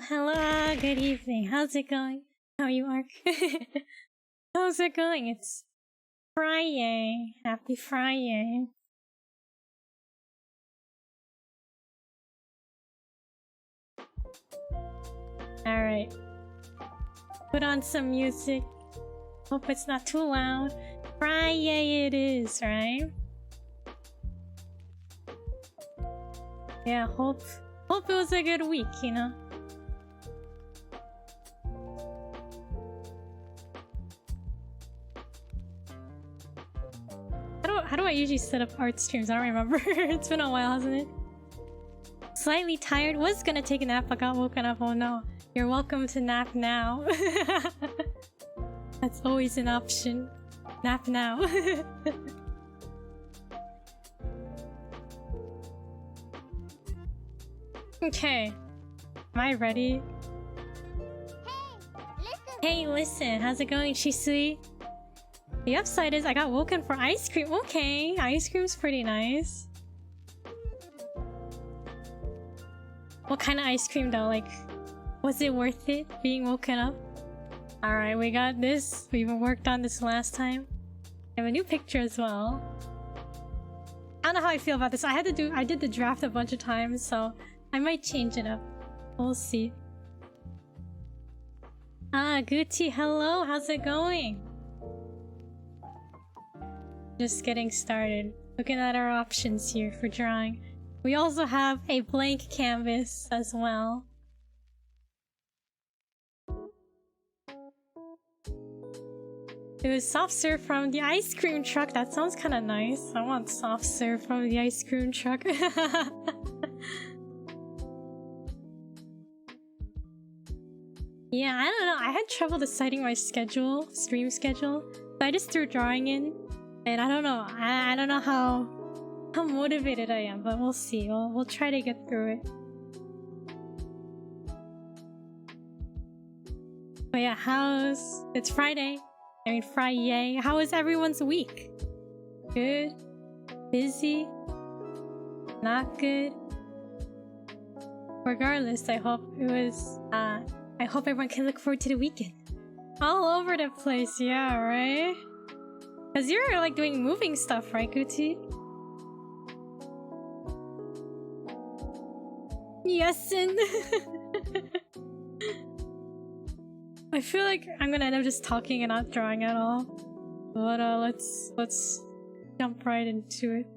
hello, good evening. How's it going? How you are? How's it going? It's Friday. Happy Friday. Alright. Put on some music. Hope it's not too loud. Friday it is, right? Yeah, hope it was a good week, you know? How do I usually set up art streams? I don't remember. It's been a while, hasn't it? Slightly tired. Was gonna take a nap, but got woken up. Oh no. You're welcome to nap now. That's always an option. Nap now. Okay. Am I ready? Hey, listen. How's it going, Shisui? The upside is I got woken for ice cream. Okay, ice cream's pretty nice. What kind of ice cream though? Like, was it worth it being woken up? Alright, we got this. We even worked on this last time. I have a new picture as well. I don't know how I feel about this. I did the draft a bunch of times, so I might change it up. We'll see. Ah, Gucci, hello. How's it going? Just getting started. Looking at our options here for drawing. We also have a blank canvas as well. It was soft serve from the ice cream truck. That sounds kind of nice. I want soft serve from the ice cream truck. Yeah, I don't know. I had trouble deciding my schedule, stream schedule. So I just threw drawing in. And I don't know. I don't know how motivated I am, but we'll see. We'll try to get through it. But yeah, it's Friday. I mean Friday. How was everyone's week? Good? Busy? Not good? Regardless, I hope it was I hope everyone can look forward to the weekend. All over the place, yeah, right? Cause you're like doing moving stuff, right, Gucci? Yes, and I feel like I'm gonna end up just talking and not drawing at all. But let's jump right into it.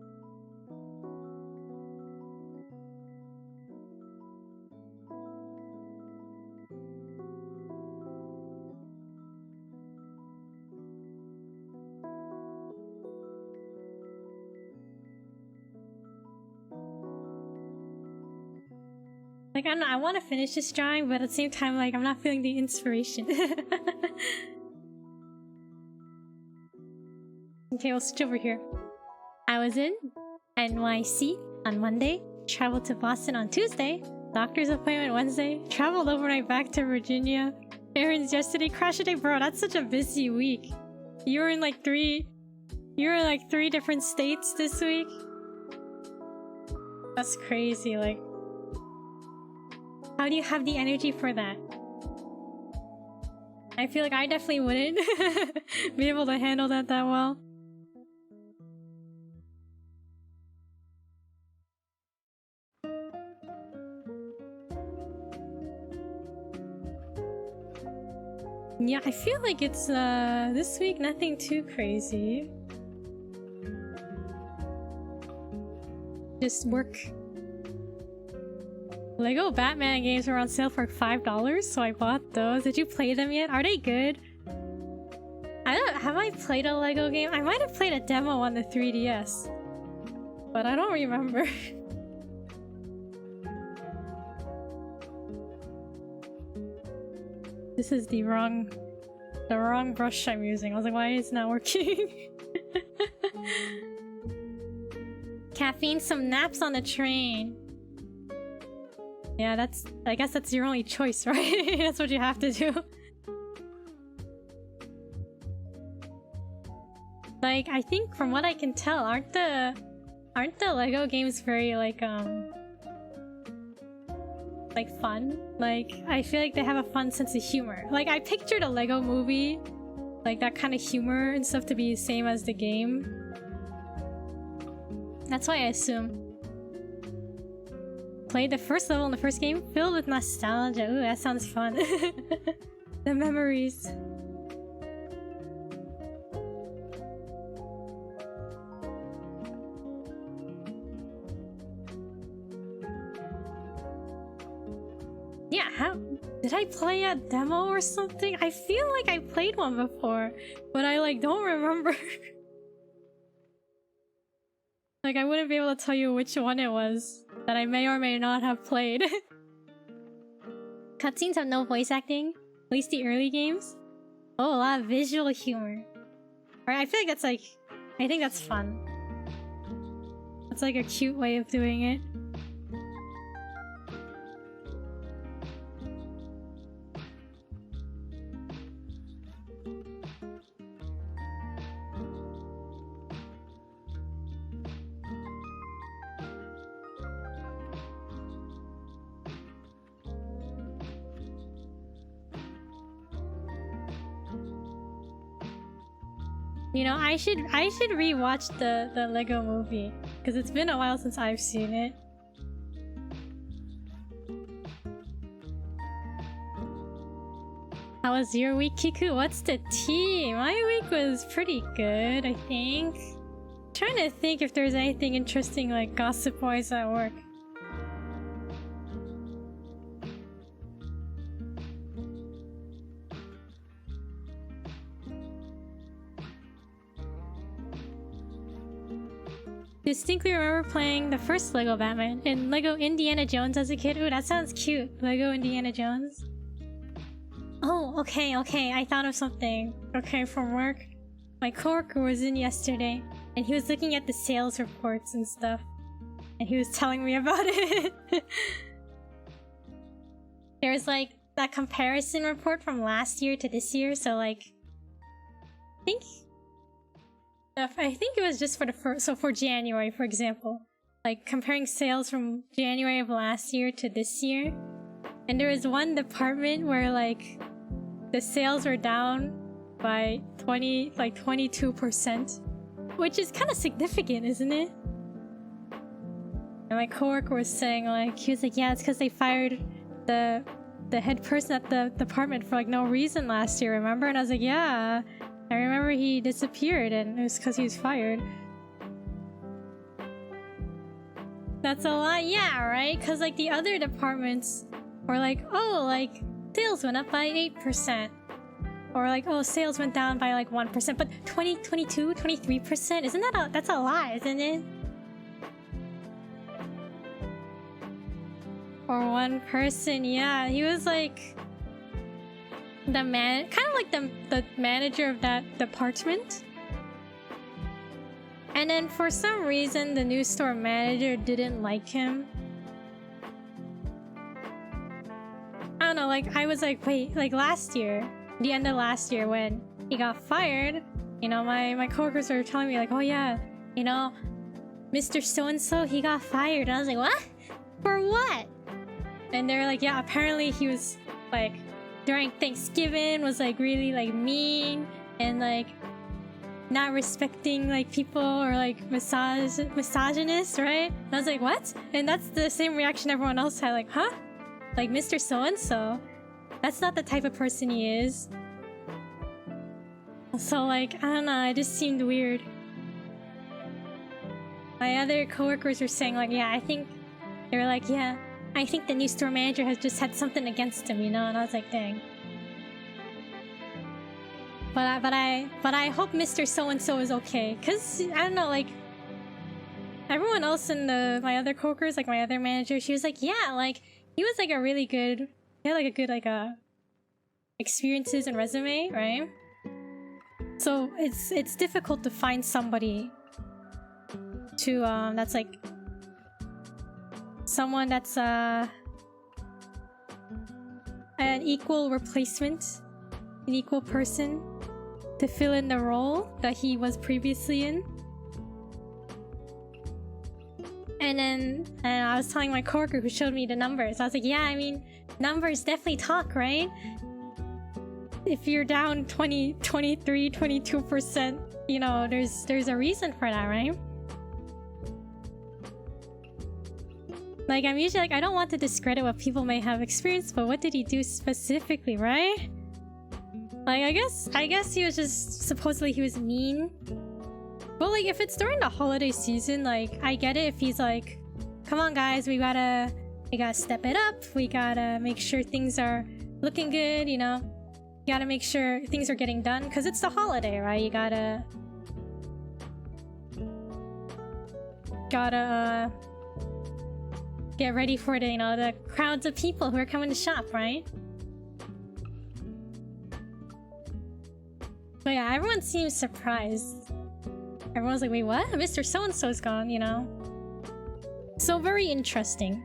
Like, I don't know, I want to finish this drawing, but at the same time, like, I'm not feeling the inspiration. Okay, we'll switch over here. I was in NYC on Monday, traveled to Boston on Tuesday, doctor's appointment Wednesday, traveled overnight back to Virginia, errands yesterday, crash today. Bro, that's such a busy week. You were in like three different states this week? That's crazy, like... How do you have the energy for that? I feel like I definitely wouldn't be able to handle that well. Yeah, I feel like it's this week nothing too crazy. Just work. Lego Batman games were on sale for $5, so I bought those. Did you play them yet? Are they good? Have I played a Lego game? I might have played a demo on the 3DS. But I don't remember. This is the wrong brush I'm using. I was like, why is it not working? Caffeine, some naps on the train. Yeah, I guess that's your only choice, right? That's what you have to do. Like, I think from what I can tell, aren't the Lego games very like like fun. Like I feel like they have a fun sense of humor. Like I pictured a Lego movie, like that kind of humor and stuff to be the same as the game. That's why I assume. Played the first level in the first game, filled with nostalgia. Ooh, that sounds fun. The memories. Yeah, how did I play a demo or something? I feel like I played one before, but I like don't remember. Like I wouldn't be able to tell you which one it was that I may or may not have played. Cutscenes have no voice acting, at least the early games. Oh, a lot of visual humor. Right, I feel like that's like, I think that's fun. That's like a cute way of doing it. You know, I should rewatch the Lego movie because it's been a while since I've seen it. How was your week, Kiku? What's the tea? My week was pretty good, I think. I'm trying to think if there's anything interesting like gossip-wise at work. Distinctly remember playing the first Lego Batman and Lego Indiana Jones as a kid. Ooh, that sounds cute. Lego Indiana Jones. Oh, okay, I thought of something. Okay, from work. My coworker was in yesterday and he was looking at the sales reports and stuff. And he was telling me about it. There's like that comparison report from last year to this year, so like... I think it was just for the first, so for January, for example, like comparing sales from January of last year to this year, and there was one department where like the sales were down by 22%, which is kind of significant, isn't it? And my coworker was saying like, he was like, yeah, it's because they fired the head person at the department for like no reason last year, remember? And I was like, yeah. I remember he disappeared and it was because he was fired. That's a lot, yeah, right? Because like the other departments were like, oh, like sales went up by 8%. Or like, oh, sales went down by like 1%. But 22, 23%? Isn't that that's a lot, isn't it? Or one person, yeah, he was like... kind of like the manager of that department. And then for some reason the new store manager didn't like him. I don't know, like I was like, wait, like last year, the end of last year when he got fired, you know, my coworkers were telling me like, oh yeah, you know, Mr. So-and-so, he got fired. And I was like, what? For what? And they were like, yeah, apparently he was like during Thanksgiving was like really like mean and like not respecting like people or like misogynist, right? And I was like, what? And that's the same reaction everyone else had, like, huh? Like Mr. So-and-so, that's not the type of person he is. So like, I don't know, it just seemed weird. My other coworkers were saying like, yeah, I think they were like, yeah, I think the new store manager has just had something against him, you know? And I was like, dang. But I hope Mr. So-and-so is okay. Cause, I don't know, like... everyone else in my other coworkers, like my other manager, she was like, yeah, like, he was like a really good... he had like a good, like, experiences and resume, right? So, it's difficult to find somebody to, that's like... someone that's an equal replacement, an equal person to fill in the role that he was previously in. And I was telling my coworker who showed me the numbers. I was like, yeah, I mean, numbers definitely talk, right? If you're down 20, 23, 22%, you know, there's a reason for that, right? Like, I'm usually like, I don't want to discredit what people may have experienced, but what did he do specifically, right? Like, I guess he was just, supposedly he was mean. But like, if it's during the holiday season, like, I get it if he's like, come on guys, we gotta step it up, we gotta make sure things are looking good, you know? You gotta make sure things are getting done, because it's the holiday, right? You gotta get ready for the, you know, the crowds of people who are coming to shop, right? But yeah, everyone seems surprised. Everyone's like, wait, what? Mr. So-and-so's gone, you know? So very interesting.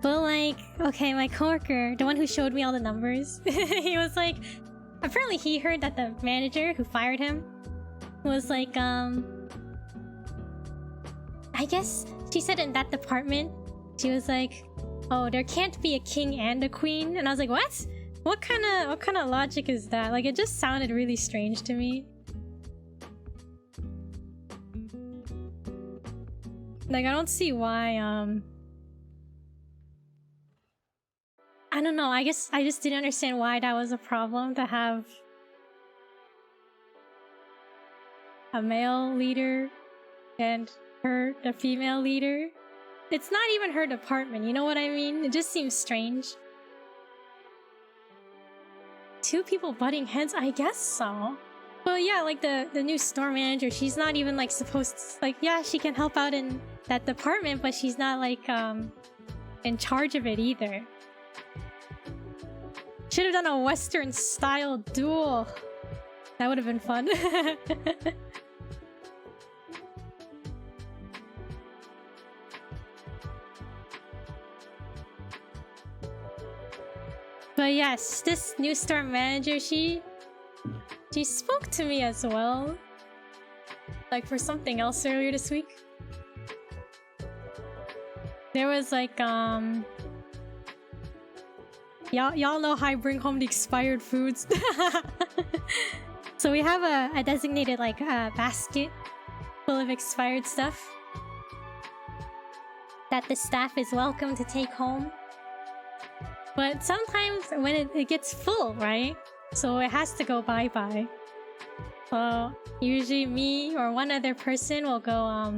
But like, okay, my coworker, the one who showed me all the numbers, he was like, apparently he heard that the manager who fired him was like, I guess she said in that department, she was like, oh, there can't be a king and a queen. And I was like, what? What kind of logic is that? Like, it just sounded really strange to me. Like, I don't see why, I don't know, I guess I just didn't understand why that was a problem to have a male leader and her, the female leader. It's not even her department, you know what I mean? It just seems strange. Two people butting heads? I guess so. Well, yeah, like the new store manager, she's not even like supposed to, like, yeah, she can help out in that department, but she's not like in charge of it either. Should have done a Western style duel. That would have been fun. But yes, this new store manager, she spoke to me as well. Like for something else earlier this week. There was like, y'all know how I bring home the expired foods. So we have a designated like basket full of expired stuff that the staff is welcome to take home. But sometimes when it gets full, right? So it has to go bye-bye. So usually me or one other person will go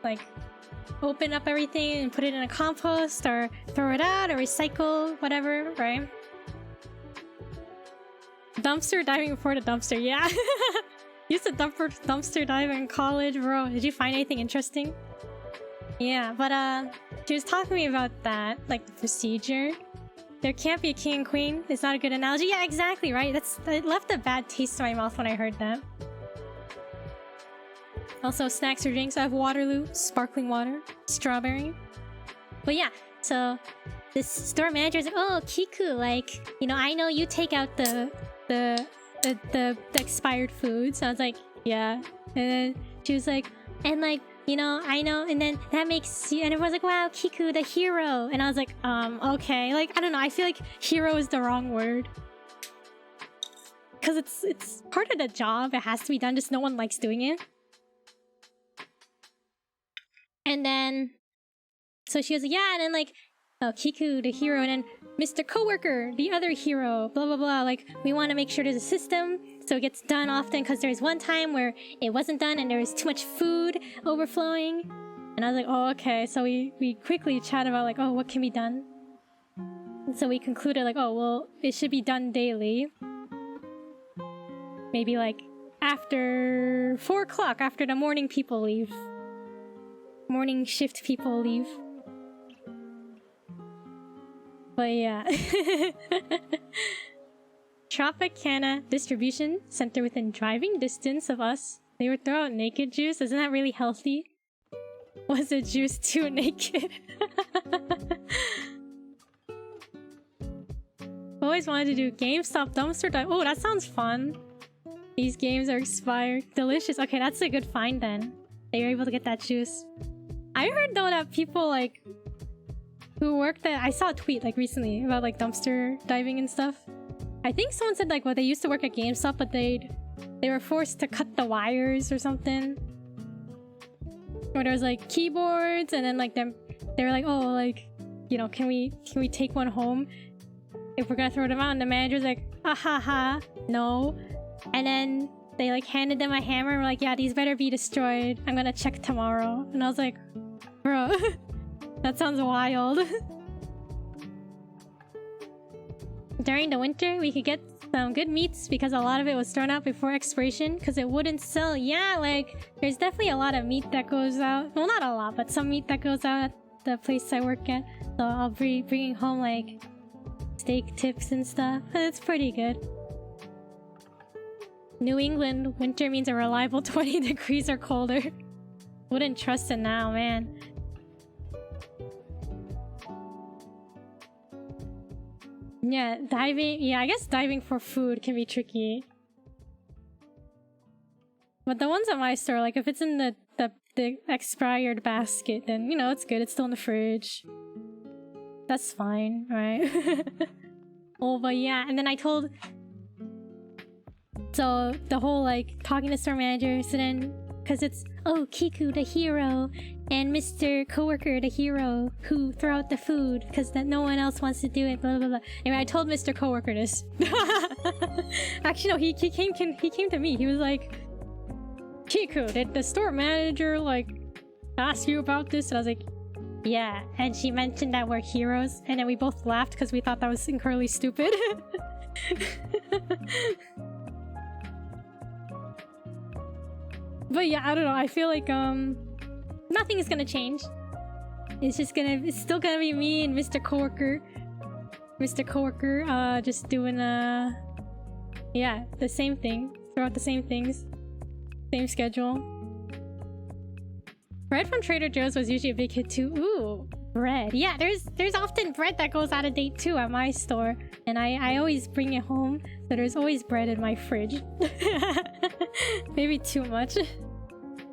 like open up everything and put it in a compost or throw it out or recycle, whatever, right? Dumpster diving before the dumpster, yeah. Used to dumpster dive in college, bro. Did you find anything interesting? Yeah, but she was talking to me about that, like the procedure. There can't be a king and queen. It's not a good analogy. Yeah, exactly, right? It left a bad taste in my mouth when I heard that. Also, snacks or drinks. I have Waterloo, sparkling water, strawberry. But yeah, so this store manager's like, oh, Kiku, like, you know, I know you take out the expired food. So I was like, yeah. And then she was like, and like, you know, I know, and then that makes you, and everyone's like, wow, Kiku, the hero. And I was like, okay. Like, I don't know, I feel like hero is the wrong word. Because it's part of the job, it has to be done, just no one likes doing it. And then, so she was like, yeah, and then like, oh, Kiku, the hero, and then Mr. Coworker, the other hero, blah, blah, blah. Like, we want to make sure there's a system so it gets done often, because there's one time where it wasn't done and there was too much food overflowing. And I was like, oh, okay. So we quickly chat about like, oh, what can be done? And so we concluded like, oh, well, it should be done daily. Maybe like after 4 o'clock, after the morning people leave. Morning shift people leave. But yeah. Tropicana distribution center within driving distance of us. They would throw out naked juice. Isn't that really healthy? Was the juice too naked? Always wanted to do GameStop dumpster dive. Oh, that sounds fun. These games are expired. Delicious. Okay, that's a good find then. that you're able to get that juice. I heard though that people like who worked at, I saw a tweet like recently about like dumpster diving and stuff. I think someone said like, well, they used to work at GameStop, but they were forced to cut the wires or something. Or there was like keyboards, and then like they were like, oh, like, you know, can we take one home if we're gonna throw them out? And the manager's like, ah ha ha, no. And then they like handed them a hammer and were like, yeah, these better be destroyed. I'm gonna check tomorrow. And I was like, bro, that sounds wild. During the winter, we could get some good meats because a lot of it was thrown out before expiration because it wouldn't sell. Yeah, like, there's definitely a lot of meat that goes out. Well, not a lot, but some meat that goes out at the place I work at. So I'll be bringing home, like, steak tips and stuff. It's pretty good. New England, winter means a reliable 20 degrees or colder. Wouldn't trust it now, man. Yeah, diving... Yeah, I guess diving for food can be tricky. But the ones at my store, like, if it's in the expired basket, then, you know, it's good. It's still in the fridge. That's fine, right? Oh, but yeah, and then I told... So, the whole, like, talking to store manager, so then... Because it's, oh, Kiku the hero, and Mr. Coworker the hero, who throw out the food, because that no one else wants to do it, blah, blah, blah. Anyway, I told Mr. Coworker this. Actually, no, he came to me. He was like, Kiku, did the store manager, like, ask you about this? And I was like, yeah. And she mentioned that we're heroes, and then we both laughed because we thought that was incredibly stupid. But yeah, I don't know. I feel like nothing is gonna change. It's still gonna be me and Mr. Coworker. Mr. Coworker, just doing yeah, the same thing. Throughout the same things. Same schedule. Bread from Trader Joe's was usually a big hit too. Ooh, bread. Yeah, there's often bread that goes out of date too at my store. And I always bring it home. So there's always bread in my fridge. Maybe too much.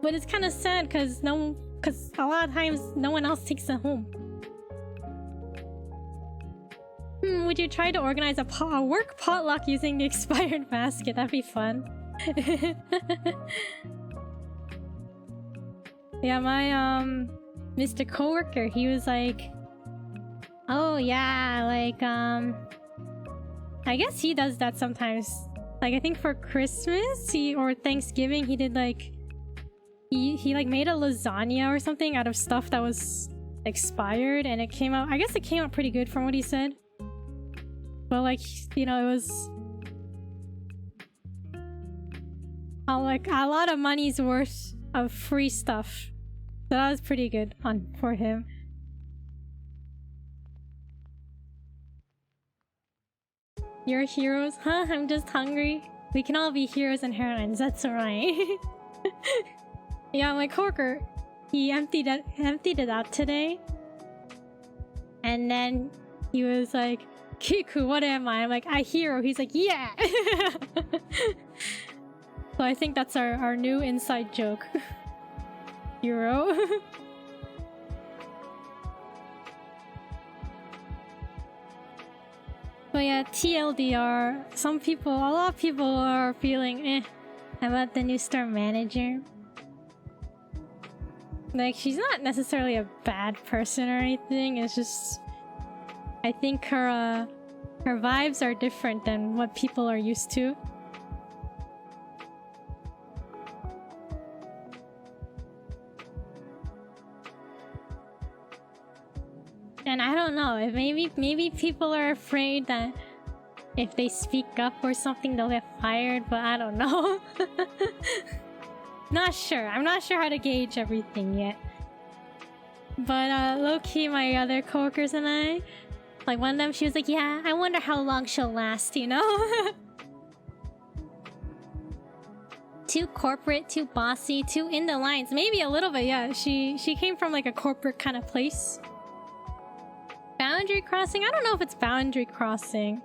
But it's kind of sad because a lot of times no one else takes it home. Would you try to organize a work potluck using the expired basket? That'd be fun. Yeah, my Mr. Coworker, he was like, oh yeah, like I guess he does that sometimes. Like, I think for Christmas or Thanksgiving, he did like he like made a lasagna or something out of stuff that was expired, and it came out, I guess it came out pretty good from what he said. But like, you know, it was like a lot of money's worth of free stuff. So that was pretty good for him. You're heroes? Huh? I'm just hungry. We can all be heroes and heroines, that's alright. Yeah, my coworker, he emptied it out today. And then he was like, Kiku, what am I? I'm like, a hero. He's like, yeah! So I think that's our new inside joke. Hero. But yeah, TLDR, a lot of people are feeling about the new store manager. Like, she's not necessarily a bad person or anything, it's just... I think her vibes are different than what people are used to. And I don't know, maybe people are afraid that if they speak up or something they'll get fired, but I don't know. Not sure. I'm not sure how to gauge everything yet. But low-key, my other coworkers and I, like one of them, she was like, yeah, I wonder how long she'll last, you know? Too corporate, too bossy, too in the lines. Maybe a little bit, yeah. She came from like a corporate kind of place. Boundary crossing? I don't know if it's boundary crossing.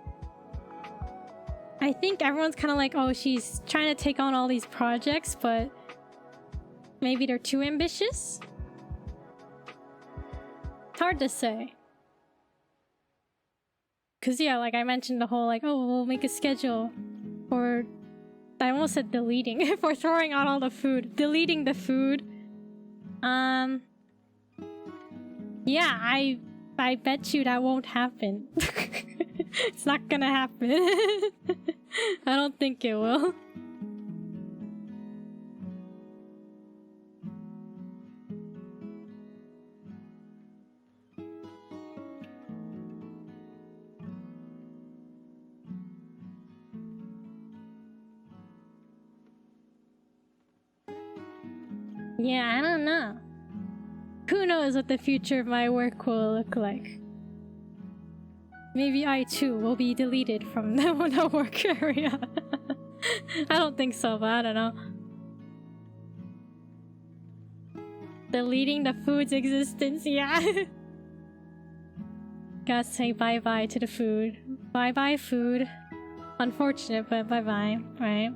I think everyone's kind of like, oh, she's trying to take on all these projects, but Maybe they're too ambitious? It's hard to say. Cause yeah, like I mentioned the whole like, oh, we'll make a schedule for... I almost said deleting. For throwing out all the food. Deleting the food. Yeah, I bet you that won't happen. It's not gonna happen. I don't think it will. Yeah, I don't know. Who knows what the future of my work will look like. Maybe I too will be deleted from the work area. I don't think so, but I don't know. Deleting the food's existence, yeah. Gotta say bye-bye to the food. Bye-bye food. Unfortunate, but bye-bye, right?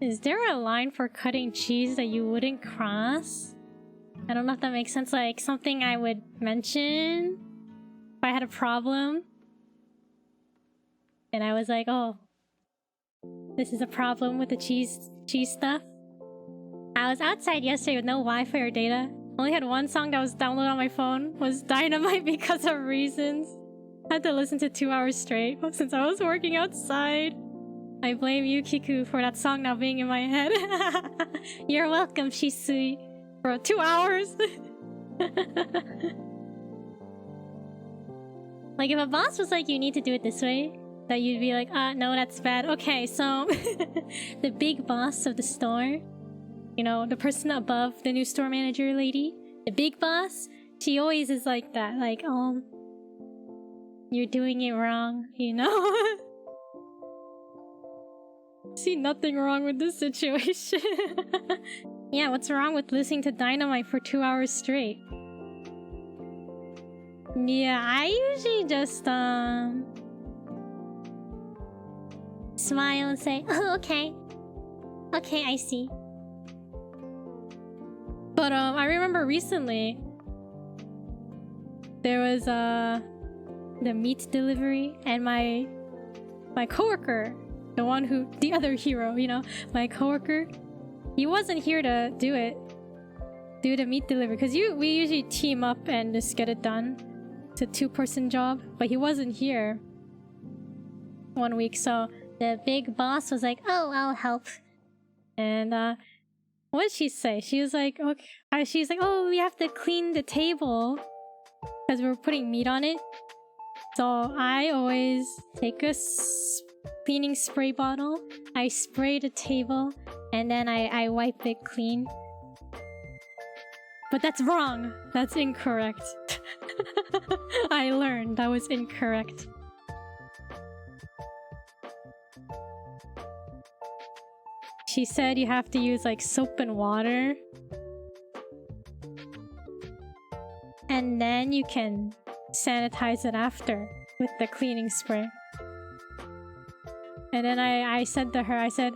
Is there a line for cutting cheese that you wouldn't cross? I don't know if that makes sense. Like something I would mention if I had a problem. And I was like, oh, this is a problem with the cheese stuff. I was outside yesterday with no Wi-Fi or data. Only had one song that was downloaded on my phone. Was Dynamite because of reasons. I had to listen to 2 hours straight since I was working outside. I blame you, Kiku, for that song now being in my head. You're welcome, Shisui. For 2 hours. Like, if a boss was like, you need to do it this way, that you'd be like, no, that's bad. Okay, so... the big boss of the store, you know, the person above the new store manager lady, the big boss, she always is like that. Like, you're doing it wrong, you know? See nothing wrong with this situation. Yeah, what's wrong with listening to Dynamite for 2 hours straight? Yeah, I usually just smile and say, oh, okay. Okay, I see. But I remember recently there was the meat delivery, and my coworker, the one who, the other hero, you know, my coworker, he wasn't here to do the meat delivery, because we usually team up and just get it done. It's a 2-person job, but he wasn't here 1 week, so the big boss was like, oh, I'll help. And what did she say? She was like, okay. She's like, oh, we have to clean the table because we were putting meat on it. So I always take a cleaning spray bottle, I spray the table, and then I wipe it clean. But that's wrong. That's incorrect. I learned that was incorrect. She said you have to use like soap and water, and then you can sanitize it after with the cleaning spray. And then I said to her, I said,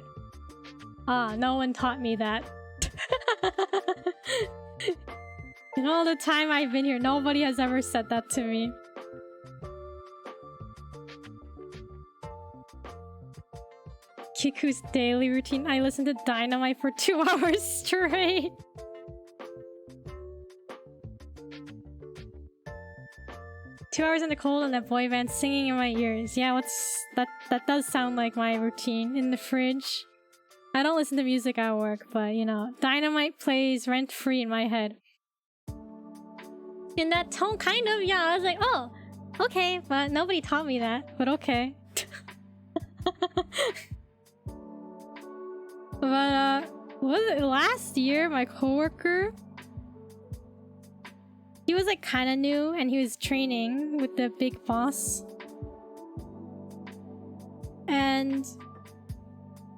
no one taught me that. In all the time I've been here, nobody has ever said that to me. Kiku's daily routine. I listened to Dynamite for 2 hours straight. Two hours in the cold and that boy band singing in my ears. Yeah, that does sound like my routine in the fridge. I don't listen to music at work, but you know, Dynamite plays rent-free in my head. In that tone, kind of, yeah, I was like, oh, okay, but nobody taught me that, but okay. But was it last year? My coworker, he was like kind of new and he was training with the big boss. And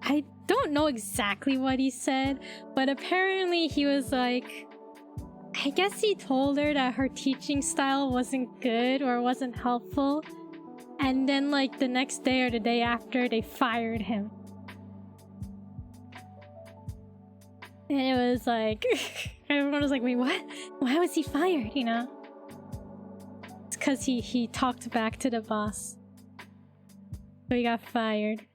I don't know exactly what he said, but apparently he was like, I guess he told her that her teaching style wasn't good or wasn't helpful. And then like the next day or the day after, they fired him. And it was like, everyone was like, wait, what? Why was he fired, you know? It's because he talked back to the boss. So he got fired.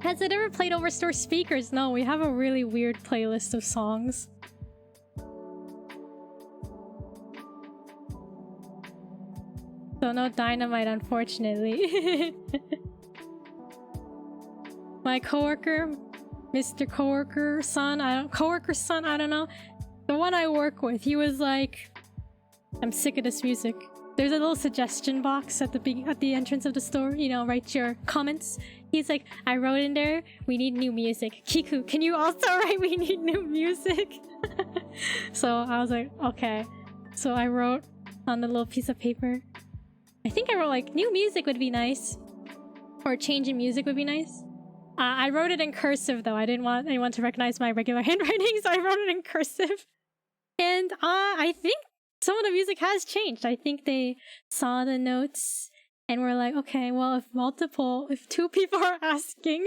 Has it ever played over store speakers? No, we have a really weird playlist of songs. So no Dynamite, unfortunately. My coworker, Mr. Coworker son, I don't know. The one I work with, he was like, I'm sick of this music. There's a little suggestion box at the entrance of the store, you know, write your comments. He's like, I wrote in there, we need new music. Kiku, can you also write we need new music? So I was like, okay. So I wrote on the little piece of paper. I think I wrote like, new music would be nice. Or change in music would be nice. I wrote it in cursive though. I didn't want anyone to recognize my regular handwriting, so I wrote it in cursive. And I think some of the music has changed. I think they saw the notes and were like, okay, well, if two people are asking,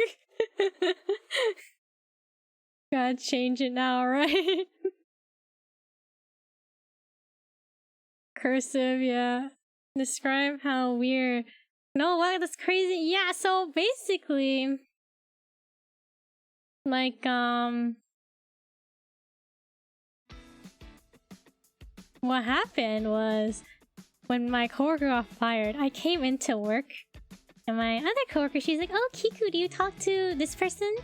gotta change it now, right? Cursive, yeah. Describe how weird. No, what? That's crazy. Yeah, so basically, like, what happened was when my coworker got fired, I came into work and my other coworker, she's like, oh, Kiku, do you talk to this person?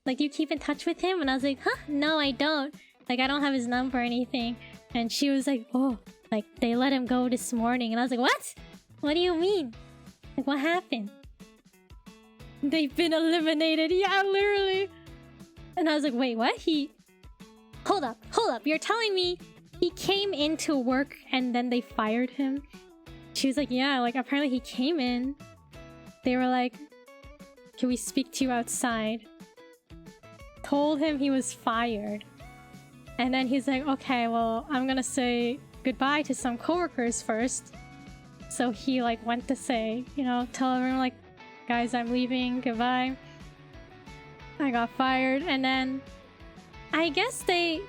Like, do you keep in touch with him? And I was like, huh? No, I don't. Like, I don't have his number or anything. And she was like, oh, like, they let him go this morning. And I was like, what? What do you mean? Like, what happened? They've been eliminated. Yeah, literally. And I was like, wait, what? Hold up. You're telling me he came into work and then they fired him? She was like, yeah, like, apparently he came in. They were like, can we speak to you outside? Told him he was fired. And then he's like, okay, well, I'm gonna say goodbye to some coworkers first. So he like went to say, you know, tell everyone like, guys, I'm leaving, goodbye. I got fired. And then I guess the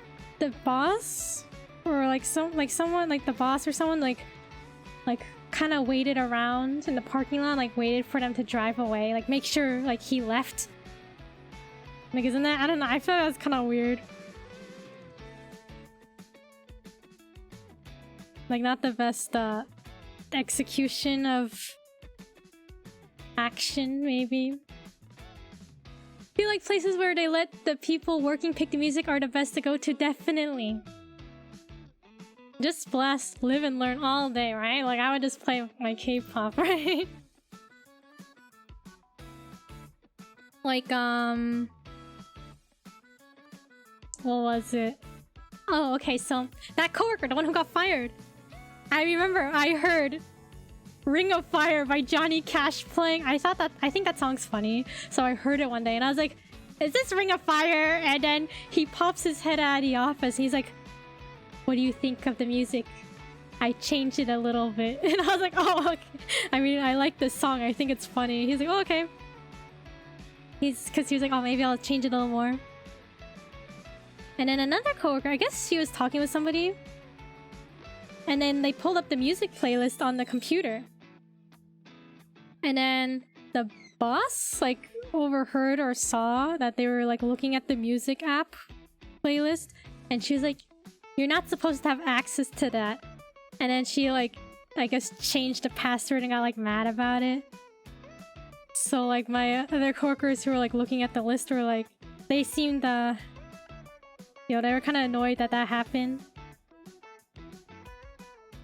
boss or like someone like the boss or someone like kind of waited around in the parking lot, like waited for them to drive away, like make sure like he left. Like, isn't that, I don't know, I feel like that's kind of weird. Like, not the best execution of action, maybe. I feel like places where they let the people working pick the music are the best to go to, definitely. Just blast, live and learn all day, right? Like, I would just play my K-pop, right? Like, what was it? Oh, okay, so that coworker, the one who got fired. I remember I heard Ring of Fire by Johnny Cash playing. I think that song's funny. So I heard it one day and I was like, is this Ring of Fire? And then he pops his head out of the office. He's like, what do you think of the music? I changed it a little bit. And I was like, oh, okay. I mean, I like this song. I think it's funny. He's like, oh, okay. Because he was like, oh, maybe I'll change it a little more. And then another coworker, I guess she was talking with somebody. And then they pulled up the music playlist on the computer. And then the boss, like, overheard or saw that they were, like, looking at the music app playlist. And she was like, you're not supposed to have access to that. And then she, like, I guess changed the password and got, like, mad about it. So, like, my other coworkers who were, like, looking at the list were, like, they seemed, you know, they were kind of annoyed that that happened.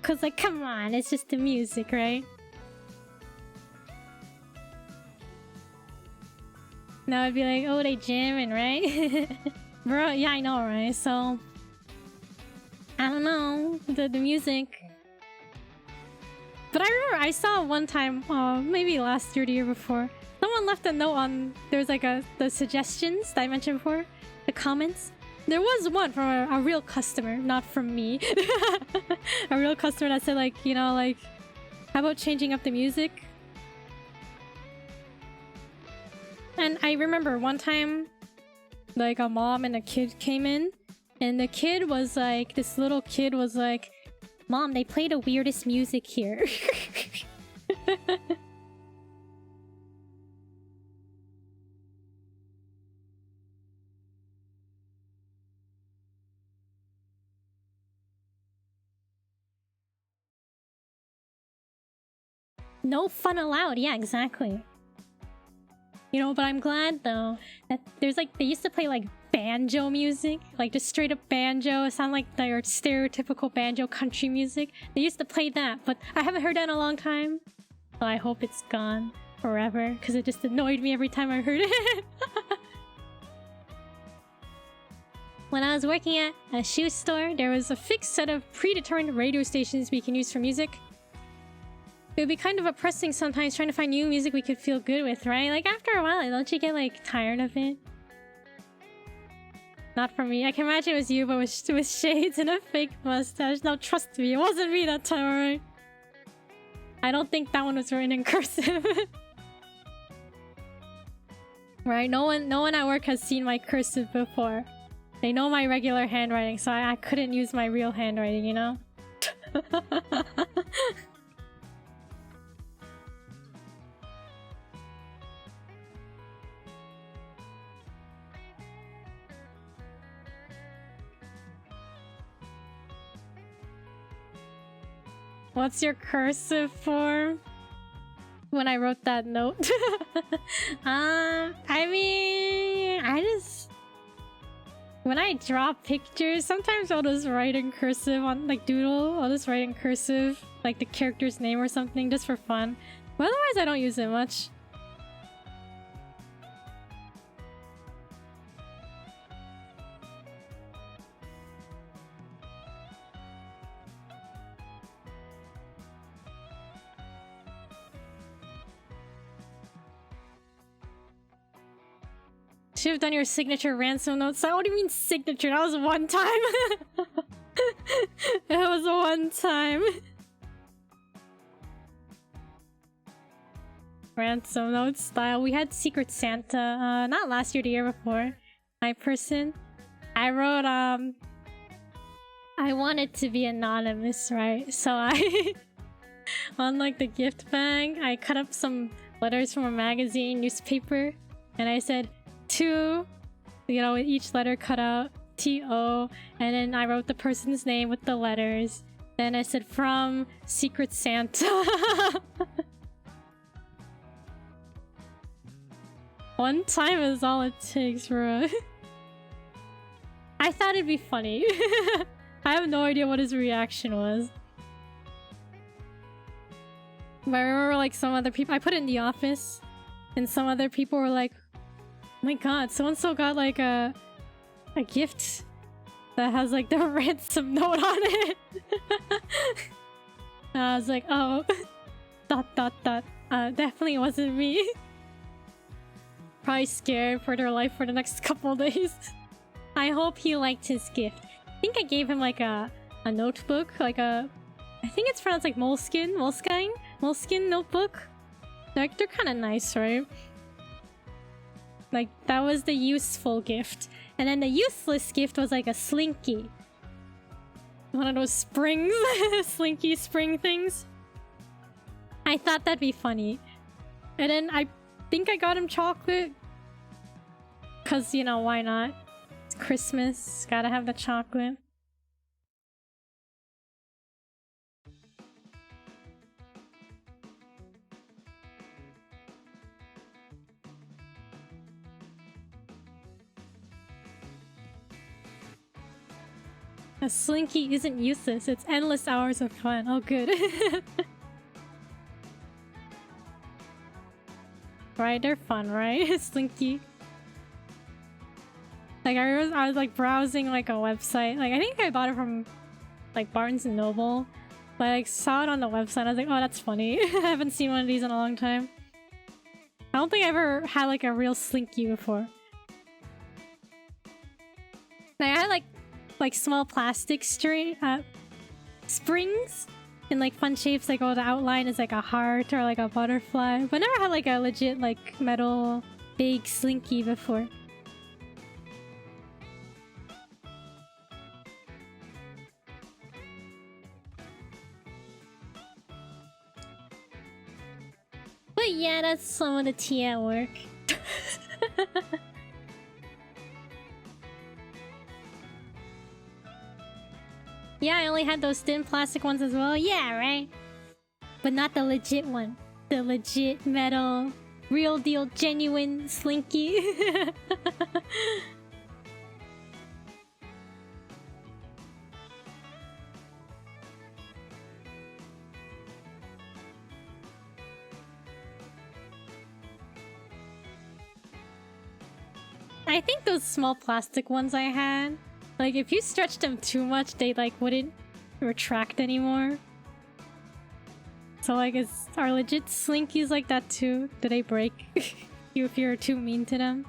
Cause like, come on, it's just the music, right? Now I'd be like, oh, they jamming, right? Bro, yeah, I know, right? So I don't know, the music. But I remember I saw one time, maybe last year or the year before, someone left a note on, there's like the suggestions that I mentioned before, the comments. There was one from a real customer, not from me. A real customer that said like, you know, like, how about changing up the music? And I remember one time, like a mom and a kid came in, and the kid was like, this little kid was like, Mom, they play the weirdest music here. No fun allowed. Yeah, exactly. You know, but I'm glad though that there's like, they used to play like banjo music, like just straight up banjo. It sounded like their stereotypical banjo country music. They used to play that, but I haven't heard that in a long time. So I hope it's gone forever, because it just annoyed me every time I heard it. When I was working at a shoe store, there was a fixed set of predetermined radio stations we can use for music. It would be kind of oppressing sometimes trying to find new music we could feel good with, right? Like after a while, don't you get like tired of it? Not for me. I can imagine it was you, but with shades and a fake mustache. No, trust me, it wasn't me that time, alright? I don't think that one was written in cursive. Right? No one at work has seen my cursive before. They know my regular handwriting, so I couldn't use my real handwriting, you know? What's your cursive form? When I wrote that note. I mean, when I draw pictures, sometimes I'll just write in cursive on like doodle. I'll just write in cursive like the character's name or something just for fun. But otherwise, I don't use it much. Should have done your signature ransom notes. What do you mean signature? That was one time. It was one time. Ransom notes style. We had Secret Santa. Not last year, the year before. My person. I wrote I wanted to be anonymous, right? So I on like the gift bag, I cut up some letters from a magazine, newspaper, and I said to, you know, with each letter cut out, T-O, and then I wrote the person's name with the letters. Then I said, from Secret Santa. One time is all it takes, bro. I thought it'd be funny. I have no idea what his reaction was. But I remember like some other people, I put it in the office, and some other people were like, oh my god, so-and-so got like a gift that has like the ransom note on it. I was like, oh, ... definitely wasn't me. Probably scared for their life for the next couple days. I hope he liked his gift. I think I gave him like a notebook, like I think it's pronounced like moleskin notebook. They're kind of nice, right? Like, that was the useful gift. And then the useless gift was like a slinky. One of those springs. Slinky spring things. I thought that'd be funny. And then I think I got him chocolate. Cause, you know, why not? It's Christmas. Gotta have the chocolate. A slinky isn't useless, it's endless hours of fun. Oh, good. Right, they're fun, right? Slinky. Like I was like browsing like a website. Like I think I bought it from like Barnes and Noble. But I like, saw it on the website. I was like, oh, that's funny. I haven't seen one of these in a long time. I don't think I ever had like a real slinky before. Like, I had like small plastic springs in like fun shapes. Like, oh, the outline is like a heart or like a butterfly. But I never had like a legit like metal big slinky before. But yeah, that's some of the tea at work. Yeah, I only had those thin plastic ones as well. Yeah, right? But not the legit one. The legit metal, real deal, genuine slinky. I think those small plastic ones I had, like if you stretched them too much, they like wouldn't retract anymore. So like are legit slinkies like that too? Do they break you if you're too mean to them?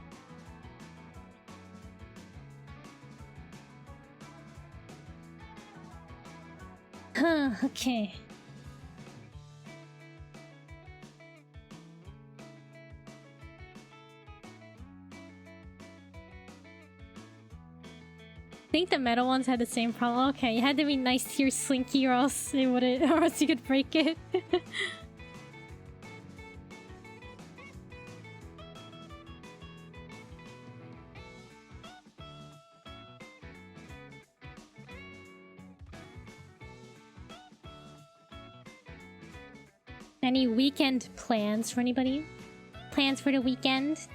Huh, okay. I think the metal ones had the same problem. Okay, you had to be nice to your slinky or else it wouldn't, or else you could break it. Any weekend plans for anybody? Plans for the weekend?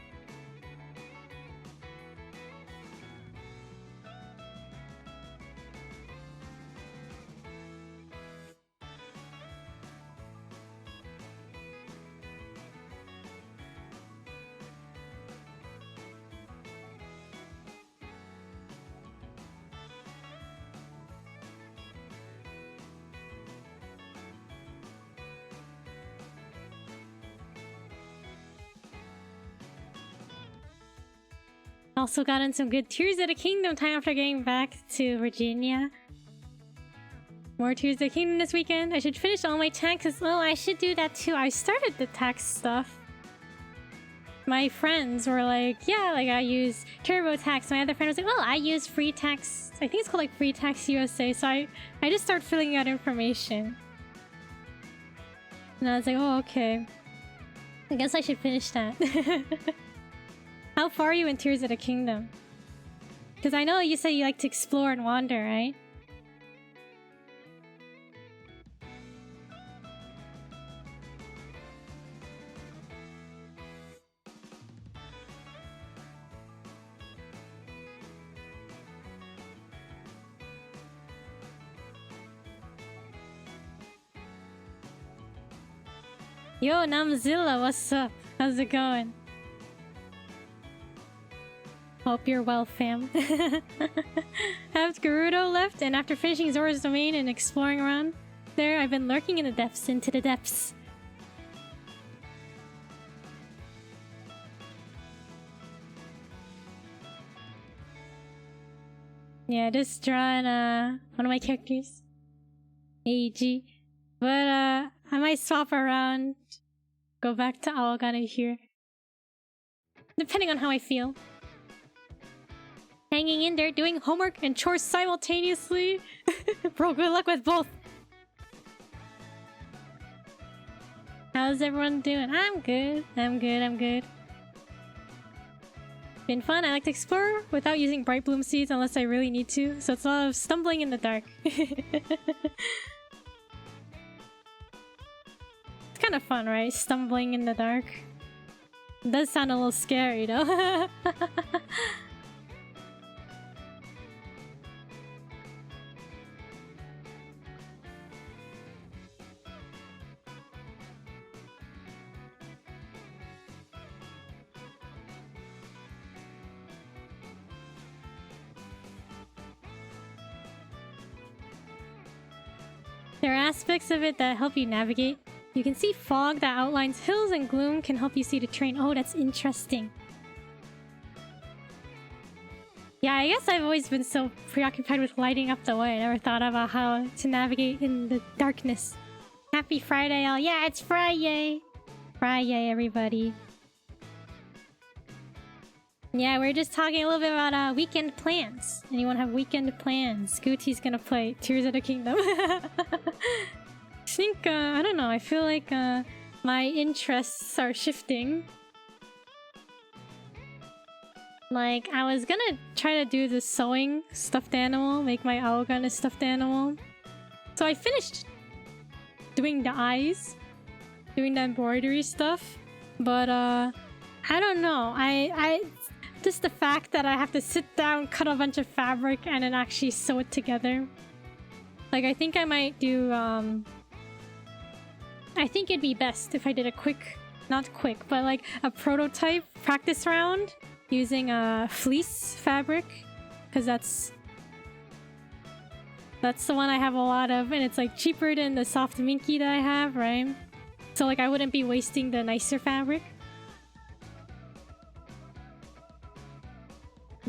Also got in some good Tears of the Kingdom time after getting back to Virginia. More Tears of the Kingdom this weekend. I should finish all my taxes. Oh, I should do that too. I started the tax stuff. My friends were like, yeah, like I use TurboTax. My other friend was like, well, I use Free Tax. I think it's called like Free Tax USA. So I just started filling out information. And I was like, oh, okay. I guess I should finish that. How far are you in Tears of the Kingdom? Because I know you said you like to explore and wander, right? Yo, Namzilla, what's up? How's it going? Hope you're well, fam. Have Gerudo left, and after finishing Zora's Domain and exploring around there, I've been lurking in the depths, into the depths. Yeah, just drawing one of my characters. AG. But I might swap around. Go back to Aogane here. Depending on how I feel. Hanging in there, doing homework and chores simultaneously. Bro, good luck with both. How's everyone doing? I'm good. I'm good. Been fun. I like to explore without using bright bloom seeds unless I really need to. So it's a lot of stumbling in the dark. It's kind of fun, right? Stumbling in the dark. It does sound a little scary, though. aspects of it that help you navigate. You can see fog that outlines hills, and gloom can help you see the terrain. Oh, that's interesting. Yeah, I guess I've always been so preoccupied with lighting up the way. I never thought about how to navigate in the darkness. Happy Friday, all. Yeah, it's Friday! Friday, everybody. Yeah, we're just talking a little bit about weekend plans. Anyone have weekend plans? Scooty's gonna play Tears of the Kingdom. I think, I don't know, I feel like my interests are shifting. Like, I was gonna try to do the sewing stuffed animal, make my Aogane a stuffed animal. So I finished doing the eyes, doing the embroidery stuff, but I don't know. I just the fact that I have to sit down, cut a bunch of fabric, and then actually sew it together. Like, I think I might do, I think it'd be best if I did a quick, not quick, but like a prototype practice round using fleece fabric, because that's the one I have a lot of, and it's like cheaper than the soft minky that I have, right? So like I wouldn't be wasting the nicer fabric.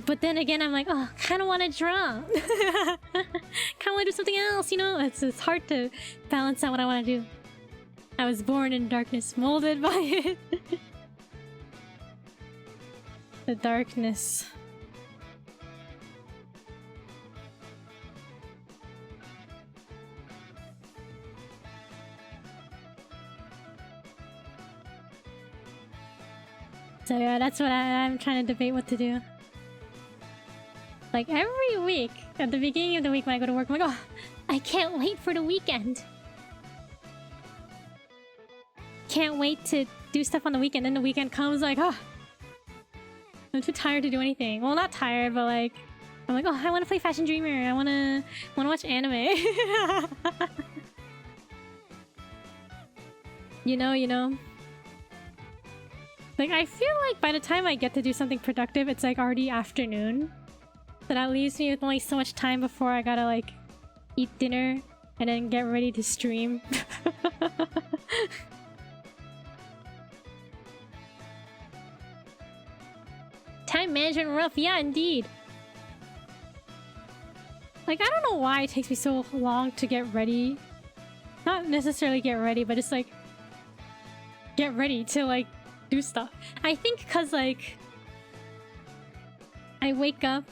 But then again, I'm like, oh, kind of want to draw. Kind of want to do something else, you know? It's hard to balance out what I want to do. I was born in darkness, molded by it. The darkness. So yeah, that's what I'm trying to debate what to do. Like every week, at the beginning of the week when I go to work, I'm like, oh, I can't wait for the weekend. Can't wait to do stuff on the weekend. Then the weekend comes, like, oh, I'm too tired to do anything. Well, not tired, but like, I'm like, oh, I want to play Fashion Dreamer. I want to watch anime. You know. Like, I feel like by the time I get to do something productive, it's like already afternoon. So that leaves me with only so much time before I gotta like eat dinner and then get ready to stream. Time management rough, yeah, indeed. Like, I don't know why it takes me so long to get ready. Not necessarily get ready, but just like get ready to like do stuff. I think because like I wake up,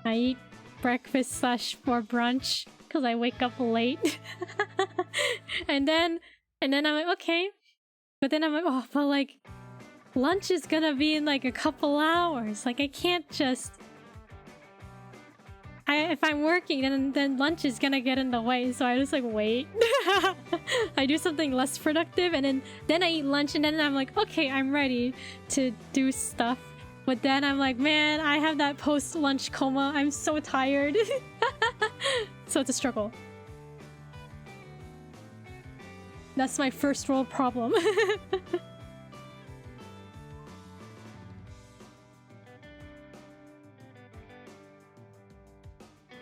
I eat breakfast / or brunch because I wake up late. and then I'm like, okay. But then I'm like, oh, but like lunch is gonna be in like a couple hours. Like I can't just... if I'm working, then lunch is gonna get in the way. So I just like wait. I do something less productive and then I eat lunch and then I'm like, okay, I'm ready to do stuff. But then I'm like, man, I have that post-lunch coma. I'm so tired. So it's a struggle. That's my first world problem.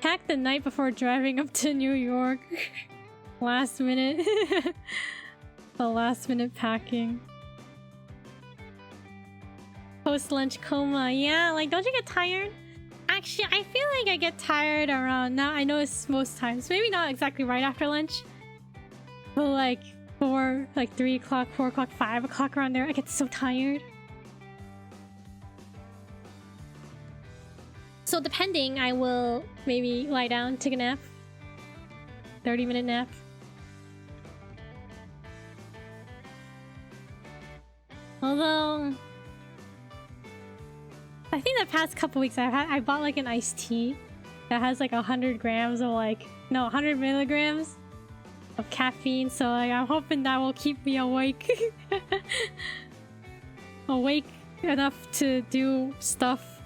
Pack the night before driving up to New York. Last minute. The last minute packing. Post-lunch coma. Yeah, like, don't you get tired? Actually, I feel like I get tired around now. I know it's most times. Maybe not exactly right after lunch. But like 4, like 3 o'clock, 4 o'clock, 5 o'clock around there. I get so tired. So depending, I will maybe lie down, take a nap. 30-minute nap. Although... I think the past couple weeks I bought like an iced tea that has like 100 grams of like... No, 100 milligrams of caffeine, so like I'm hoping that will keep me awake. Awake enough to do stuff,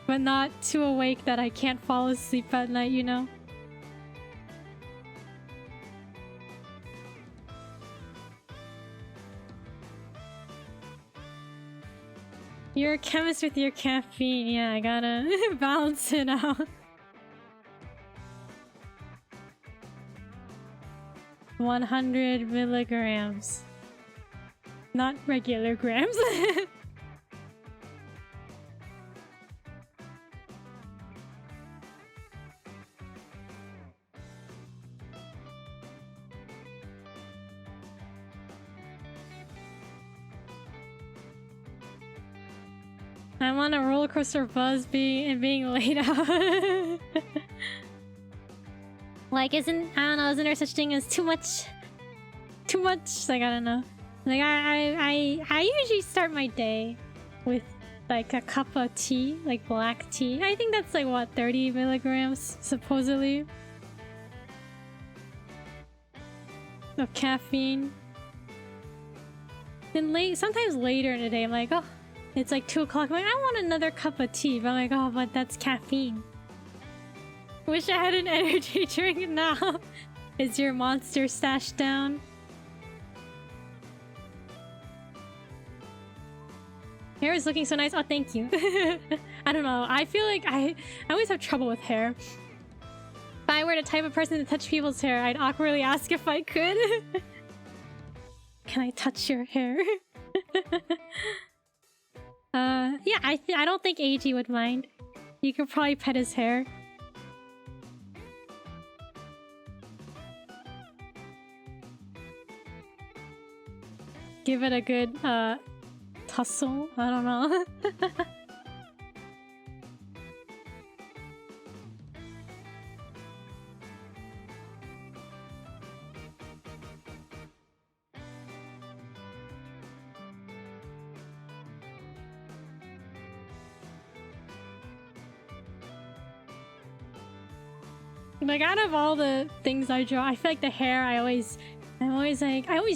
but not too awake that I can't fall asleep at night, you know? You're a chemist with your caffeine. Yeah, I gotta balance it out. 100 milligrams. Not regular grams. I'm on a roller coaster buzz being laid out. Like, I don't know, isn't there such thing as too much? Too much? Like, I don't know. Like, I usually start my day with like a cup of tea, like black tea. I think that's like what, 30 milligrams supposedly of caffeine. Then sometimes later in the day, I'm like, oh, it's like 2 o'clock. I'm like, I want another cup of tea. But I'm like, oh, but that's caffeine. Wish I had an energy drink now. Is your monster stashed down? Hair is looking so nice. Oh, thank you. I don't know. I feel like I always have trouble with hair. If I were the type of person to touch people's hair, I'd awkwardly ask if I could. Can I touch your hair? Yeah, I don't think AG would mind. You could probably pet his hair. Give it a good, tussle? I don't know. Like, out of all the things I draw, I feel like the hair, I always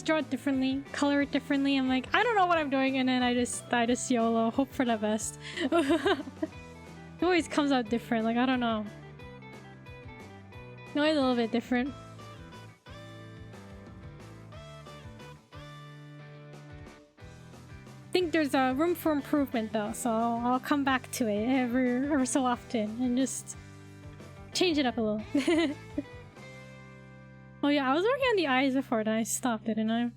draw it differently, color it differently. I'm like, I don't know what I'm doing, and then I just YOLO, hope for the best. It always comes out different, like, I don't know. Always a little bit different. I think there's a room for improvement though, so I'll come back to it ever so often and just change it up a little. Oh yeah, I was working on the eyes before, then I stopped, didn't I?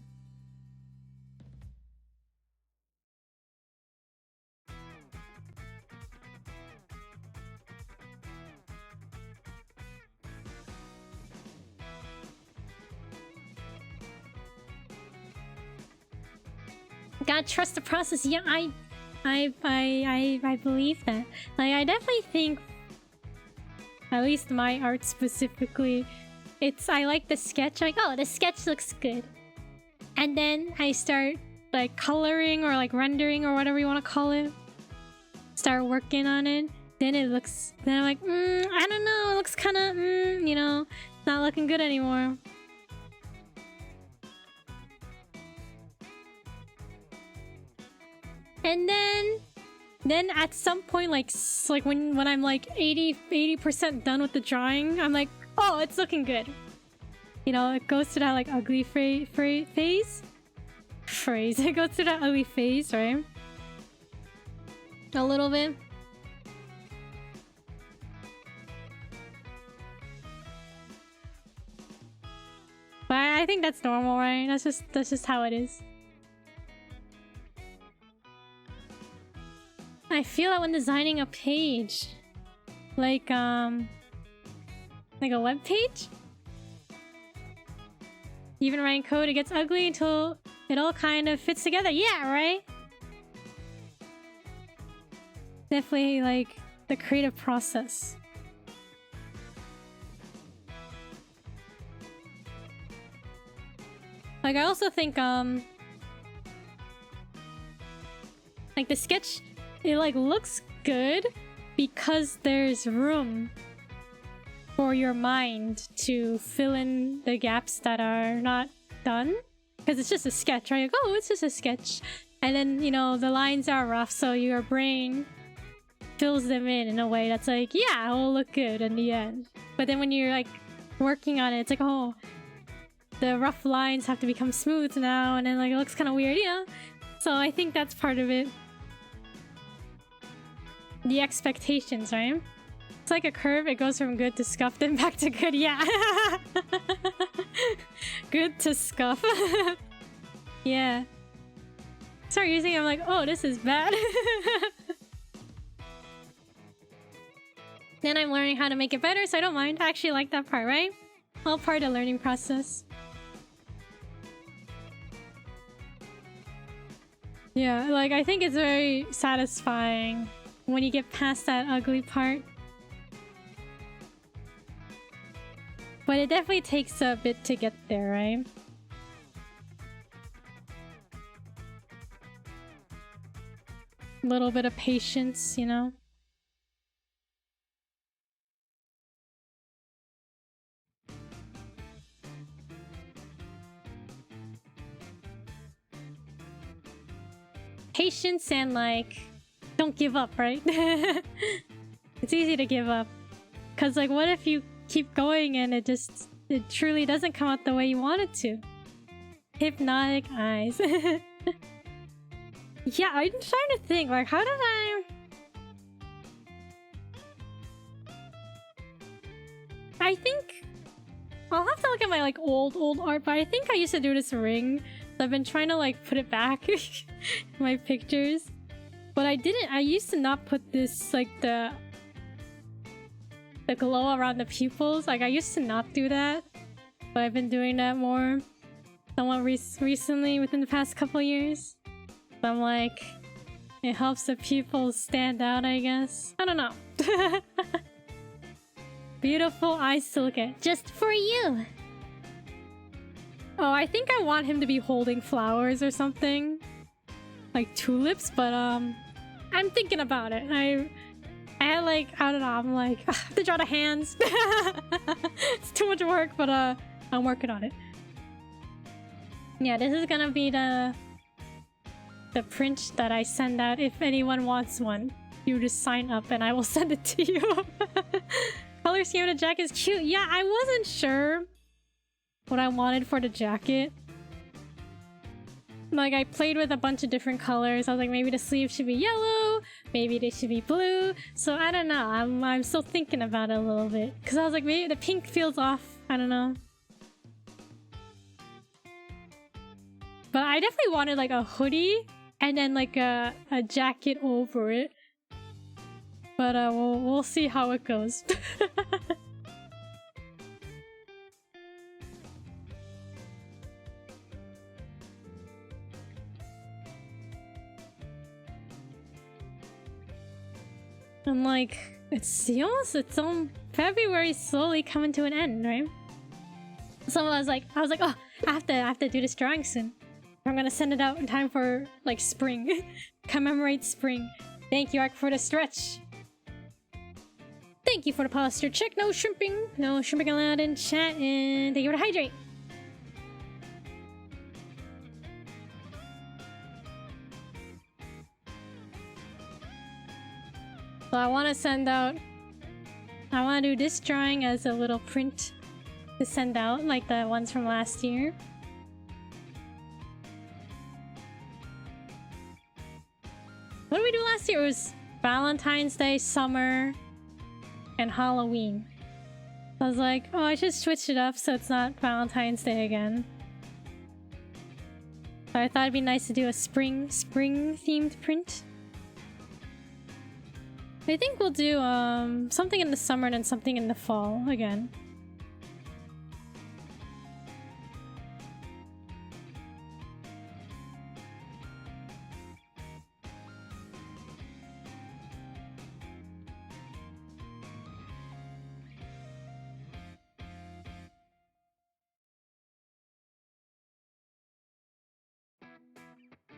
Gotta trust the process. Yeah, I believe that. Like, I definitely think, at least my art specifically, I like the sketch. Like, oh, the sketch looks good. And then I start like coloring or like rendering or whatever you want to call it. Start working on it. Then I'm like, I don't know. It looks kind of, you know, not looking good anymore. And then at some point, like when I'm like 80% done with the drawing, I'm like, oh, it's looking good. You know, it goes to that like ugly phase. It goes to that ugly phase, right? A little bit. But I think that's normal, right? That's just how it is. I feel that when designing a page, like a web page, even writing code, it gets ugly until it all kind of fits together. Yeah, right? Definitely like the creative process. Like, I also think like the sketch, it like looks good because there's room for your mind to fill in the gaps that are not done. Because it's just a sketch, right? Like, oh, it's just a sketch. And then, you know, the lines are rough, so your brain fills them in a way that's like, yeah, it'll look good in the end. But then when you're like working on it, it's like, oh, the rough lines have to become smooth now, and then like it looks kind of weird, you know? So I think that's part of it. The expectations, right? It's like a curve, it goes from good to scuffed and back to good, yeah. good to scuff. Yeah. Start using it, I'm like, oh, this is bad. Then I'm learning how to make it better, so I don't mind. I actually like that part, right? All part of the learning process. Yeah, like, I think it's very satisfying when you get past that ugly part. But it definitely takes a bit to get there, right? A little bit of patience, you know? Patience and like, don't give up, right? It's easy to give up. Cause like, what if you keep going and it truly doesn't come out the way you want it to? Hypnotic eyes. Yeah, I'm trying to think, like, how did I think... I'll have to look at my, like, old art, but I think I used to do this ring. So I've been trying to, like, put it back in my pictures. But I used to not put this, like, the glow around the pupils. Like, I used to not do that. But I've been doing that more somewhat recently, within the past couple years. So I'm like, it helps the pupils stand out, I guess. I don't know. Beautiful eyes to look at. Just for you! Oh, I think I want him to be holding flowers or something. Like tulips, but I'm thinking about it. I had like, I don't know, I'm like, I have to draw the hands. It's too much work, but I'm working on it. Yeah, this is gonna be the print that I send out if anyone wants one. You just sign up and I will send it to you. Color scheme of the jacket is cute. Yeah, I wasn't sure what I wanted for the jacket. Like, I played with a bunch of different colors. I was like, maybe the sleeves should be yellow, maybe they should be blue. So I don't know. I'm still thinking about it a little bit. Because I was like, maybe the pink feels off. I don't know. But I definitely wanted like a hoodie and then like a jacket over it. But we'll see how it goes. And like, it's on February slowly coming to an end, right? So I was like, oh, I have to do this drawing soon. I'm gonna send it out in time for like spring. Commemorate spring. Thank you, Ark, for the stretch. Thank you for the posture check. No shrimping. No shrimping allowed in chat. And thank you for the hydrate. So I want to send out... I want to do this drawing as a little print to send out, like the ones from last year. What did we do last year? It was Valentine's Day, summer, and Halloween. I was like, oh, I should switch it up so it's not Valentine's Day again. So I thought it'd be nice to do a spring themed print. I think we'll do something in the summer and then something in the fall again.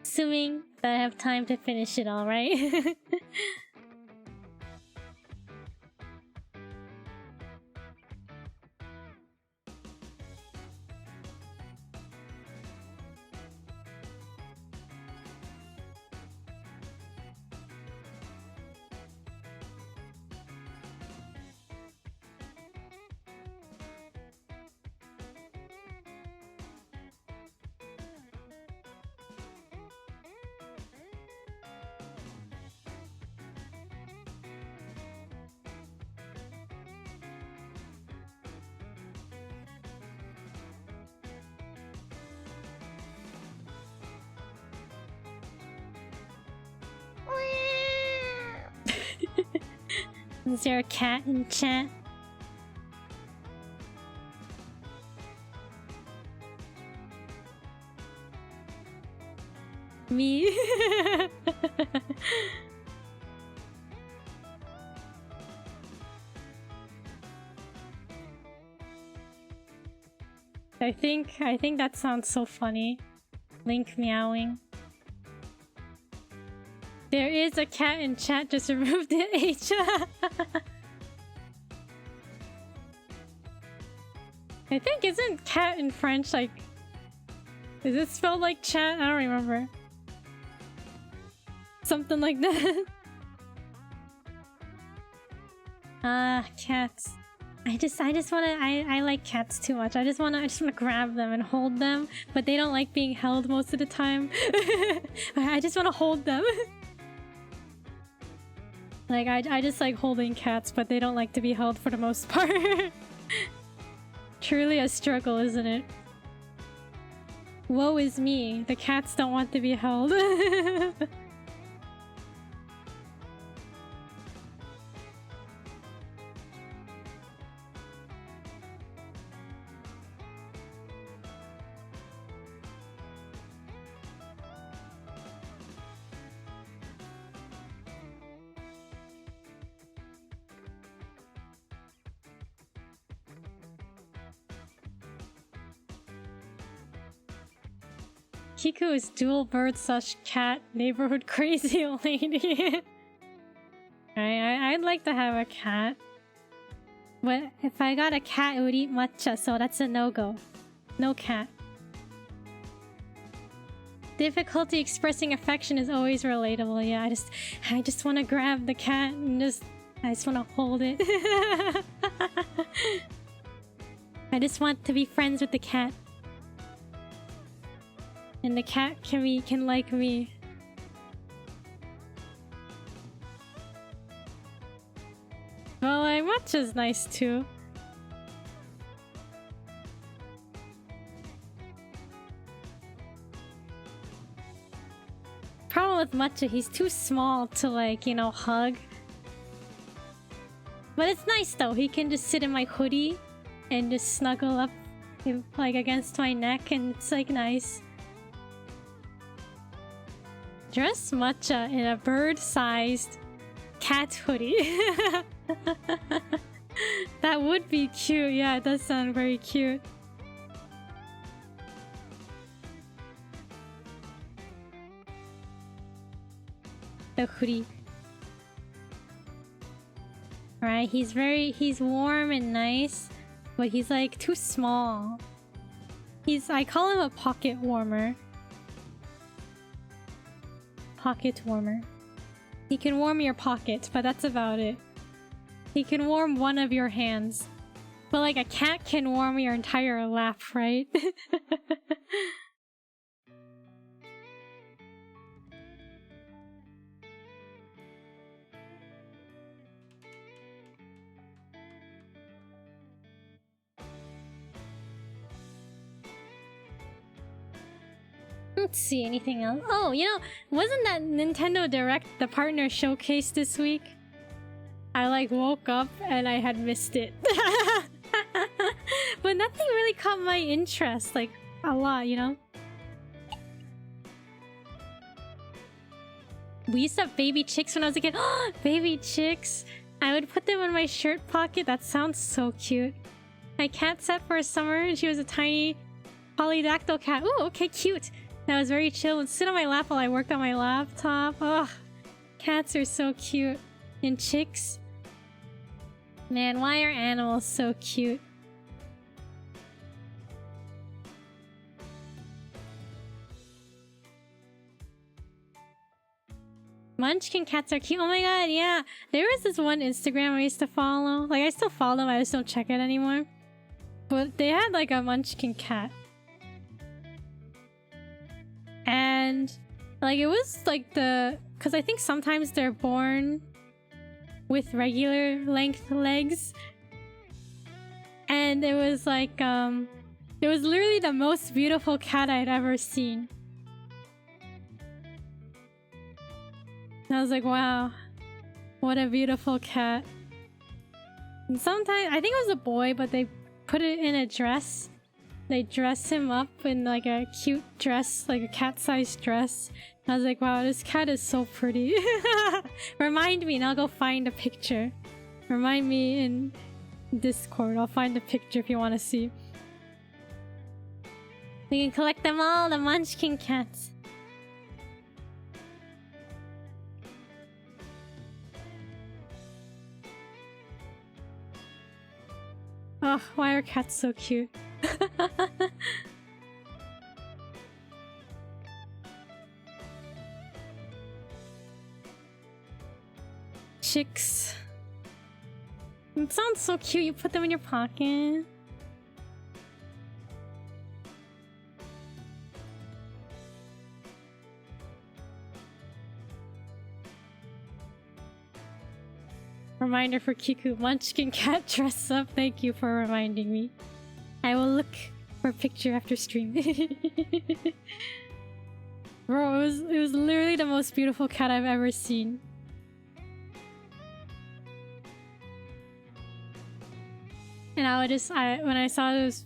Assuming that I have time to finish it all, right? Is there a cat in chat? Me? I think that sounds so funny. Link meowing. There is a cat in chat, just remove the H. I think isn't cat in French like... Is it spelled like chat? I don't remember. Something like that. Cats. I just wanna... I like cats too much. I just wanna grab them and hold them, but they don't like being held most of the time. I just wanna hold them. Like, I just like holding cats, but they don't like to be held for the most part. Truly a struggle, isn't it? Woe is me. The cats don't want to be held. Kiku is dual bird slash cat neighborhood crazy lady. I'd like to have a cat. But if I got a cat, it would eat matcha, so that's a no-go. No cat. Difficulty expressing affection is always relatable. Yeah, I just want to grab the cat and I just want to hold it. I just want to be friends with the cat. And the cat can like me. Well, like, matcha's nice too. Problem with matcha, he's too small to like, you know, hug. But it's nice though, he can just sit in my hoodie and just snuggle up like against my neck, and it's like nice. Dress matcha in a bird-sized cat hoodie. That would be cute. Yeah, it does sound very cute. The hoodie. Right, he's warm and nice, but he's like too small. I call him a pocket warmer. Pocket warmer. He can warm your pocket, but that's about it. He can warm one of your hands. But like a cat can warm your entire lap, right? Let's see, anything else? Oh, you know, wasn't that Nintendo Direct the partner showcase this week? I like woke up and I had missed it. But nothing really caught my interest, like a lot, you know? We used to have baby chicks when I was a kid. Baby chicks! I would put them in my shirt pocket. That sounds so cute. My cat sat for a summer and she was a tiny polydactyl cat. Ooh, okay, cute. That was very chill and sit on my lap while I worked on my laptop. Ugh, cats are so cute. And chicks. Man, why are animals so cute? Munchkin cats are cute. Oh my god, yeah. There was this one Instagram I used to follow. Like, I still follow them, I just don't check it anymore. But they had like a Munchkin cat. And like it was like because I think sometimes they're born with regular length legs, and it was like it was literally the most beautiful cat I'd ever seen. And I was like, wow, what a beautiful cat. And sometimes, I think it was a boy, but they put it in a dress. They dress him up in like a cute dress, like a cat-sized dress. I was like, wow, this cat is so pretty. Remind me and I'll go find a picture. Remind me in Discord. I'll find a picture if you want to see. We can collect them all, the Munchkin cats. Oh, why are cats so cute? Chicks. It sounds so cute. You put them in your pocket. Reminder for Kiku. Munchkin cat dress up. Thank you for reminding me. I will look for a picture after stream. Bro, it was literally the most beautiful cat I've ever seen. And I would just, when I saw those,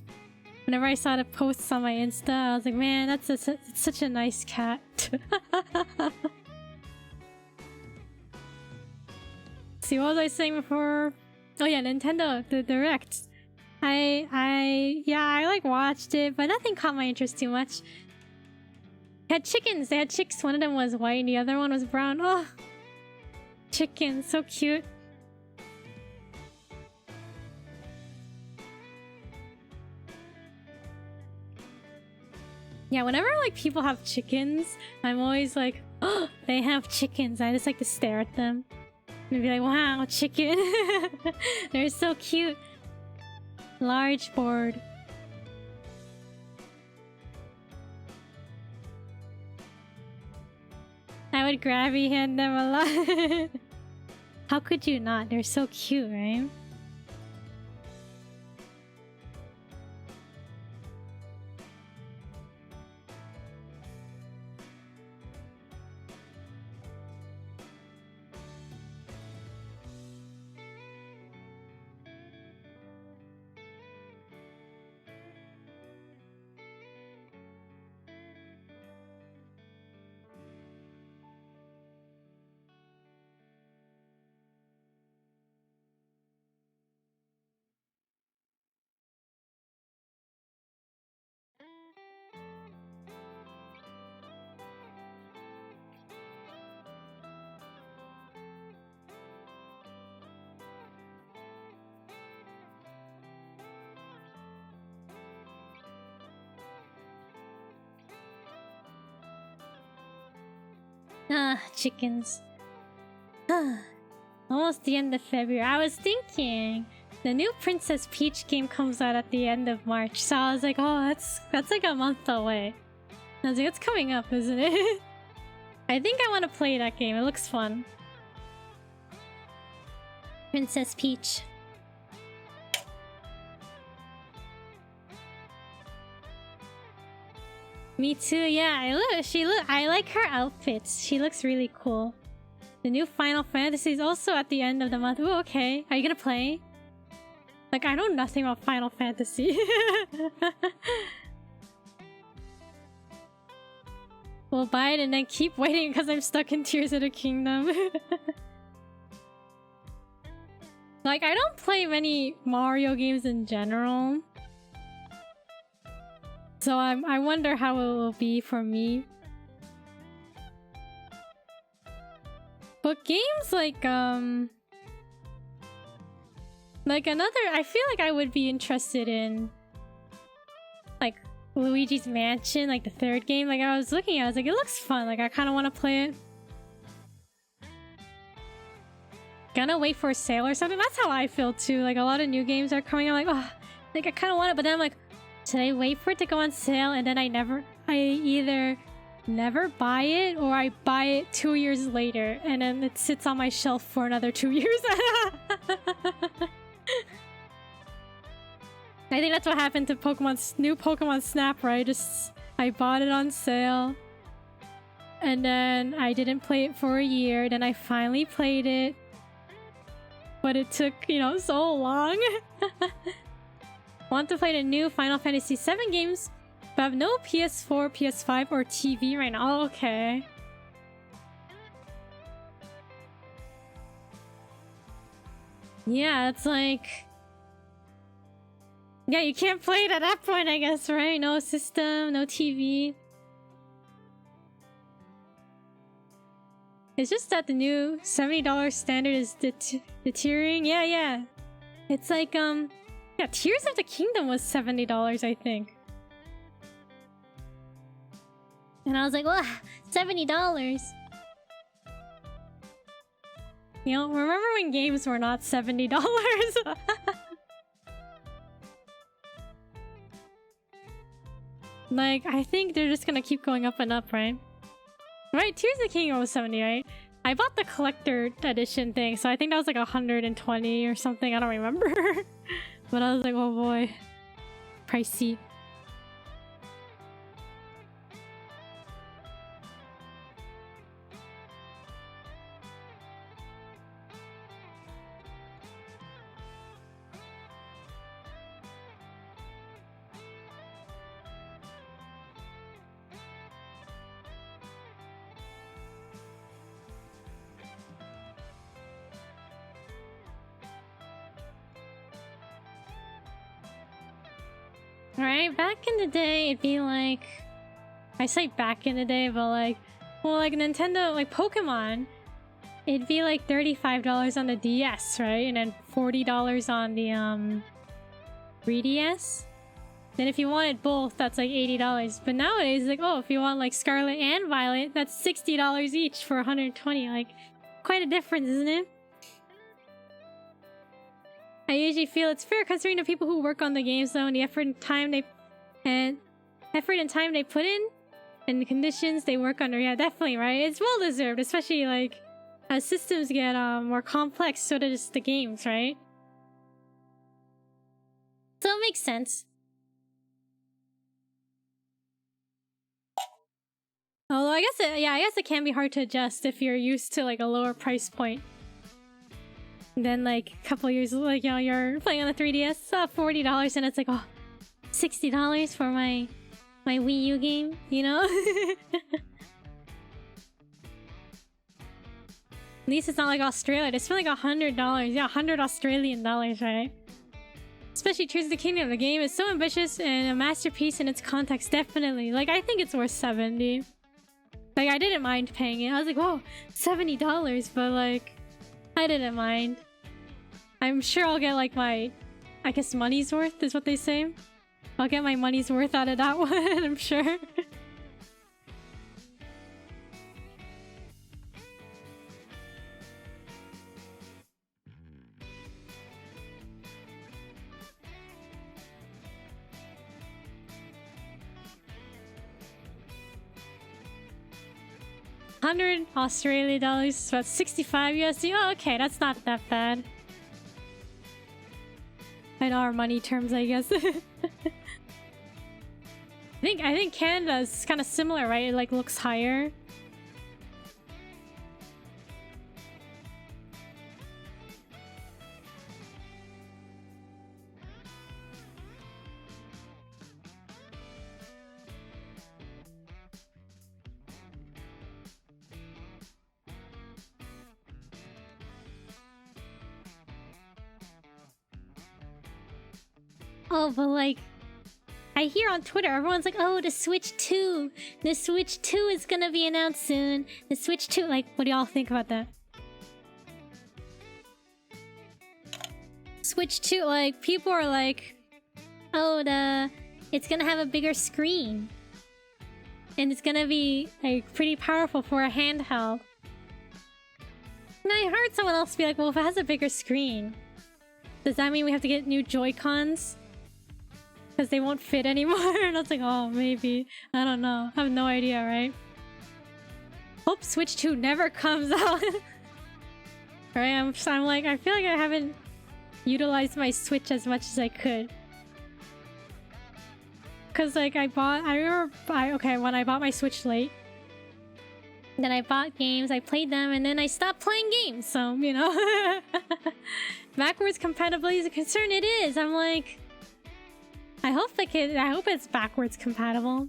whenever I saw the posts on my Insta, I was like, man, it's such a nice cat. See, what was I saying before? Oh yeah, Nintendo, the Direct. I like watched it, but nothing caught my interest too much. They had chickens, they had chicks. One of them was white and the other one was brown. Oh, chickens, so cute. Yeah, whenever like people have chickens, I'm always like, oh, they have chickens. I just like to stare at them and be like, wow, chicken. They're so cute. Large board. I would grabby hand them a lot. How could you not? They're so cute, right? Ah, chickens. Almost the end of February. I was thinking the new Princess Peach game comes out at the end of March, so I was like, oh, that's like a month away. I was like, it's coming up, isn't it? I think I want to play that game. It looks fun. Princess Peach. Me too, yeah. I like her outfits. She looks really cool. The new Final Fantasy is also at the end of the month. Ooh, okay. Are you gonna play? Like, I know nothing about Final Fantasy. We'll buy it and then keep waiting because I'm stuck in Tears of the Kingdom. Like, I don't play many Mario games in general. So I wonder how it will be for me. But games like another, I feel like I would be interested in like Luigi's Mansion, like the third game. Like I was like, it looks fun. Like I kind of want to play it. Gonna wait for a sale or something. That's how I feel too. Like a lot of new games are coming out. Like, oh, like I kind of want it, but then I'm like, should I wait for it to go on sale and then I either never buy it or I buy it 2 years later and then it sits on my shelf for another 2 years. I think that's what happened to new Pokemon Snap, right? I bought it on sale and then I didn't play it for a year. Then I finally played it but it took, you know, so long. Want to play the new Final Fantasy VII games, but have no PS4, PS5, or TV right now. Oh, okay. Yeah, it's like... Yeah, you can't play it at that point, I guess, right? No system, no TV. It's just that the new $70 standard is deteriorating. Yeah. It's like, yeah, Tears of the Kingdom was $70, I think. And I was like, well, $70. You know, remember when games were not $70? Like, I think they're just gonna keep going up and up, right? Right, Tears of the Kingdom was 70, right? I bought the collector edition thing, so I think that was like 120 or something, I don't remember. But I was like, oh boy. Pricey. Right, back in the day, it'd be like... I say back in the day, but like... Well, like Nintendo, like Pokemon, it'd be like $35 on the DS, right? And then $40 on the 3DS. Then if you wanted both, that's like $80. But nowadays, like, oh, if you want like Scarlet and Violet, that's $60 each for $120. Like, quite a difference, isn't it? I usually feel it's fair considering the people who work on the games though, and the effort and time they put in and the conditions they work under. Yeah, definitely, right? It's well deserved, especially like as systems get more complex, so does the games, right? So it makes sense. Although I guess it can be hard to adjust if you're used to like a lower price point. Then like a couple years, like, you know, you're playing on the 3DS, $40, and it's like, oh, $60 for my Wii U game, you know? At least it's not like Australia. It's like $100. Yeah, 100 Australian dollars, right? Especially Tears of the Kingdom. The game is so ambitious and a masterpiece in its context, definitely. Like, I think it's worth 70. Like, I didn't mind paying it. I was like, whoa, $70, but like, I didn't mind. I'm sure I'll get like my, I guess, money's worth is what they say. I'll get my money's worth out of that one, I'm sure. $100 Australian dollars, about 65 USD. Oh, okay, that's not that bad. In our money terms, I guess. I think Canada's kind of similar, right? It like looks higher. Oh, but like, I hear on Twitter, everyone's like, oh, the Switch 2! The Switch 2 is gonna be announced soon! The Switch 2, like, what do y'all think about that? Switch 2, like, people are like, oh, it's gonna have a bigger screen. And it's gonna be, like, pretty powerful for a handheld. And I heard someone else be like, well, if it has a bigger screen, does that mean we have to get new Joy-Cons? Because they won't fit anymore? And I was like, oh, maybe. I don't know. I have no idea, right? Hope Switch 2 never comes out. Right? I'm like, I feel like I haven't utilized my Switch as much as I could. Because, like, when I bought my Switch late, Then I bought games, I played them, and then I stopped playing games. So, you know, backwards compatibility is a concern. It is. I'm like, I hope it's backwards compatible.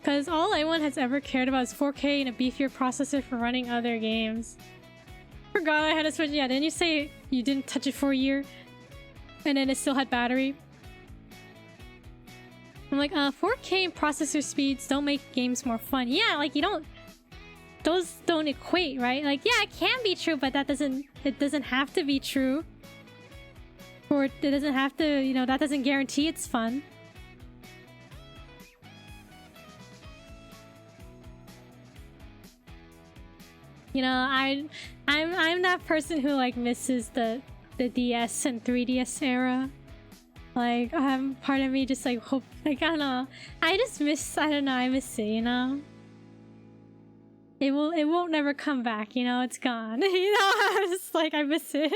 Because all anyone has ever cared about is 4K and a beefier processor for running other games. Forgot I had a Switch. Yeah, didn't you say you didn't touch it for a year? And then it still had battery? I'm like, 4K processor speeds don't make games more fun. Yeah, like you don't... Those don't equate, right? Like, yeah, it can be true, but that doesn't... It doesn't have to be true. Or it doesn't have to, you know, that doesn't guarantee it's fun. You know, I'm that person who like misses the DS and 3DS era. Like, part of me just like hope, like, I don't know. I just miss, I don't know, I miss it, you know? It won't never come back, you know? It's gone. You know, I'm just like, I miss it.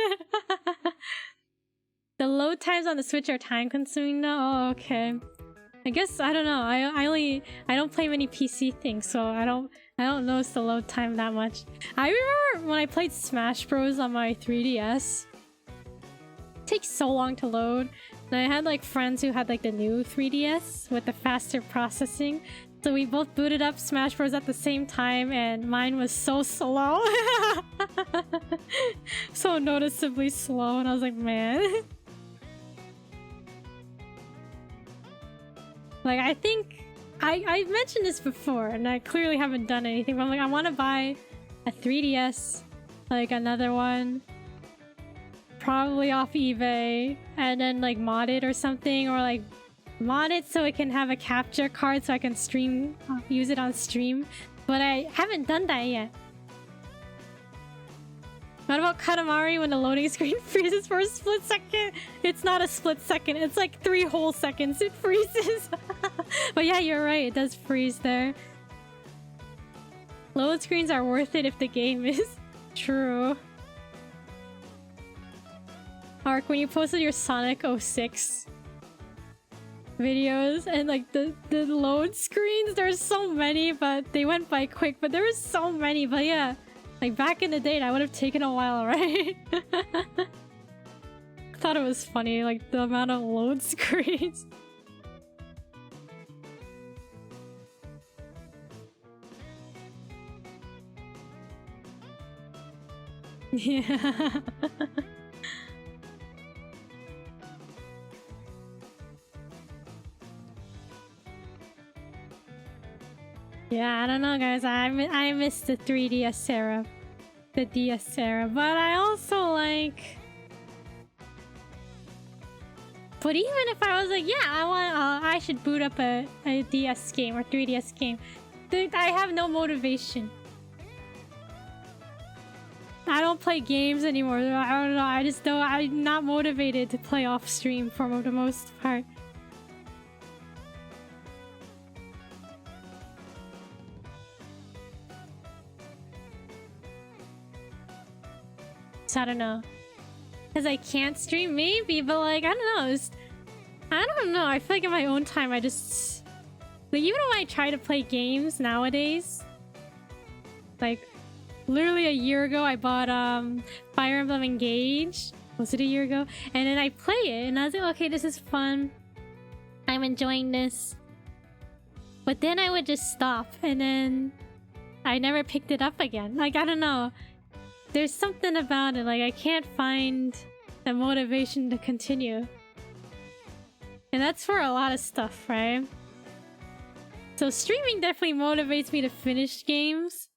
The load times on the Switch are time consuming now? Oh, okay. I guess, I don't know. I don't play many PC things, so I don't notice the load time that much. I remember when I played Smash Bros on my 3DS. It takes so long to load. And I had like friends who had like the new 3DS with the faster processing. So we both booted up Smash Bros at the same time and mine was so slow. So noticeably slow and I was like, man. Like, I think... I mentioned this before, and I clearly haven't done anything, but I'm like, I want to buy a 3DS, like another one, probably off eBay, and then like mod it or something, or like mod it so it can have a capture card so I can stream, use it on stream, but I haven't done that yet. What about Katamari when the loading screen freezes for a split second? It's not a split second, it's like 3 whole seconds it freezes. But yeah, you're right, it does freeze there. Load screens are worth it if the game is true. Ark, when you posted your Sonic 06 videos and like the load screens, there's so many, but they went by quick, but there were so many, but yeah. Like back in the day, that would have taken a while, right? I thought it was funny, like the amount of load screens. Yeah. Yeah, I don't know, guys. I miss the 3DS era, the DS era, but I also like. But even if I was like, yeah, I should boot up a DS game or 3DS game, I have no motivation. I don't play games anymore. I don't know. I just don't. I'm not motivated to play off stream for the most part. So I don't know. Because I can't stream, maybe, but like, I don't know. I don't know. I feel like in my own time, I just... Like, even when I try to play games nowadays, like, literally a year ago, I bought Fire Emblem Engage. Was it a year ago? And then I play it, and I was like, okay, this is fun. I'm enjoying this. But then I would just stop, and then I never picked it up again. Like, I don't know. There's something about it, like I can't find the motivation to continue. And that's for a lot of stuff, right? So streaming definitely motivates me to finish games.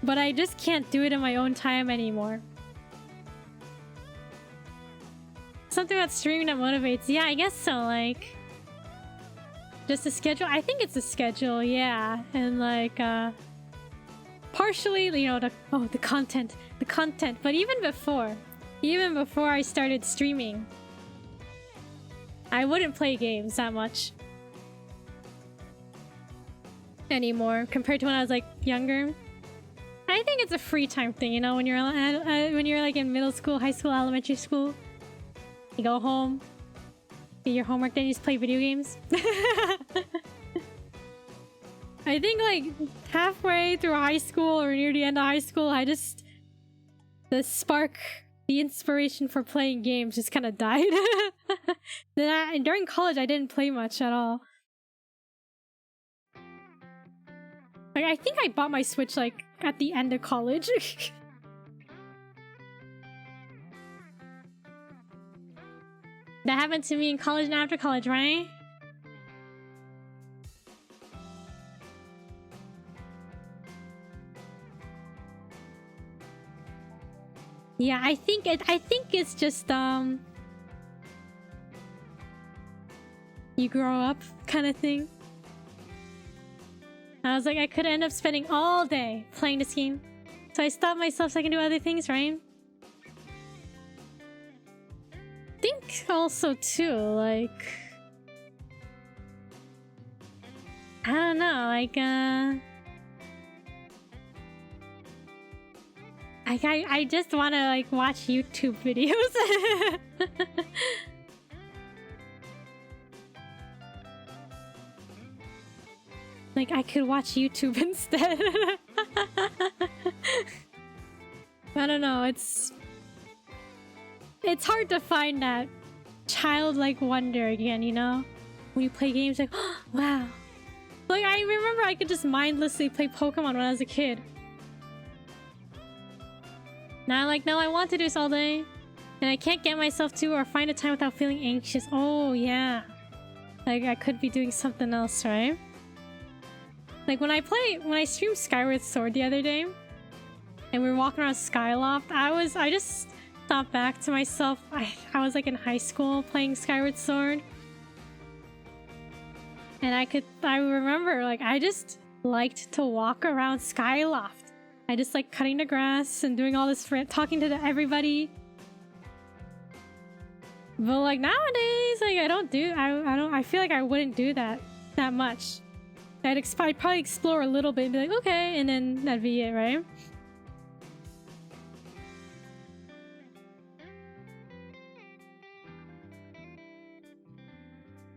But I just can't do it in my own time anymore. Something about streaming that motivates. Yeah, I guess so, like... Just a schedule? I think it's a schedule, yeah. And like, partially, you know, the content. But even before I started streaming, I wouldn't play games that much anymore compared to when I was like younger. I think it's a free time thing, you know, when you're like in middle school, high school, elementary school, you go home, do your homework, then you just play video games. I think like halfway through high school or near the end of high school, the spark, the inspiration for playing games just kind of died. And during college, I didn't play much at all. Like, I think I bought my Switch like at the end of college. That happened to me in college and after college, right? Yeah, I think it's just you grow up kind of thing. I was like, I could end up spending all day playing this game, so I stopped myself so I can do other things, right? I think also too, like, I don't know, like I just want to like watch YouTube videos. Like I could watch YouTube instead. I don't know, it's hard to find that childlike wonder again, you know? When you play games like, oh, wow. Like I remember I could just mindlessly play Pokemon when I was a kid. Now I'm like, no, I want to do this all day. And I can't get myself to or find a time without feeling anxious. Oh, yeah. Like, I could be doing something else, right? Like, when I streamed Skyward Sword the other day, and we were walking around Skyloft, I just thought back to myself. I was, like, in high school playing Skyward Sword. And I remember, like, I just liked to walk around Skyloft. I just like cutting the grass and doing all this talking to everybody. But like nowadays, like I feel like I wouldn't do that much. I'd probably explore a little bit and be like, okay, and then that'd be it, right?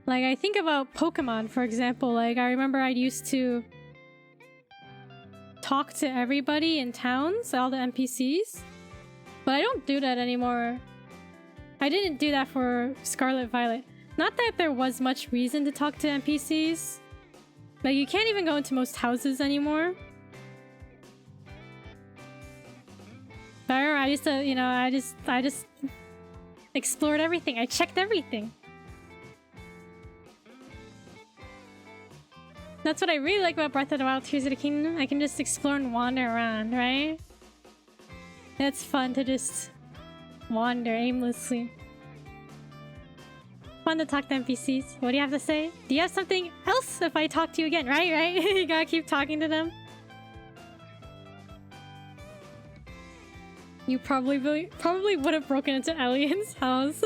Like I think about Pokemon, for example. Like I remember I used to talk to everybody in towns, all the NPCs, but I don't do that anymore. I didn't do that for Scarlet Violet. Not that there was much reason to talk to NPCs. Like you can't even go into most houses anymore. But I remember I used to, you know, I just explored everything. I checked everything. That's what I really like about Breath of the Wild Tears of the Kingdom. I can just explore and wander around, right? It's fun to just wander aimlessly. Fun to talk to NPCs. What do you have to say? Do you have something else if I talk to you again? Right? You gotta keep talking to them. You probably would have broken into Elian's house.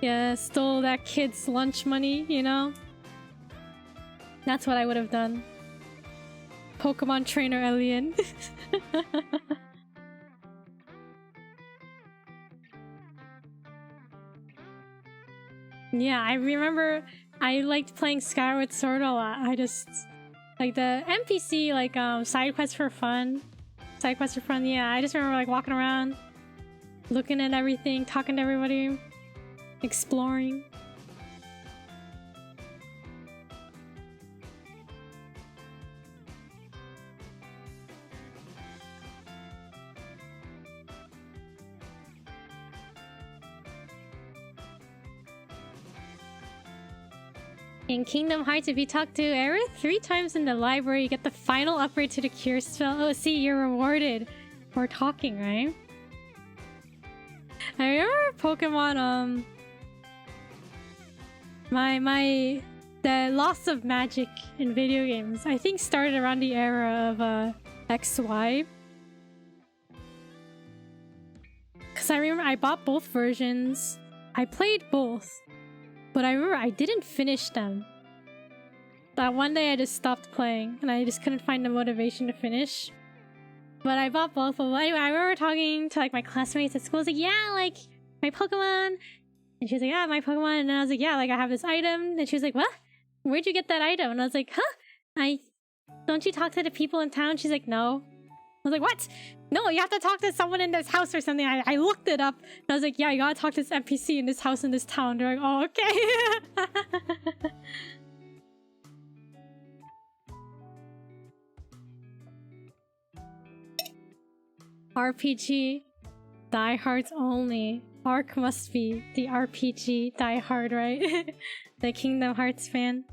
Yeah, stole that kid's lunch money, you know? That's what I would have done. Pokemon trainer Elian. Yeah, I remember I liked playing Skyward Sword a lot. I just like the NPC like side quests for fun. Side quests for fun, yeah. I just remember like walking around, looking at everything, talking to everybody, exploring. In Kingdom Hearts, if you talk to Aerith 3 times in the library, you get the final upgrade to the Cure spell. Oh, see, you're rewarded for talking, right? I remember Pokemon, the loss of magic in video games, I think started around the era of XY. Because I remember I bought both versions. I played both. But I remember I didn't finish them. That one day I just stopped playing and I just couldn't find the motivation to finish. But I bought both of them. Anyway, I remember talking to like my classmates at school. I was like, yeah, like my Pokemon. And she was like, yeah, my Pokemon. And then I was like, yeah, like I have this item. And she was like, what? Where'd you get that item? And I was like, huh? Don't you talk to the people in town? She's like, no. I was like, what? No, you have to talk to someone in this house or something. I looked it up. And I was like, yeah, you gotta talk to this NPC in this house in this town. They're like, oh, okay. RPG. Diehards only. Ark must be the RPG diehard, right? The Kingdom Hearts fan.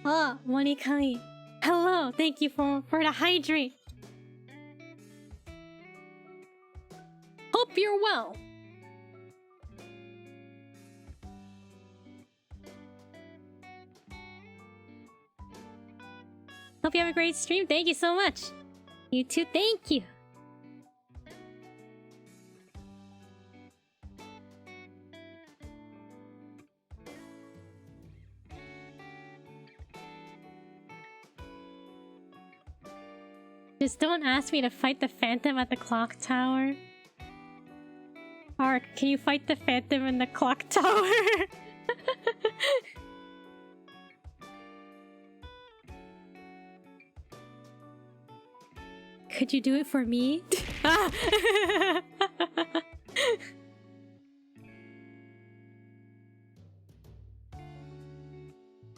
Oh, Monikami. Hello, thank you for the hydrate. Hope you're well. Hope you have a great stream. Thank you so much. You too, thank you. Just don't ask me to fight the Phantom at the clock tower. Ark, can you fight the Phantom in the clock tower? Could you do it for me?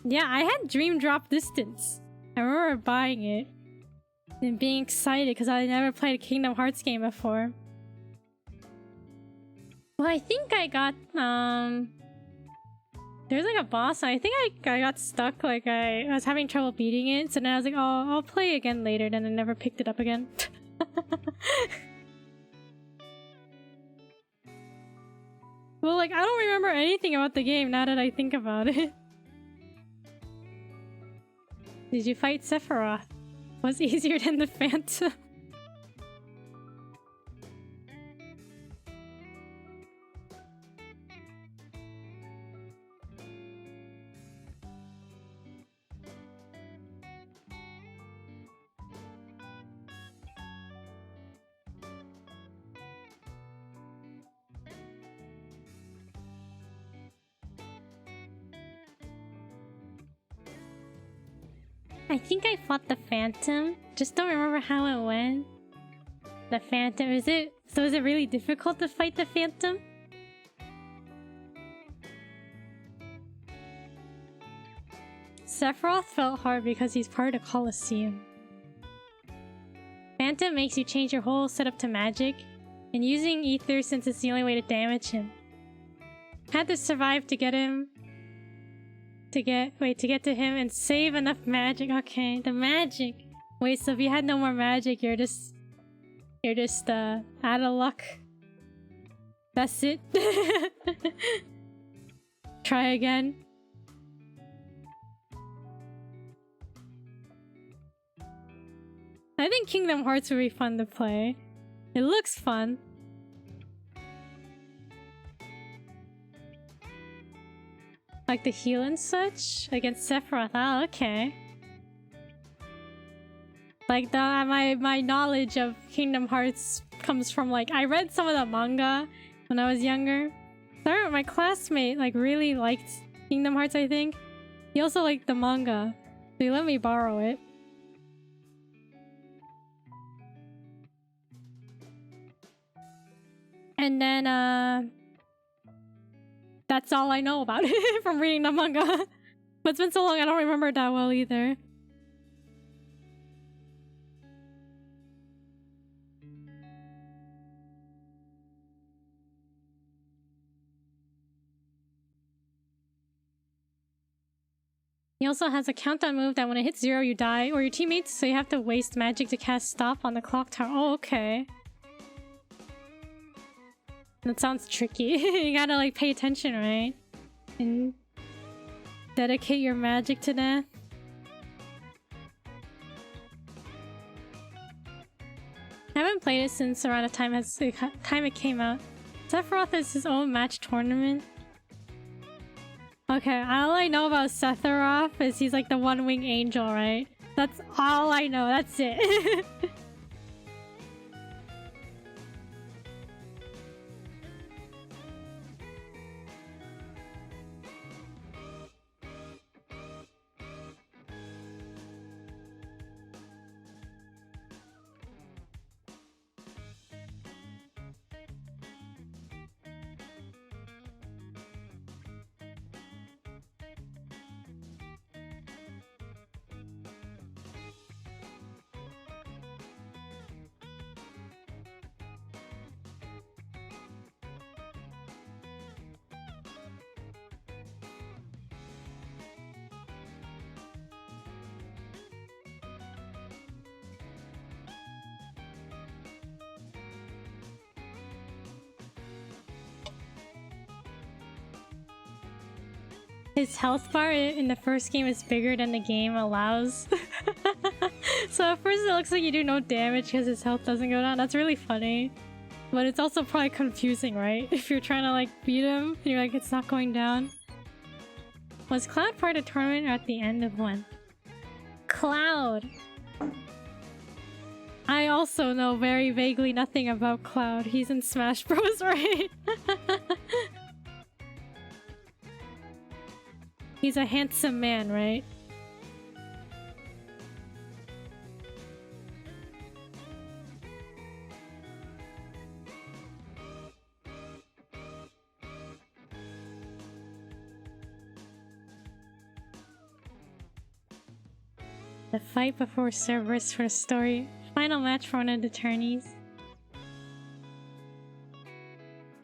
Yeah, I had Dream Drop Distance. I remember buying it and being excited because I never played a Kingdom Hearts game before. Well, I think I got there's like a boss. I think I got stuck. Like I was having trouble beating it, so then I was like, oh, I'll play again later. Then I never picked it up again. Well, like I don't remember anything about the game now that I think about it. Did you fight Sephiroth? Was easier than the Phantom. I think I fought the Phantom. Just don't remember how it went. The Phantom, is it really difficult to fight the Phantom? Sephiroth felt hard because he's part of the Colosseum. Phantom makes you change your whole setup to magic, and using ether since it's the only way to damage him. Had to survive to get him. To get to him and save enough magic. Okay, the magic. Wait, so if you had no more magic, you're just out of luck. That's it. Try again. I think Kingdom Hearts would be fun to play. It looks fun. Like the heal and such? Against Sephiroth. Oh, okay. Like my knowledge of Kingdom Hearts comes from like I read some of the manga when I was younger. I remember my classmate like really liked Kingdom Hearts, I think. He also liked the manga. So he let me borrow it. And then that's all I know about it from reading the manga. But it's been so long I don't remember it that well either. He also has a countdown move that when it hits 0 you die, or your teammates, so you have to waste magic to cast stop on the clock tower. Oh, okay. That sounds tricky. You gotta like pay attention, right? And dedicate your magic to death. I haven't played it since around the time it came out. Sephiroth is his own match tournament. Okay, all I know about Sephiroth is he's like the one-winged angel, right? That's all I know, that's it. his health bar in the first game is bigger than the game allows. So at first it looks like you do no damage because his health doesn't go down. That's really funny. But it's also probably confusing, right? If you're trying to like beat him and you're like, it's not going down. Was Cloud part of the tournament or at the end of one? Cloud! I also know very vaguely nothing about Cloud. He's in Smash Bros, right? He's a handsome man, right? The fight before Cerberus for the story. Final match for one of the tourneys.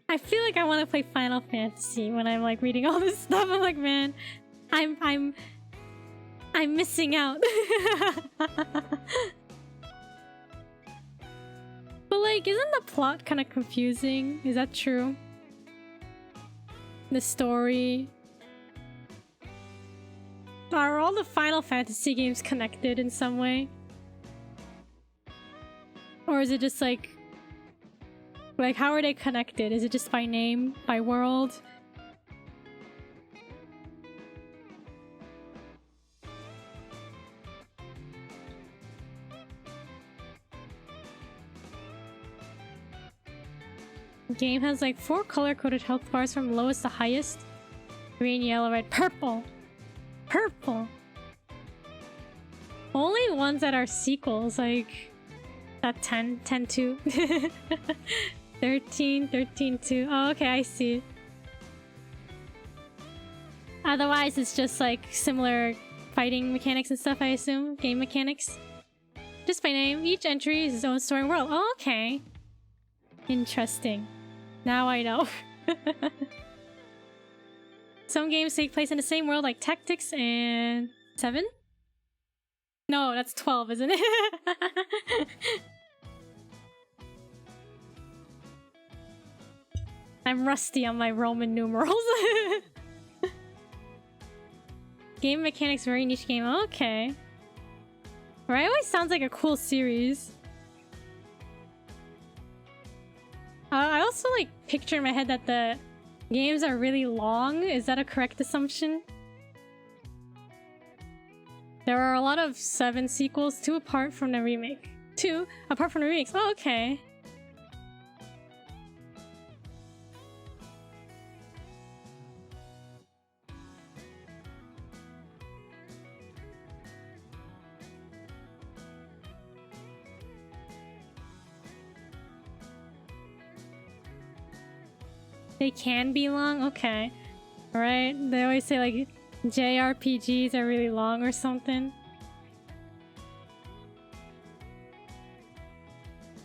I feel like I want to play Final Fantasy when I'm like reading all this stuff. I'm like, man, I'm missing out. But like, isn't the plot kind of confusing? Is that true? The story. Are all the Final Fantasy games connected in some way? Or is it just like how are they connected? Is it just by name? By world? The game has like 4 color-coded health bars from lowest to highest. Green, yellow, red, purple! Purple! Only ones that are sequels, like that 10, 10-2. 13, 13-2. Oh, okay, I see. Otherwise, it's just like similar fighting mechanics and stuff, I assume? Game mechanics? Just by name, each entry is its own story world. Oh, okay. Interesting. Now I know. Some games take place in the same world, like Tactics and 7? No, that's 12, isn't it? I'm rusty on my Roman numerals. Game mechanics very niche game. Okay. Right, always sounds like a cool series. I also like picture in my head that the games are really long. Is that a correct assumption? There are a lot of 7 sequels, 2 apart from the remake. 2 apart from the remakes. Oh, okay. They can be long? Okay. Right? They always say like JRPGs are really long or something.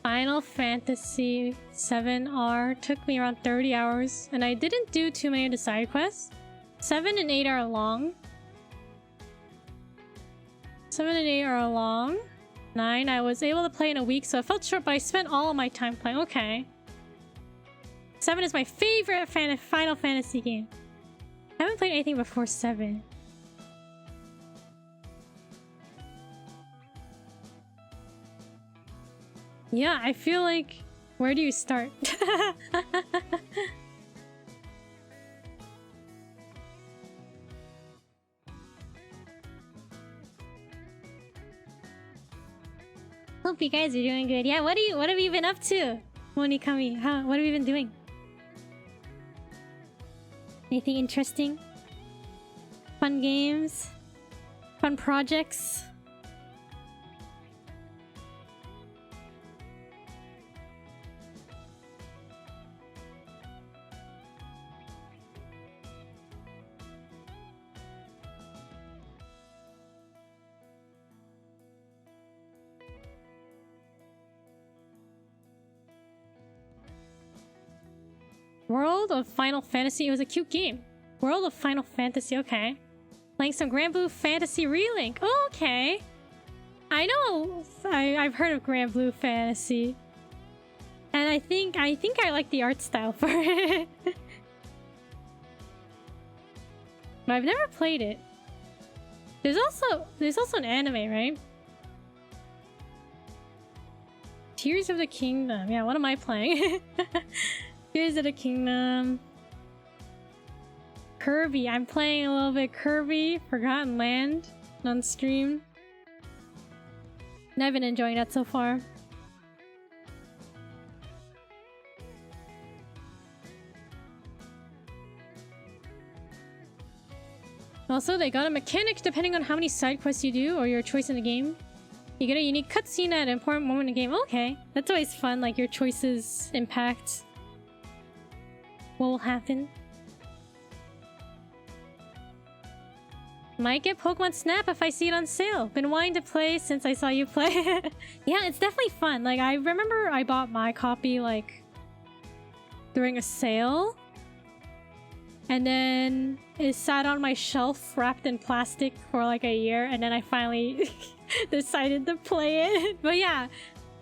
Final Fantasy 7R took me around 30 hours and I didn't do too many of the side quests. 7 and 8 are long. 7 and 8 are long. 9 I was able to play in a week, so it felt short, but I spent all of my time playing. Okay. 7 is my favorite Final Fantasy game. I haven't played anything before 7. Yeah, I feel like... Where do you start? Hope you guys are doing good. Yeah, what have you been up to? Monikami, what have you been doing? Anything interesting? Fun games? Fun projects? World of Final Fantasy. It was a cute game. World of Final Fantasy. Okay. Playing some Grand Blue Fantasy Relink. Oh, okay. I know. I've heard of Grand Blue Fantasy. And I think I like the art style for it. But I've never played it. There's also an anime, right? Tears of the Kingdom. Yeah, what am I playing? Tears of the Kingdom. Kirby. I'm playing a little bit Kirby Forgotten Land on stream. And I've been enjoying that so far. Also, they got a mechanic depending on how many side quests you do or your choice in the game. You get a unique cutscene at an important moment in the game. Okay, that's always fun, like your choices impact what will happen. Might get Pokemon Snap if I see it on sale. Been wanting to play since I saw you play. Yeah, it's definitely fun. Like, I remember I bought my copy, like, during a sale. And then it sat on my shelf wrapped in plastic for like a year, and then I finally decided to play it. But yeah,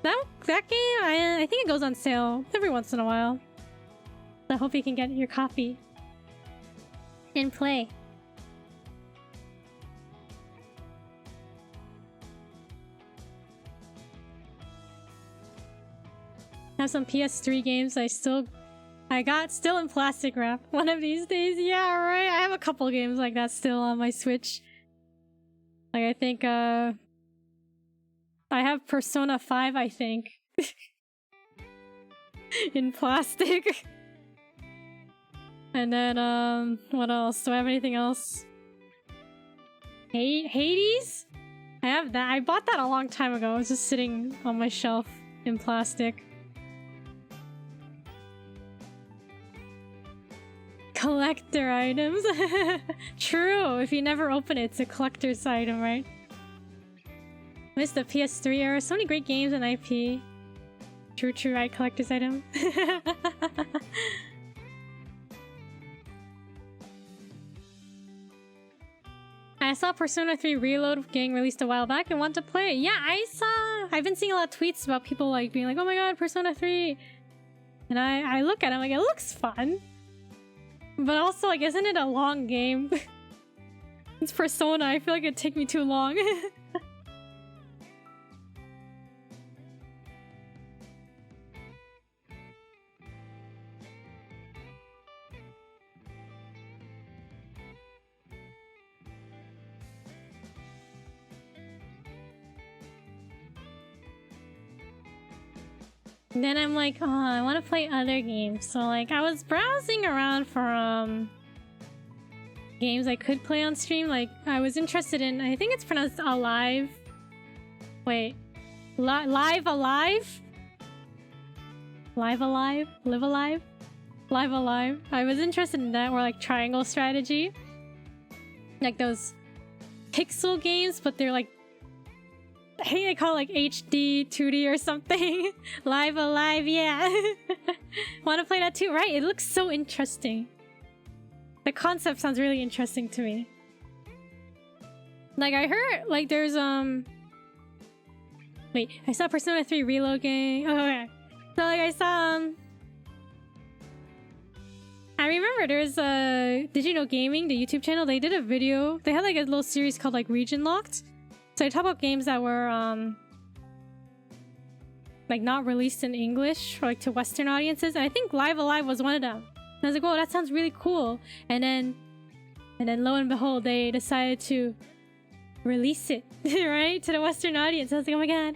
that game, I think it goes on sale every once in a while. I hope you can get your copy and play. I have some PS3 games I got still in plastic wrap one of these days. Yeah, right. I have a couple games like that still on my Switch. Like, I think I have Persona 5, I think. In plastic. And then what else? Do I have anything else? Hades? I have that. I bought that a long time ago. It was just sitting on my shelf in plastic. Collector items. True, if you never open it, it's a collector's item, right? Missed the PS3 era. So many great games and IP. True, right? Collector's item. I saw Persona 3 Reload getting released a while back and want to play it. Yeah, I've been seeing a lot of tweets about people like being like, oh my god, Persona 3. And I look at it, I'm like, it looks fun. But also, like, isn't it a long game? It's Persona, I feel like it'd take me too long. Then I'm like, oh, I want to play other games. So like, I was browsing around for games I could play on stream. Like, I was interested in, I think it's pronounced Alive. Wait, Live Alive? Live Alive? Live Alive? Live Alive. I was interested in that, or like Triangle Strategy. Like those pixel games, but they're like, I think they call it like HD 2D or something. Live Alive, yeah. Want to play that too, right? It looks so interesting. The concept sounds really interesting to me. Like, I heard, like, there's, wait, I saw Persona 3 Reload game. Oh, okay. So, like, I saw, I remember there's, Did You Know Gaming, the YouTube channel? They did a video. They had, like, a little series called, like, Region Locked. So I talk about games that were, like, not released in English, or, like, to Western audiences. And I think Live Alive was one of them. And I was like, oh, that sounds really cool. And then lo and behold, they decided to release it, right? To the Western audience. I was like, oh my god.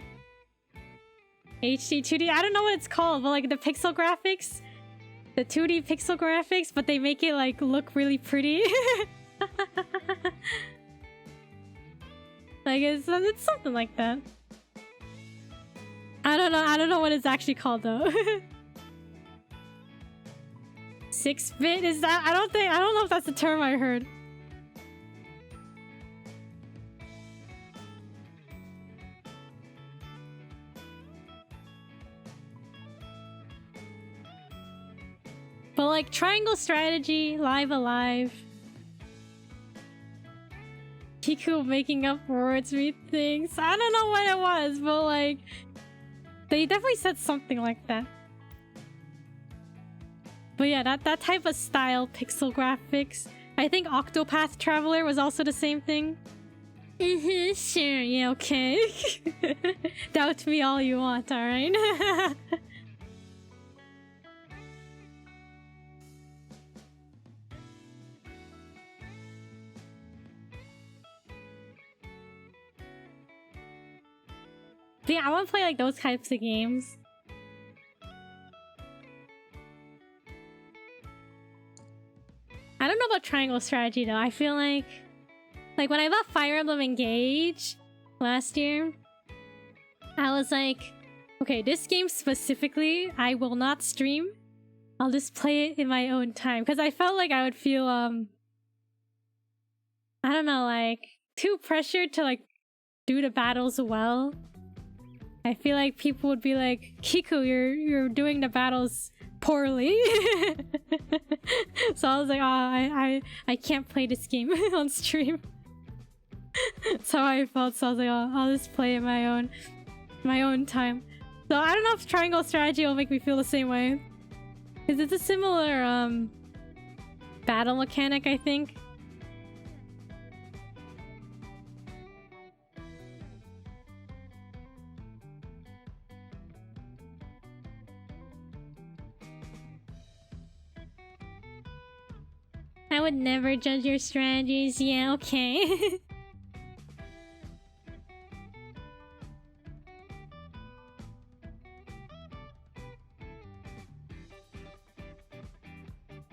HD 2D, I don't know what it's called, but, like, the pixel graphics. The 2D pixel graphics, but they make it, like, look really pretty. Like, it's something like that. I don't know what it's actually called though. 6-bit, is that? I don't know if that's the term I heard. But like Triangle Strategy, Live Alive. Kiku making up words, me things. I don't know what it was, but like, they definitely said something like that. But yeah, that type of style, pixel graphics. I think Octopath Traveler was also the same thing. Sure, yeah, okay. Doubt me all you want, alright? Yeah, I want to play like those types of games. I don't know about triangle strategy though. I feel like when I bought Fire Emblem Engage last year, I was like, okay, this game specifically, I will not stream. I'll just play it in my own time. Because I felt like I would feel, I don't know, like, too pressured to, like, do the battles well. I feel like people would be like, Kiku, you're doing the battles poorly. So I was like, oh, I can't play this game on stream. That's how I felt, so I was like, oh, I'll just play in my own time. So I don't know if triangle strategy will make me feel the same way. Because it's a similar battle mechanic, I think. I would never judge your strategies. Yeah, okay.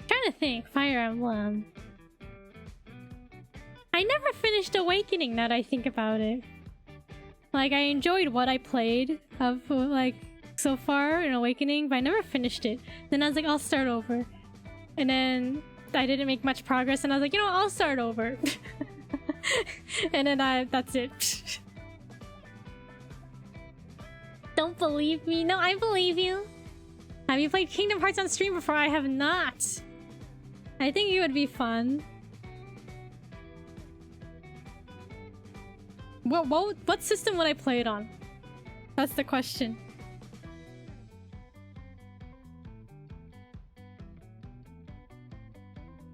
Trying to think. Fire Emblem. I never finished Awakening, now that I think about it. Like, I enjoyed what I played of, like, so far in Awakening, but I never finished it. Then I was like, I'll start over. And then I didn't make much progress, and I was like, you know what, I'll start over. And then that's it. Don't believe me? No, I believe you. Have you played Kingdom Hearts on stream before? I have not. I think it would be fun. What system would I play it on? That's the question.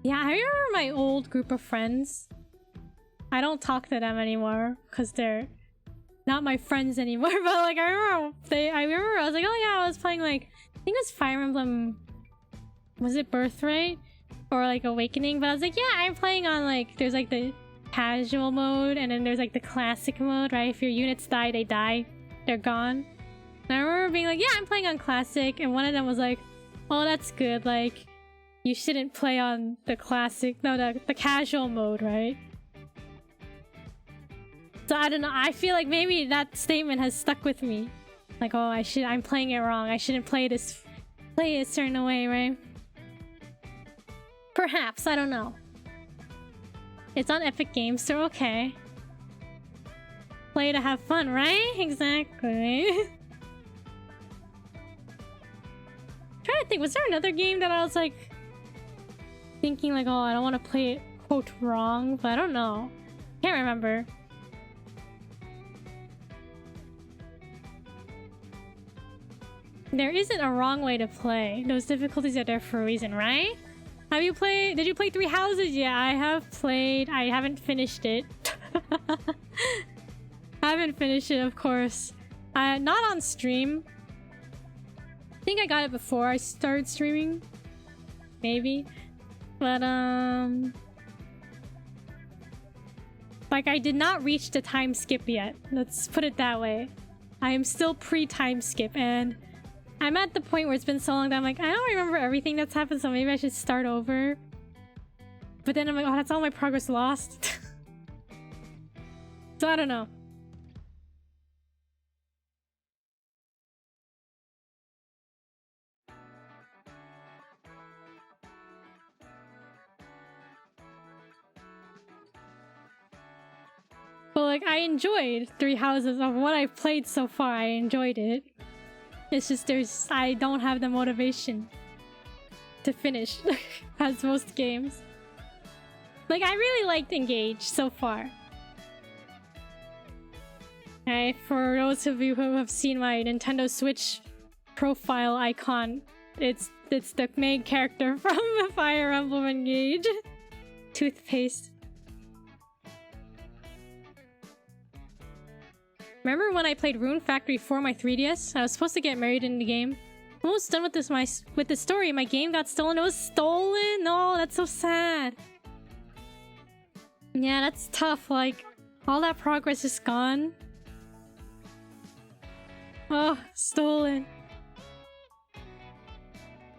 Yeah, I remember my old group of friends. I don't talk to them anymore because they're not my friends anymore. But like, I remember I was like, oh yeah, I was playing like, I think it was Fire Emblem. Was it Birthright or like Awakening? But I was like, yeah, I'm playing on like, there's like the casual mode, and then there's like the classic mode, right? If your units die, they die, they're gone. And I remember being like, yeah, I'm playing on classic, and one of them was like, oh, that's good. Like, you shouldn't play on the classic, no, the casual mode, right? So I don't know, I feel like maybe that statement has stuck with me. Like, oh, I'm playing it wrong. I shouldn't play it a certain way, right? Perhaps, I don't know. It's on Epic Games, so okay. Play to have fun, right? Exactly. Trying to think, was there another game that I was like thinking like, oh, I don't want to play it quote wrong, but I don't know. Can't remember. There isn't a wrong way to play. Those difficulties are there for a reason, right? Have you played? Did you play Three Houses? Yeah, I have played. I haven't finished it. I haven't finished it, of course. Not on stream. I think I got it before I started streaming. Maybe. But, like, I did not reach the time skip yet. Let's put it that way. I am still pre-time skip, and I'm at the point where it's been so long that I'm like, I don't remember everything that's happened, so maybe I should start over. But then I'm like, oh, that's all my progress lost. So I don't know. But like, I enjoyed Three Houses. Of what I've played so far, I enjoyed it. It's just I don't have the motivation to finish, as most games. Like, I really liked Engage so far. Alright, for those of you who have seen my Nintendo Switch profile icon, it's the main character from Fire Emblem Engage. toothpaste. Remember when I played Rune Factory for my 3DS? I was supposed to get married in the game. Almost done with this with the story. My game got stolen. It was stolen. No, that's so sad. Yeah, that's tough. Like, all that progress is gone. Oh, stolen.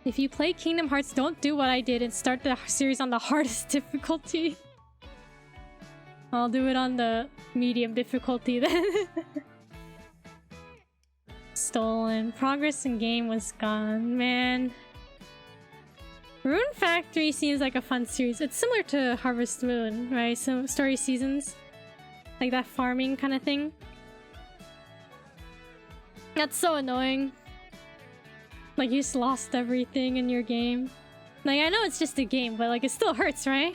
If you play Kingdom Hearts, don't do what I did and start the series on the hardest difficulty. I'll do it on the medium difficulty then. Stolen. Progress in game was gone, man. Rune Factory seems like a fun series. It's similar to Harvest Moon, right? So story seasons. Like that farming kind of thing. That's so annoying. Like you just lost everything in your game. Like I know it's just a game, but like it still hurts, right?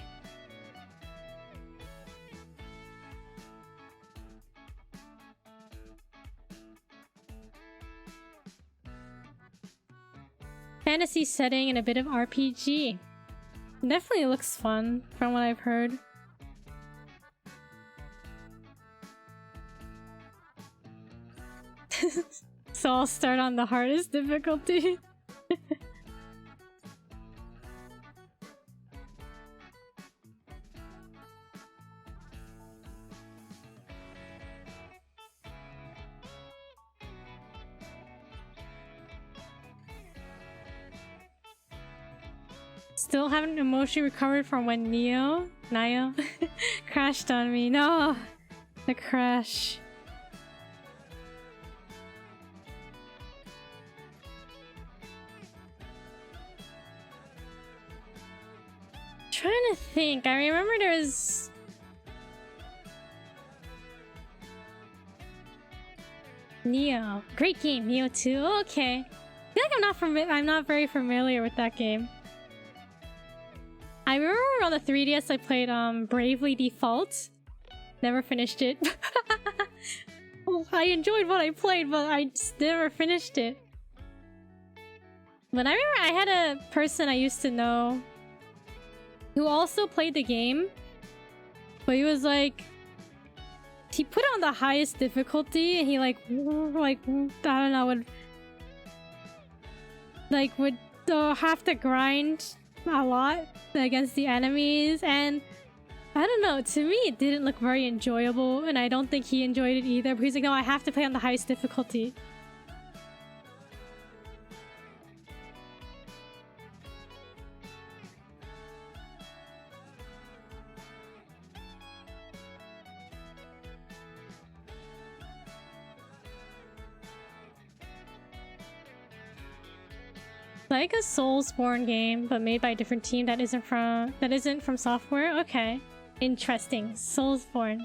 Fantasy setting and a bit of RPG. Definitely looks fun from what I've heard. So I'll start on the hardest difficulty. Still haven't emotionally recovered from when Nio crashed on me. No! The crash. Trying to think. I remember there was... Neo. Great game, Neo 2. Okay. I feel like I'm not very familiar with that game. I remember on the 3DS I played Bravely Default. Never finished it. Well, I enjoyed what I played, but I just never finished it. But I remember I had a person I used to know who also played the game, but he was like, he put it on the highest difficulty, and he like I don't know, would have to grind a lot against the enemies, and I don't know, to me it didn't look very enjoyable, and I don't think he enjoyed it either, but he's like, no, I have to play on the highest difficulty. Like a Soulsborne game, but made by a different team that isn't from software. Okay, interesting. Soulsborne.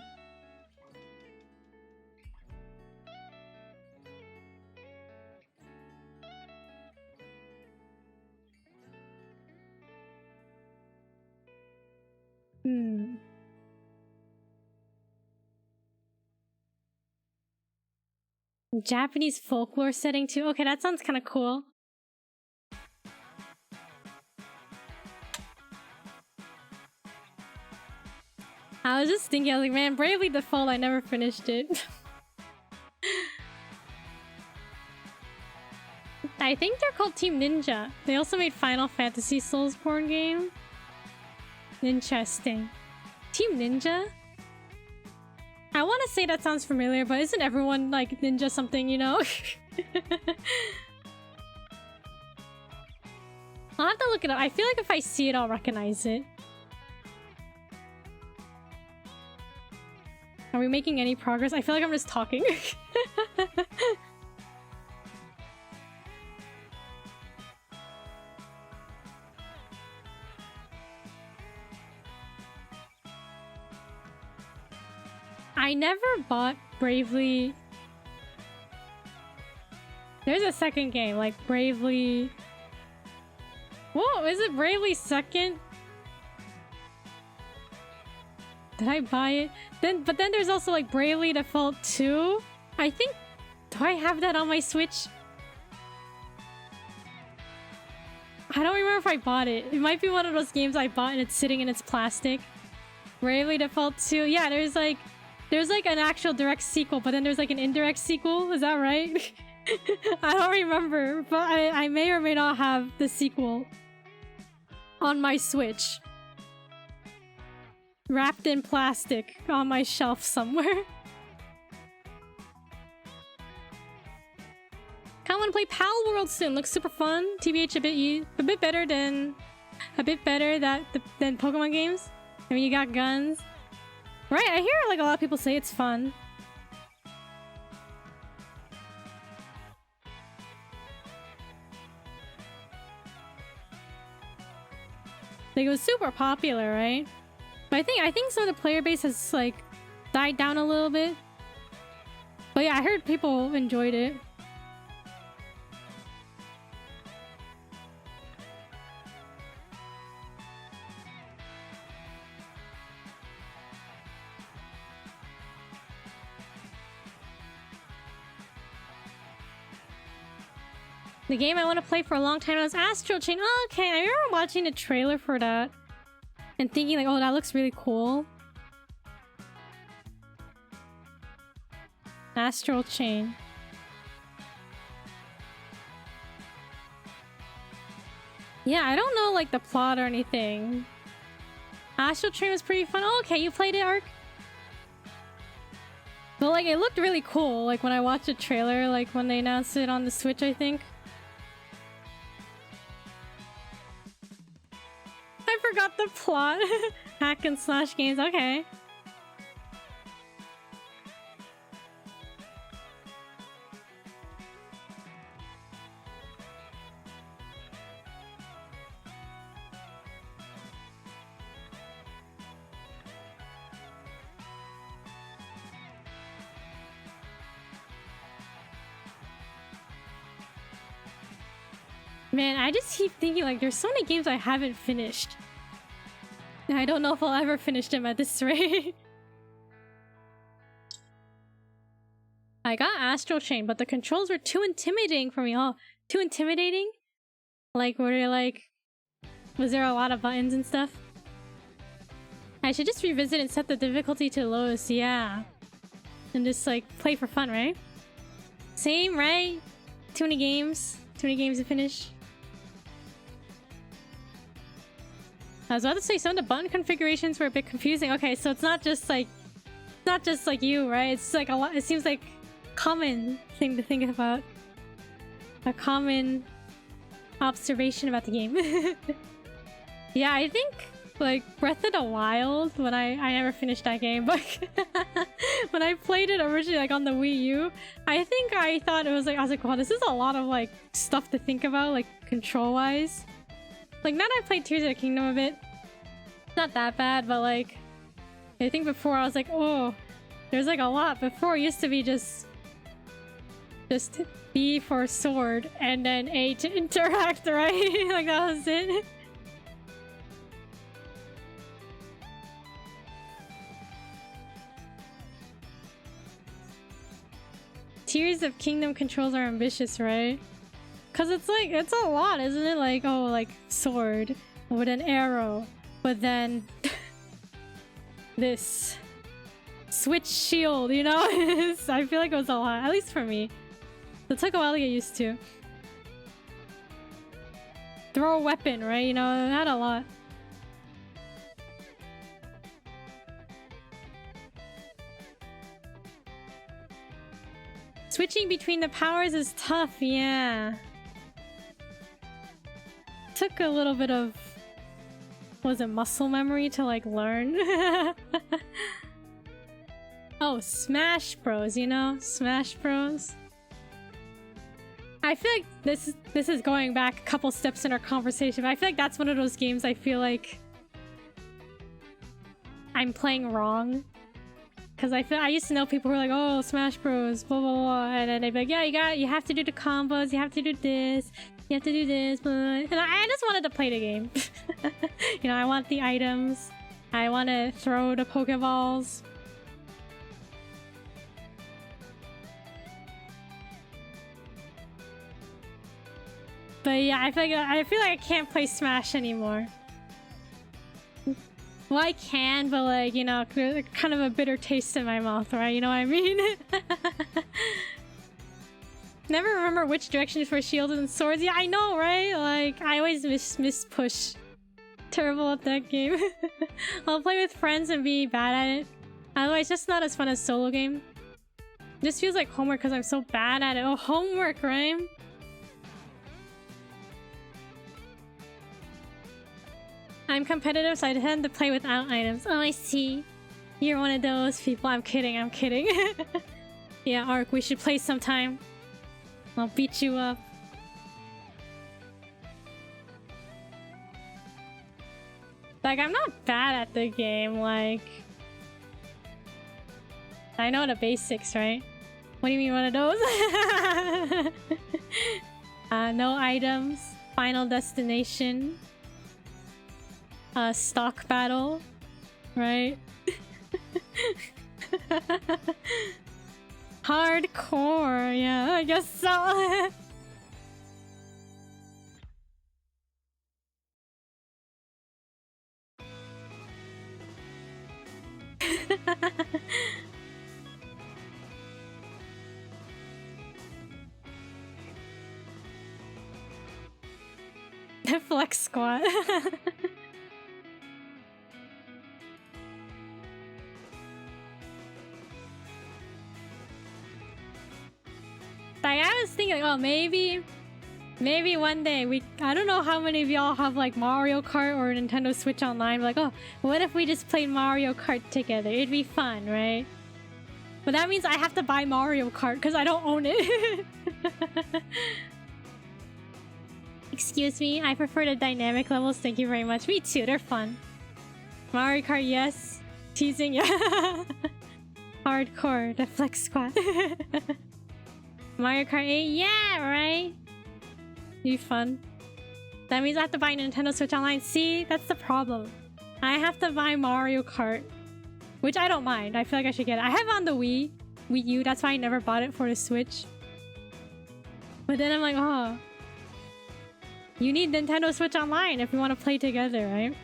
Japanese folklore setting too. Okay, that sounds kind of cool. I was just thinking, I was like, man, Bravely Default, I never finished it. I think they're called Team Ninja. They also made Final Fantasy Soulsborne game. Interesting. Team Ninja? I want to say that sounds familiar, but isn't everyone like Ninja something, you know? I'll have to look it up. I feel like if I see it, I'll recognize it. Are we making any progress? I feel like I'm just talking. I never bought Bravely. There's a second game, like Bravely... Whoa, is it Bravely Second? Did I buy it? But then there's also like Bravely Default 2. I think... Do I have that on my Switch? I don't remember if I bought it. It might be one of those games I bought and it's sitting in its plastic. Bravely Default 2. Yeah, there's like an actual direct sequel, but then there's like an indirect sequel. Is that right? I don't remember, but I may or may not have the sequel on my Switch. Wrapped in plastic on my shelf somewhere. Kinda wanna play Pal World soon. Looks super fun. TBH a bit better than Pokemon games. I mean, you got guns. Right, I hear like a lot of people say it's fun. Like, it was super popular, right? But I think some of the player base has like died down a little bit. But yeah, I heard people enjoyed it. The game I want to play for a long time was Astral Chain. Oh, okay, I remember watching the trailer for that and thinking like, oh, that looks really cool. Astral Chain. Yeah, I don't know like the plot or anything. Astral Chain was pretty fun. Oh, okay, you played it, Ark? But like, it looked really cool. Like when I watched the trailer, like when they announced it on the Switch, I think. I forgot the plot. Hack and slash games, okay. Man, I just keep thinking like there's so many games I haven't finished. I don't know if I'll ever finish them at this rate. I got Astral Chain, but the controls were too intimidating for me. Oh, too intimidating? Like, were they like... Was there a lot of buttons and stuff? I should just revisit and set the difficulty to lowest, yeah. And just like, play for fun, right? Same, right? Too many games to finish. I was about to say some of the button configurations were a bit confusing. Okay, so it's not just like you, right? It's like a lot. It seems like common thing to think about. A common observation about the game. Yeah, I think like Breath of the Wild, when I never finished that game, but when I played it originally like on the Wii U, I think I thought it was like, I was like, wow, this is a lot of like stuff to think about, like control wise. Like, now that I played Tears of the Kingdom a bit, it's not that bad, but like, I think before I was like, oh, there's like a lot. Before it used to be just B for sword and then A to interact, right? Like, that was it. Tears of Kingdom controls are ambitious, right? Cause it's like, it's a lot, isn't it? Like, oh, like sword with an arrow, but then this switch shield, you know? I feel like it was a lot, at least for me. It took a while to get used to. Throw a weapon, right? You know, it had a lot. Switching between the powers is tough, yeah. Took a little bit of, was it muscle memory to like learn? Oh, Smash Bros, you know? Smash Bros. I feel like this is going back a couple steps in our conversation, but I feel like that's one of those games I feel like I'm playing wrong. Cause I used to know people who were like, oh, Smash Bros, blah blah blah, and then they'd be like, yeah, you have to do the combos, you have to do this, you have to do this, blah, blah. And I just wanted to play the game. You know, I want the items, I want to throw the Pokeballs. But yeah, I feel like I can't play Smash anymore. Well, I can, but like, you know, kind of a bitter taste in my mouth, right? You know what I mean? Never remember which direction for shields and swords. Yeah, I know, right? Like, I always miss push. Terrible at that game. I'll play with friends and be bad at it. Otherwise, just not as fun as solo game. This feels like homework because I'm so bad at it. Oh, homework, right? I'm competitive, so I tend to play without items. Oh, I see. You're one of those people. I'm kidding, I'm kidding. Yeah, Ark, we should play sometime. I'll beat you up. Like, I'm not bad at the game, like... I know the basics, right? What do you mean one of those? No items. Final destination. Stock battle. Right? Hardcore, yeah, I guess so. The flex squat. Like, I was thinking, oh, maybe one day I don't know how many of y'all have like Mario Kart or Nintendo Switch Online. Like, oh, what if we just played Mario Kart together? It'd be fun, right? But that means I have to buy Mario Kart because I don't own it. Excuse me, I prefer the dynamic levels. Thank you very much. Me too, they're fun. Mario Kart, yes. Teasing, yeah. Hardcore, the flex squat. Mario Kart 8, yeah, right? Be fun. That means I have to buy Nintendo Switch Online. See, that's the problem. I have to buy Mario Kart, which I don't mind. I feel like I should get it. I have it on the Wii U. That's why I never bought it for the Switch. But then I'm like, oh, you need Nintendo Switch Online if we want to play together, right?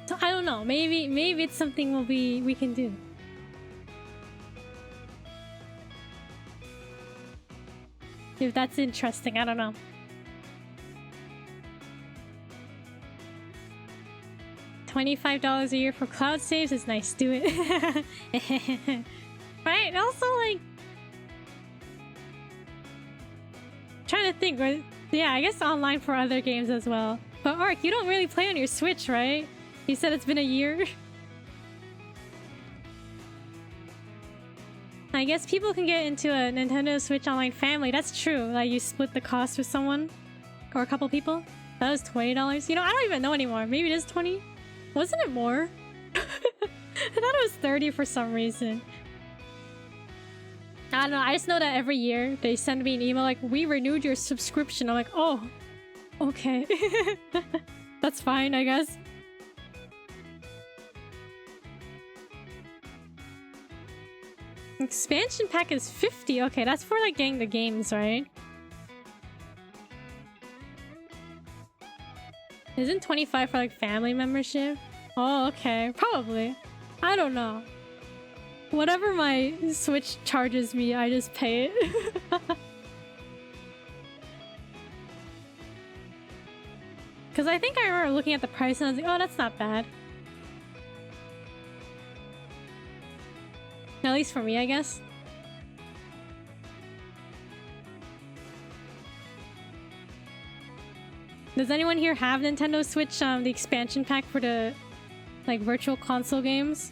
So I don't know. Maybe it's something we can do. If that's interesting, I don't know. $25 a year for cloud saves is nice. Do it. Right? Also, like, trying to think. Yeah, I guess online for other games as well. But Ark, you don't really play on your Switch, right? You said it's been a year. I guess people can get into a Nintendo Switch Online family. That's true. Like, you split the cost with someone or a couple people. That was $20. You know, I don't even know anymore. Maybe it is 20. Wasn't it more? I thought it was 30 for some reason. I don't know. I just know that every year they send me an email like, we renewed your subscription. I'm like, oh, okay. That's fine, I guess. Expansion pack is 50. Okay, that's for like getting the games, right? Isn't 25 for like family membership? Oh, okay. Probably. I don't know. Whatever my Switch charges me, I just pay it. Because I think I remember looking at the price and I was like, oh, that's not bad. At least for me, I guess. Does anyone here have Nintendo Switch, the expansion pack for the, like, virtual console games?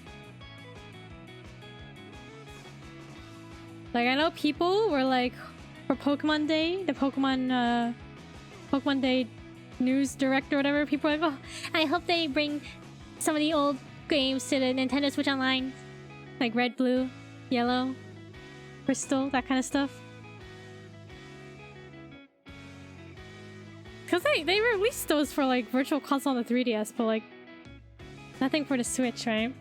Like, I know people were like, for Pokemon Day, the Pokemon Day news director or whatever, people were like, oh, I hope they bring some of the old games to the Nintendo Switch Online. Like red, blue, yellow, crystal, that kind of stuff. Because they released those for like virtual console on the 3DS, but like nothing for the Switch, right?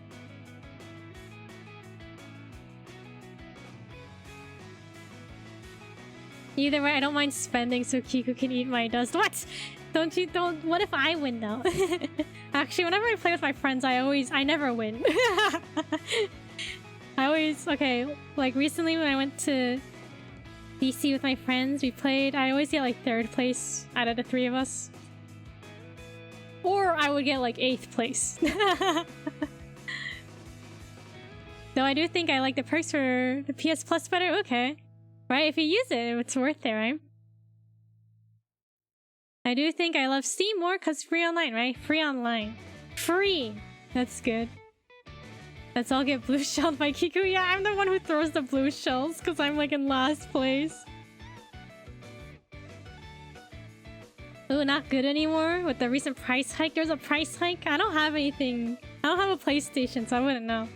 Either way, I don't mind spending so Kiku can eat my dust. What? Don't. What if I win though? Actually, whenever I play with my friends, I never win. Okay, like recently when I went to DC with my friends, we played, I always get like 3rd place out of the 3 of us. Or I would get like 8th place. Though I do think I like the perks for the PS Plus better. Okay. Right? If you use it, it's worth it, right? I do think I love Steam more because free online, right? Free online. Free! That's good. Let's all get blue shelled by Kiku. Yeah, I'm the one who throws the blue shells because I'm like in last place. Ooh, not good anymore? With the recent price hike? There's a price hike? I don't have anything. I don't have a PlayStation, so I wouldn't know.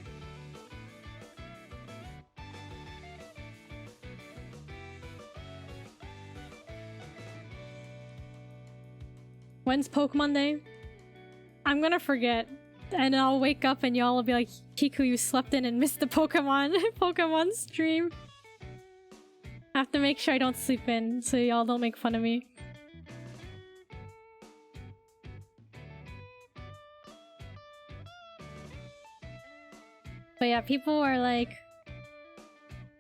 When's Pokemon Day? I'm gonna forget. And I'll wake up and y'all will be like, Kiku, you slept in and missed the Pokemon stream. I have to make sure I don't sleep in so y'all don't make fun of me. But yeah, people are like,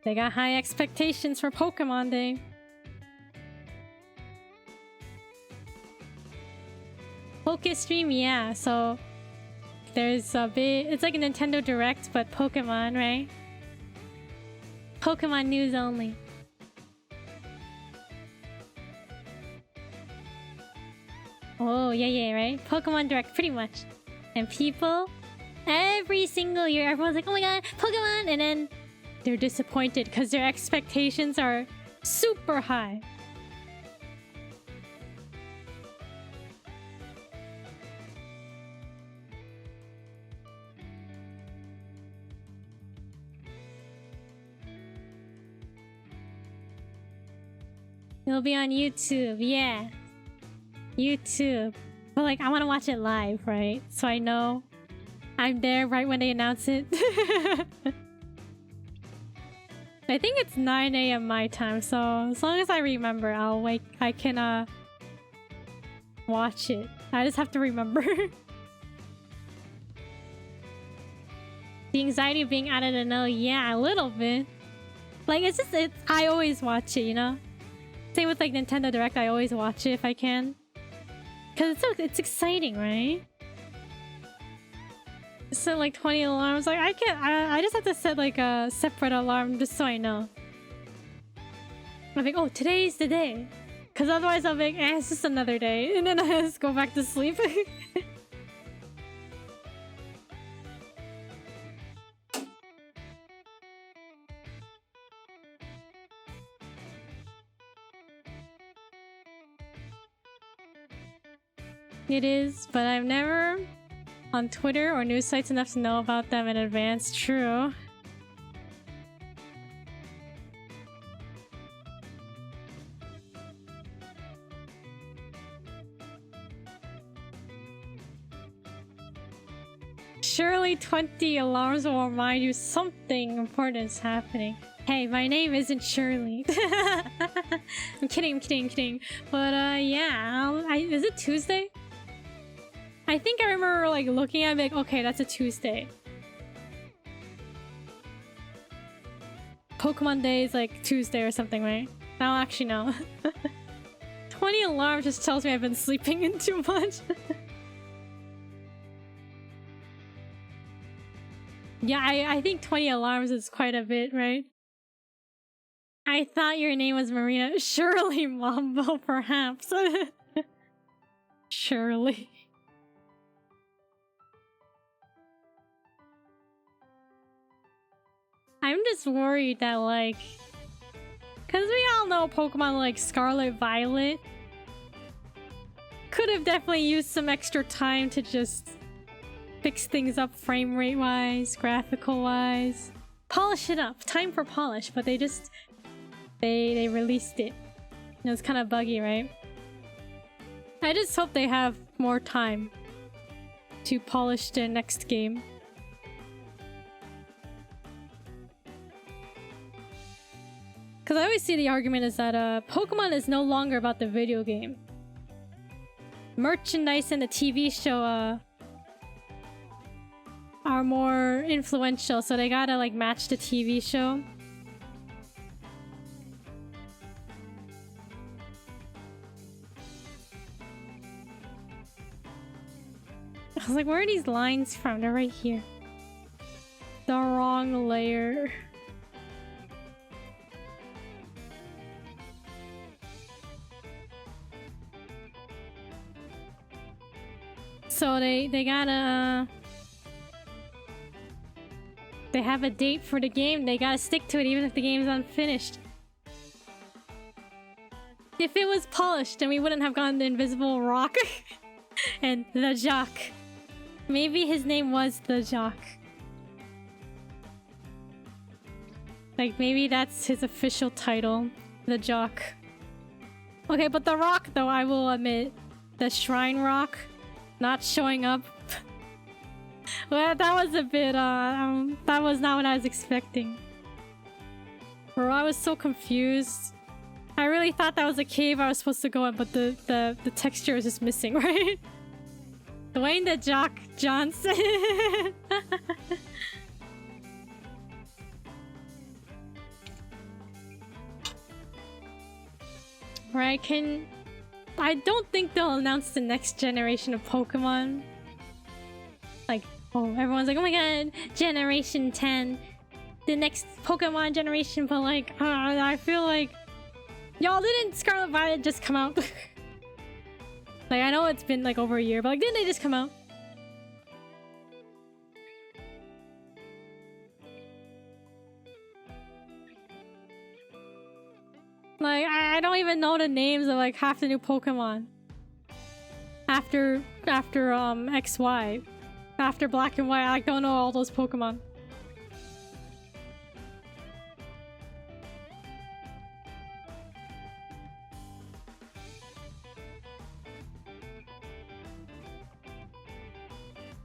they got high expectations for Pokemon Day. Poke stream, yeah, so there's a bit, it's like a Nintendo Direct, but Pokemon, right? Pokemon news only. Oh, yeah, right? Pokemon Direct, pretty much. And people, every single year, everyone's like, oh my god, Pokemon! And then they're disappointed because their expectations are super high. It'll be on YouTube, yeah. YouTube. But like, I want to watch it live, right? So I know I'm there right when they announce it. I think it's 9 AM my time, so as long as I remember, I can watch it. I just have to remember. The anxiety of being out of the know, yeah, a little bit. Like, I always watch it, you know? Same with like Nintendo Direct, I always watch it if I can. Cause it's exciting, right? Set like 20 alarms, like I just have to set like a separate alarm just so I know. I'm like, oh, today's the day. Cause otherwise I'll be like, it's just another day. And then I just go back to sleep. It is, but I'm never on Twitter or news sites enough to know about them in advance. True. Surely 20 alarms will remind you something important is happening. Hey, my name isn't Shirley. I'm kidding. But yeah, is it Tuesday? I think I remember like looking at it like, okay, that's a Tuesday. Pokemon Day is like Tuesday or something, right? I don't actually know. 20 alarms just tells me I've been sleeping in too much. Yeah, I think 20 alarms is quite a bit, right? I thought your name was Marina. Surely, Mambou, perhaps. Surely. I'm just worried that, like... Because we all know Pokemon like Scarlet Violet could have definitely used some extra time to just fix things up frame rate wise, graphical wise. Polish it up. Time for polish, but they just... They released it. It was kind of buggy, right? I just hope they have more time to polish the next game. Because I always see the argument is that Pokemon is no longer about the video game. Merchandise and the TV show are more influential, so they gotta like match the TV show. I was like, where are these lines from? They're right here. The wrong layer. So they gotta... they have a date for the game. They gotta stick to it even if the game's unfinished. If it was polished, then we wouldn't have gotten the invisible rock and the jock. Maybe his name was the jock. Like maybe that's his official title, the jock. Okay, but the rock though, I will admit, the shrine rock not showing up. Well, that was a bit, that was not what I was expecting. Bro, I was so confused. I really thought that was a cave I was supposed to go in, but the texture is just missing, right? Dwayne the Jock Johnson. Right, I don't think they'll announce the next generation of Pokemon. Like, oh, everyone's like, oh my god, Generation 10. The next Pokemon generation, but like, I feel like... Y'all, didn't Scarlet Violet just come out? Like, I know it's been like over a year, but like, didn't they just come out? Like, I don't even know the names of like half the new Pokemon. After XY. After Black and White, I don't know all those Pokemon.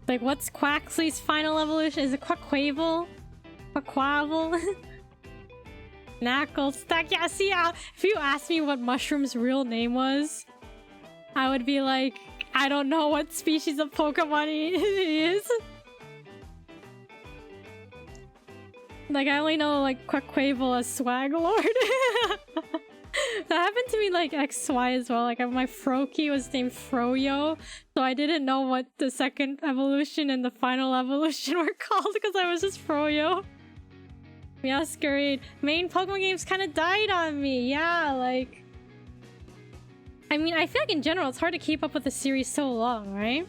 Like, what's Quaxly's final evolution? Is it Quaquaval? Quaquaval? Knuckles. Yeah, see, if you asked me what Mushroom's real name was, I would be like, I don't know what species of Pokemon he is. Like, I only know, like, Quaquaval as Swag Lord. That happened to me, like, XY as well. Like, my Froakie was named Froyo, so I didn't know what the second evolution and the final evolution were called because I was just Froyo. Masquerade. Main Pokemon games kind of died on me. Yeah, like... I mean, I feel like in general, it's hard to keep up with the series so long, right?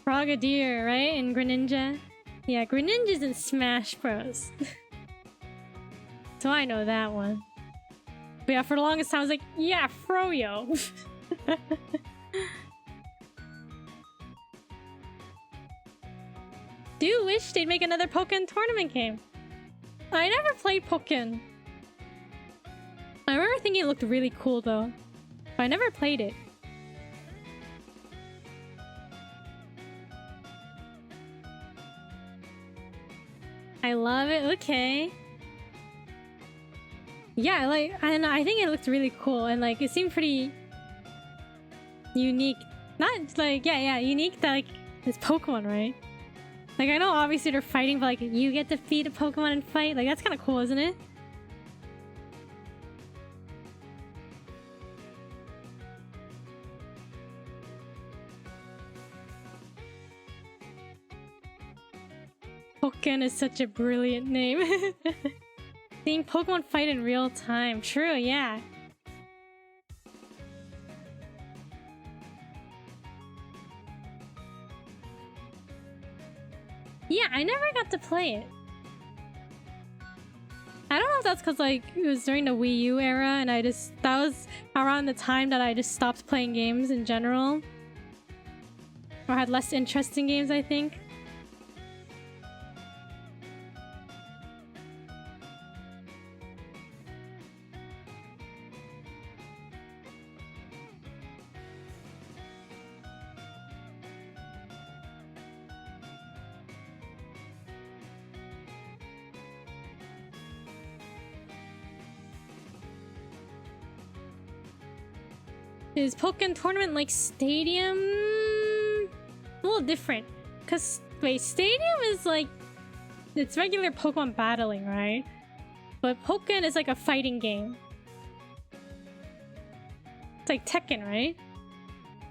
Frogadier, right? And Greninja. Yeah, Greninja's in Smash Bros. So I know that one. But yeah, for the longest time I was like, yeah, Froyo. Do you wish they'd make another Pokken tournament game? I never played Pokken. I remember thinking it looked really cool though. But I never played it. I love it. Okay. Yeah, like, I think it looked really cool and like it seemed pretty unique. Not like, yeah, unique that like it's Pokemon, right? Like, I know obviously they're fighting, but like you get to feed a Pokemon and fight. Like, that's kind of cool, isn't it? Pokken is such a brilliant name. Seeing Pokemon fight in real time. True, yeah. Yeah, I never got to play it. I don't know if that's because like it was during the Wii U era and that was around the time that I just stopped playing games in general. Or had less interest in games, I think. Is Pokemon Tournament like Stadium? A little different. Cause wait, Stadium is like it's regular Pokemon battling, right? But Pokemon is like a fighting game. It's like Tekken, right?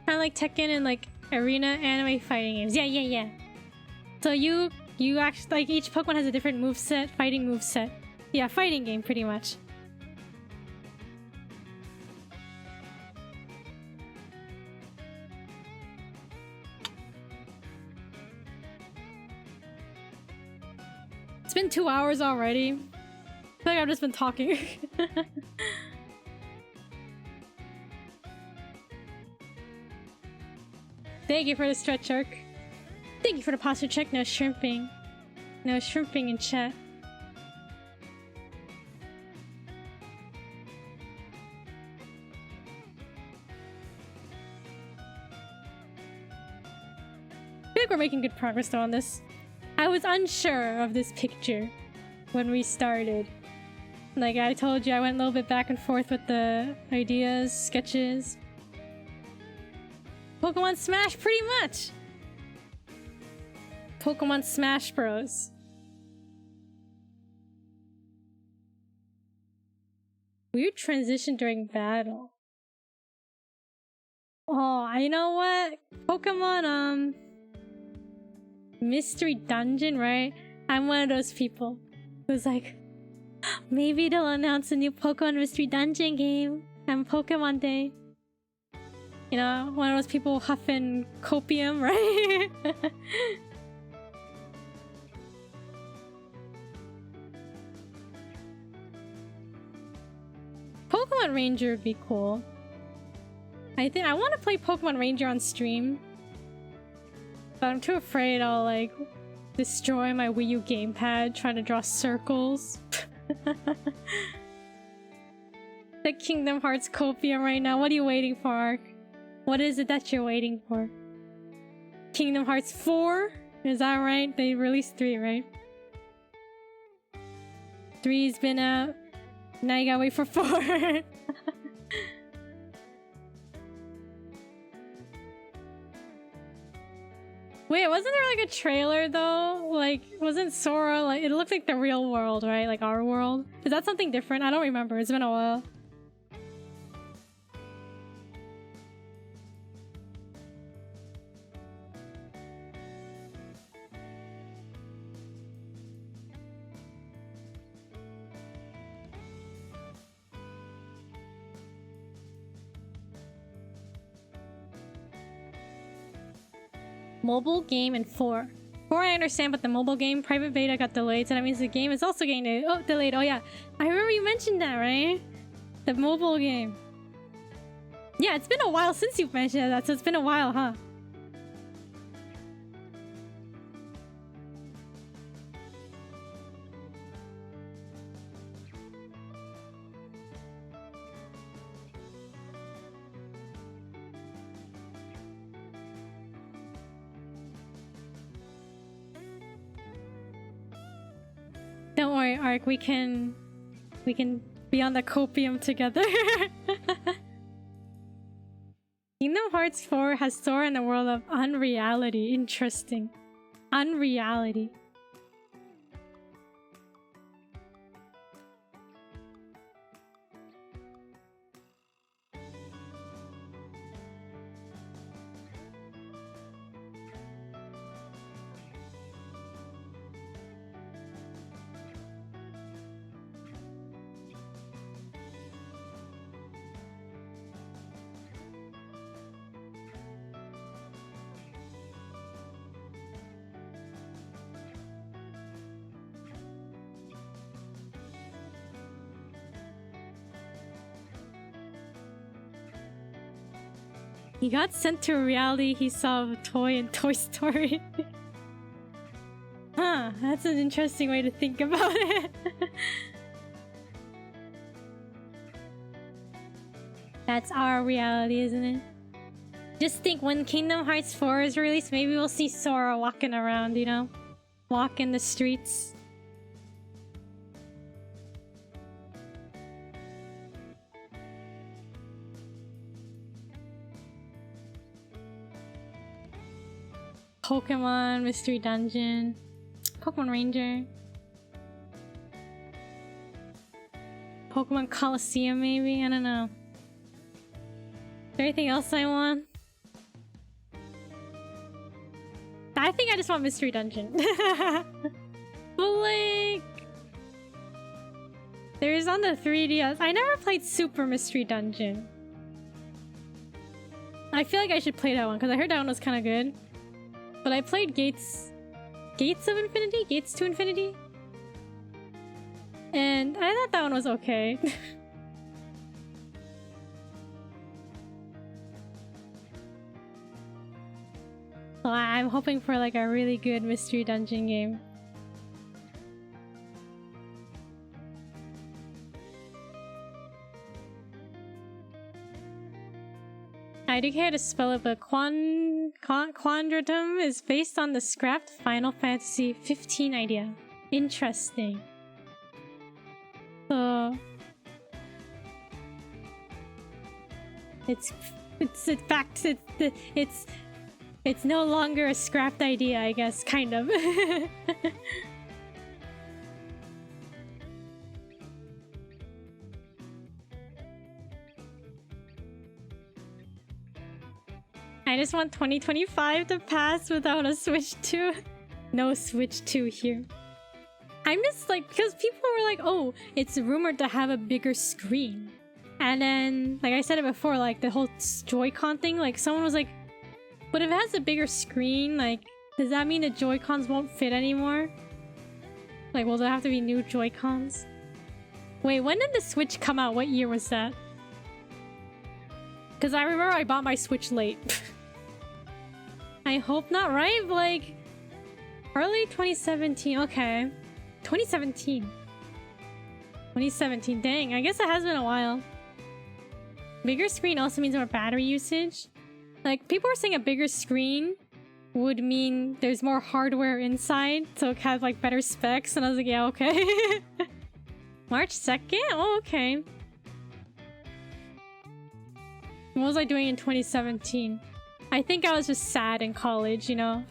Kind of like Tekken and like arena anime fighting games. Yeah. So you actually like each Pokemon has a different moveset, fighting moveset. Yeah, fighting game pretty much. It's been 2 hours already. I feel like I've just been talking. Thank you for the stretch arc. Thank you for the posture check. No shrimping. No shrimping in chat. I feel like we're making good progress though on this. I was unsure of this picture when we started. Like I told you, I went a little bit back and forth with the ideas, sketches. Pokemon Smash, pretty much! Pokemon Smash Bros. Weird transition during battle. Oh, you know what? Pokemon, Mystery Dungeon, right? I'm one of those people who's like, maybe they'll announce a new Pokemon Mystery Dungeon game on Pokemon Day. You know, one of those people huffing copium, right? Pokemon Ranger would be cool. I think I want to play Pokemon Ranger on stream. But I'm too afraid I'll like destroy my Wii U gamepad trying to draw circles. The Kingdom Hearts copium right now. What are you waiting for, Ark? What is it that you're waiting for? Kingdom Hearts 4? Is that right? They released 3, right? 3's been out. Now you gotta wait for 4. Wait, wasn't there like a trailer though? Like, wasn't Sora like, it looked like the real world, right? Like our world. Is that something different? I don't remember. It's been a while. Mobile game and 4. 4 I understand, but the mobile game private beta got delayed, so that means the game is also getting delayed. Oh yeah, I remember you mentioned that, right? The mobile game. Yeah, it's been a while since you've mentioned that, so it's been a while, huh? Don't worry, Ark, we can be on the copium together. Kingdom Hearts 4 has Sora in the world of unreality. Interesting. Unreality. He got sent to a reality he saw a toy in Toy Story. Huh, that's an interesting way to think about it. That's our reality, isn't it? Just think, when Kingdom Hearts 4 is released, maybe we'll see Sora walking around, you know? Walking the streets. Pokemon Mystery Dungeon. Pokemon Ranger. Pokemon Coliseum, maybe? I don't know. Is there anything else I want? I think I just want Mystery Dungeon. But like... There's on the 3DS. I never played Super Mystery Dungeon. I feel like I should play that one because I heard that one was kind of good. But I played Gates of Infinity? Gates to Infinity? And I thought that one was okay. So I'm hoping for like a really good Mystery Dungeon game. I do care to spell it, but Quandratum is based on the scrapped Final Fantasy 15 idea. Interesting. So it's in fact it's no longer a scrapped idea, I guess, kind of. I just want 2025 to pass without a Switch 2. No Switch 2 here. I'm just like, because people were like, oh, it's rumored to have a bigger screen. And then, like I said it before, like the whole Joy-Con thing, like someone was like, but if it has a bigger screen, like, does that mean the Joy-Cons won't fit anymore? Like, will there have to be new Joy-Cons? Wait, when did the Switch come out? What year was that? Because I remember I bought my Switch late. I hope not, right? Like, early 2017. Okay. 2017. 2017. Dang, I guess it has been a while. Bigger screen also means more battery usage. Like, people were saying a bigger screen would mean there's more hardware inside, so it has like better specs, and I was like, yeah, okay. March 2nd? Oh, okay. What was I doing in 2017? I think I was just sad in college, you know?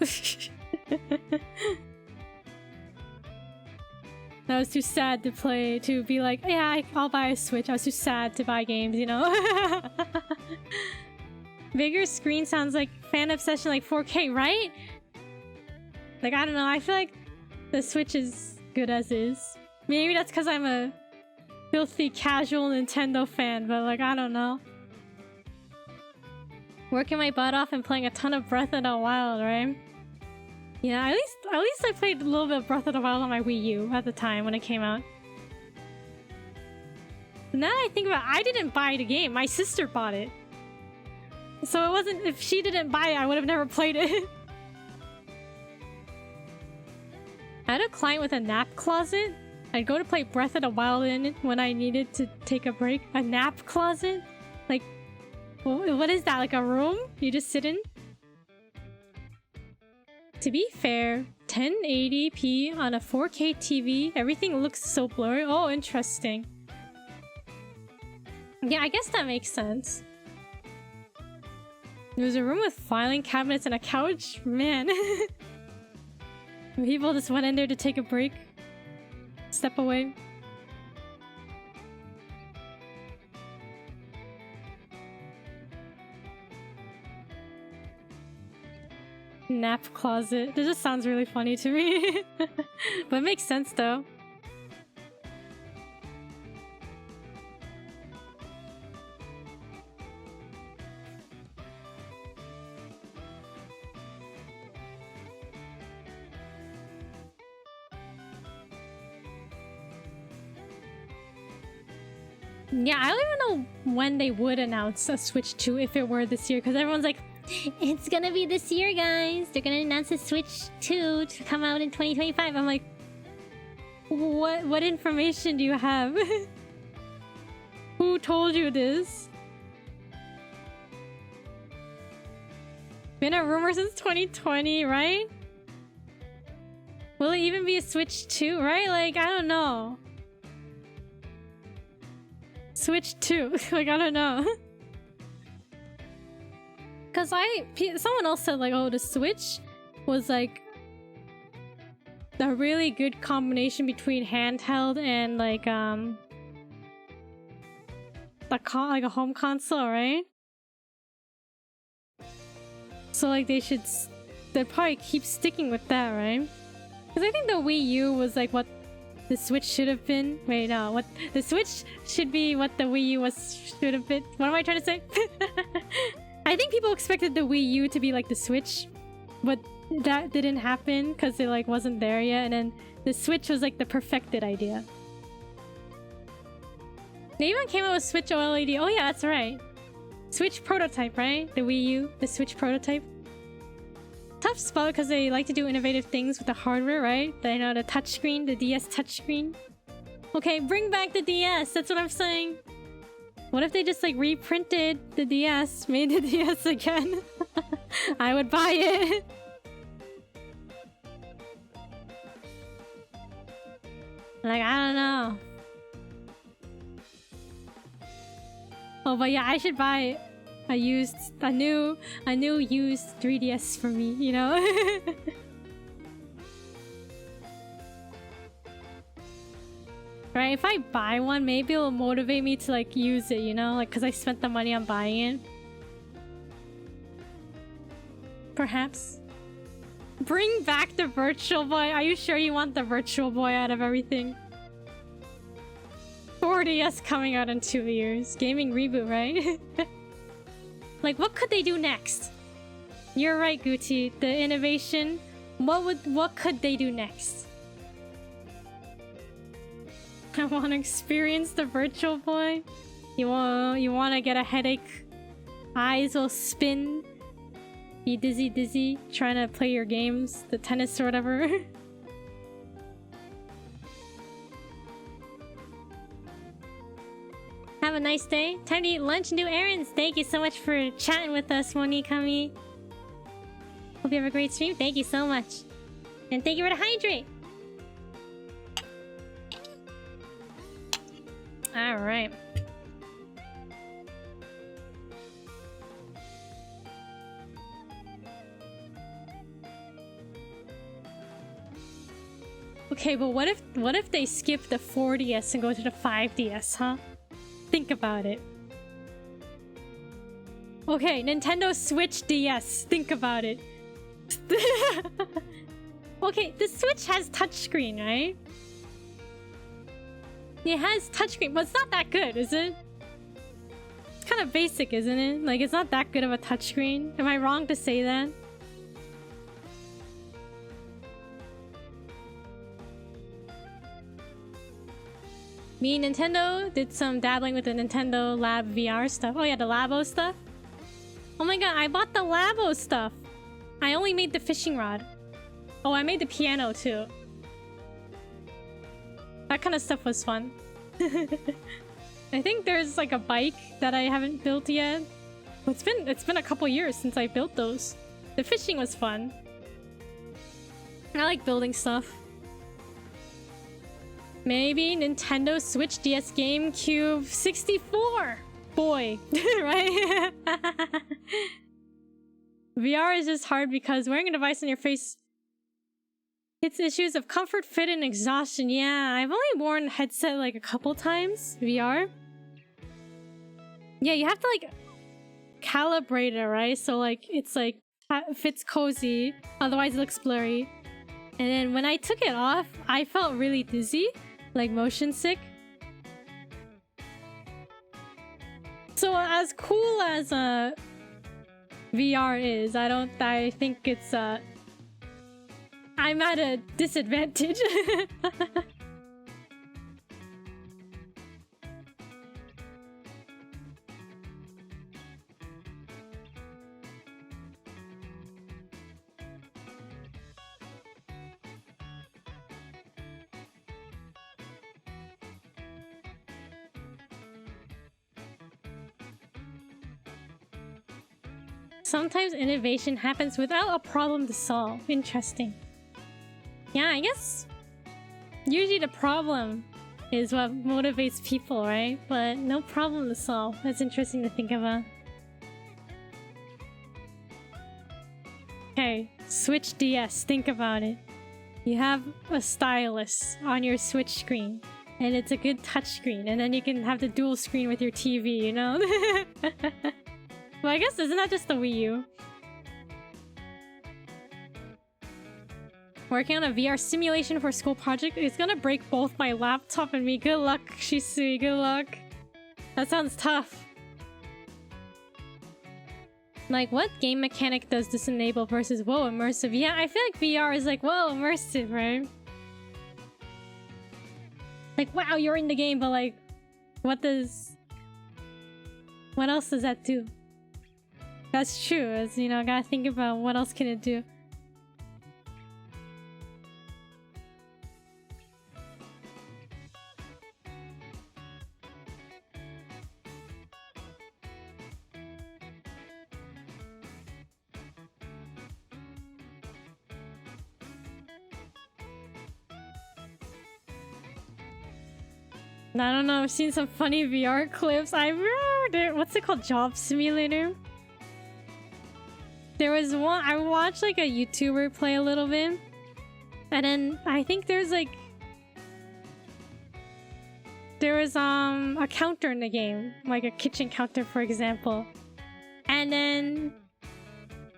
I was too sad to be like, yeah, I'll buy a Switch. I was too sad to buy games, you know? Bigger screen sounds like fan obsession, like 4K, right? Like, I don't know. I feel like the Switch is good as is. Maybe that's because I'm a filthy casual Nintendo fan, but like, I don't know. Working my butt off and playing a ton of Breath of the Wild, right? Yeah, at least I played a little bit of Breath of the Wild on my Wii U at the time when it came out. Now that I think about it, I didn't buy the game. My sister bought it. So it wasn't... If she didn't buy it, I would have never played it. I had a client with a nap closet. I'd go to play Breath of the Wild in it when I needed to take a break. A nap closet? Like... What is that? Like a room you just sit in? To be fair, 1080p on a 4K TV, everything looks so blurry. Oh, interesting. Yeah, I guess that makes sense. There's a room with filing cabinets and a couch? Man. People just went in there to take a break. Step away. Nap closet. That just sounds really funny to me. But it makes sense though. Yeah, I don't even know when they would announce a Switch 2 if it were this year, because everyone's like, it's gonna be this year, guys. They're gonna announce a Switch 2 to come out in 2025. I'm like, what information do you have? Who told you this? Been a rumor since 2020, right? Will it even be a Switch 2, right? Like, I don't know. Switch 2. Like, I don't know. Because someone else said, like, oh, the Switch was like a really good combination between handheld and like like a home console, right? So like they'd probably keep sticking with that, right? Because I think the Wii U was like what the Switch should have been. Wait, no, what the Switch should be what the Wii U should have been. What am I trying to say? I think people expected the Wii U to be like the Switch, but that didn't happen because it like wasn't there yet, and then the Switch was like the perfected idea. They even came out with Switch OLED. Oh yeah, that's right. Switch prototype, right? The Wii U, the Switch prototype. Tough spot because they like to do innovative things with the hardware, right? You know, the touchscreen, the DS touchscreen. Okay, bring back the DS. That's what I'm saying. What if they just like reprinted the DS, made the DS again? I would buy it. Like, I don't know. Oh, but yeah, I should buy a new used 3DS for me, you know? Right, if I buy one, maybe it'll motivate me to like use it, you know? Like, because I spent the money on buying it. Perhaps. Bring back the Virtual Boy. Are you sure you want the Virtual Boy out of everything? 4DS coming out in 2 years. Gaming reboot, right? Like, what could they do next? You're right, Gucci. The innovation. What could they do next? I want to experience the Virtual Boy. You want to get a headache. Eyes will spin. Be dizzy, trying to play your games, the tennis or whatever. Have a nice day. Time to eat lunch and do errands. Thank you so much for chatting with us, Monikami. Hope you have a great stream. Thank you so much. And thank you for the hydrate. Alright. Okay, but what if they skip the 4DS and go to the 5DS, huh? Think about it. Okay, Nintendo Switch DS. Think about it. Okay, the Switch has touchscreen, right? It has touchscreen, but it's not that good, is it? It's kind of basic, isn't it? Like, it's not that good of a touchscreen. Am I wrong to say that? Me, Nintendo did some dabbling with the Nintendo Lab VR stuff. Oh yeah, the Labo stuff. Oh my god, I bought the Labo stuff. I only made the fishing rod. Oh, I made the piano too. That kind of stuff was fun. I think there's like a bike that I haven't built yet. It's been a couple years since I built those. The fishing was fun. I like building stuff. Maybe Nintendo Switch, DS, GameCube, 64! Boy, right? VR is just hard because wearing a device on your face... It's issues of comfort, fit, and exhaustion. Yeah, I've only worn a headset like a couple times, VR. Yeah, you have to like... calibrate it, right? So like, it's like, fits cozy, otherwise it looks blurry. And then when I took it off, I felt really dizzy. Like motion sick. So as cool as VR is, I think it's I'm at a disadvantage. Sometimes innovation happens without a problem to solve. Interesting. Yeah, I guess usually the problem is what motivates people, right? But no problem to solve. That's interesting to think about. Okay, Switch DS, think about it. You have a stylus on your Switch screen, and it's a good touchscreen, and then you can have the dual screen with your TV, you know? Well, I guess isn't that just the Wii U? Working on a VR simulation for a school project. It's gonna break both my laptop and me. Good luck, Shisui, good luck. That sounds tough. Like, what game mechanic does this enable versus whoa, immersive? Yeah, I feel like VR is like, whoa, immersive, right? Like, wow, you're in the game, but like, what else does that do? That's true, as you know, gotta think about what else can it do. I don't know, I've seen some funny VR clips. I remember, what's it called? Job Simulator? There was one, I watched like a YouTuber play a little bit. And then I think there was a counter in the game. Like a kitchen counter, for example. And then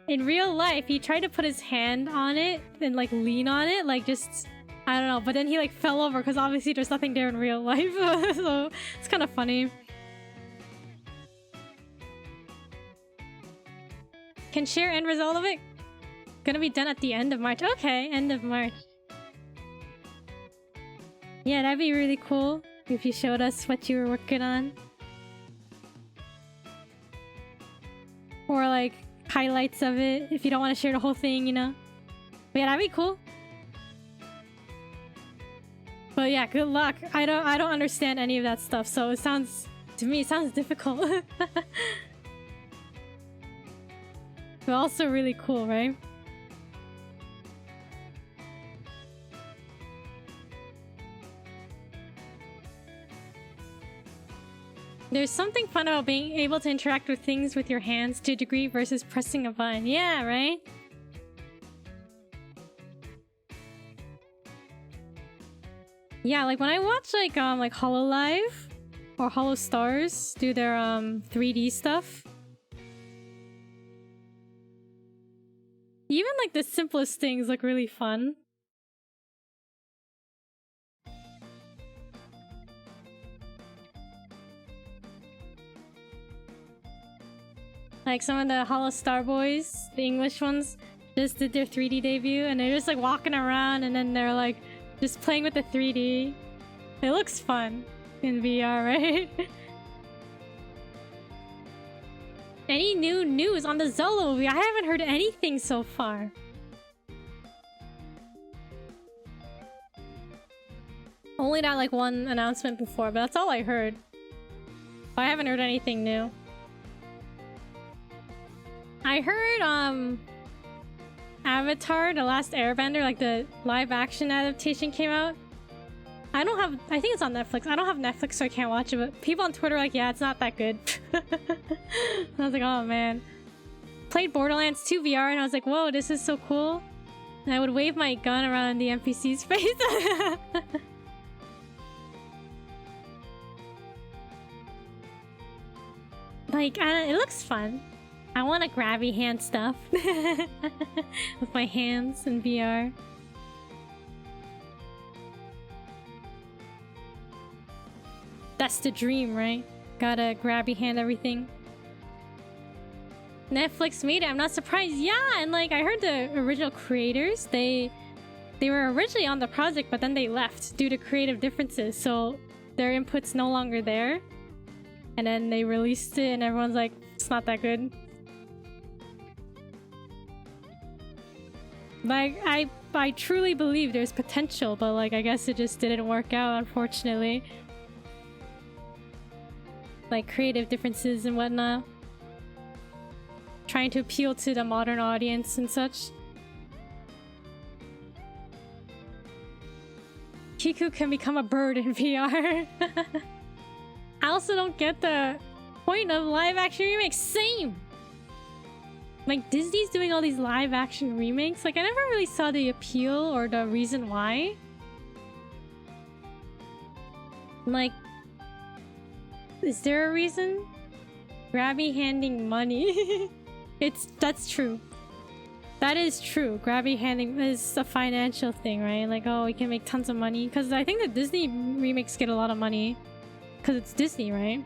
in real life, he tried to put his hand on it and like lean on it, like just... I don't know, but then he like fell over because obviously there's nothing there in real life. So it's kind of funny. Can share end result of it? Gonna be done at the end of March. Okay, end of March. Yeah, that'd be really cool if you showed us what you were working on. Or like highlights of it if you don't want to share the whole thing, you know? But yeah, that'd be cool. But yeah, good luck. I don't understand any of that stuff, so it sounds... To me, it sounds difficult. But also really cool, right? There's something fun about being able to interact with things with your hands to a degree versus pressing a button. Yeah, right? Yeah, like when I watch like HoloLive or Holo Stars do their 3D stuff. Even like the simplest things look really fun. Like some of the Holo Star Boys, the English ones, just did their 3D debut and they're just like walking around and then they're like just playing with the 3D. It looks fun in VR, right? Any new news on the Zolo movie? I haven't heard anything so far. Only that like one announcement before, but that's all I heard. I haven't heard anything new. I heard Avatar, The Last Airbender, like the live action adaptation came out. I think it's on Netflix. I don't have Netflix, so I can't watch it, but people on Twitter are like, yeah, it's not that good. I was like, oh man. Played Borderlands 2 VR and I was like, whoa, this is so cool. And I would wave my gun around the NPC's face. Like, it looks fun. I want to grabby hand stuff. With my hands in VR. That's the dream, right? Gotta grabby hand everything. Netflix made it, I'm not surprised. Yeah, and like I heard the original creators, they were originally on the project, but then they left due to creative differences, so their input's no longer there. And then they released it and everyone's like, it's not that good. Like, I truly believe there's potential, but like I guess it just didn't work out, unfortunately. Like creative differences and whatnot. Trying to appeal to the modern audience and such. Kiku can become a bird in VR. I also don't get the point of live action remakes. Same! Like, Disney's doing all these live action remakes. Like, I never really saw the appeal or the reason why. Like, is there a reason? Grabby handing money. That's true. That is true. Grabby handing is a financial thing, right? Like, oh, we can make tons of money. Because I think the Disney remakes get a lot of money. Because it's Disney, right?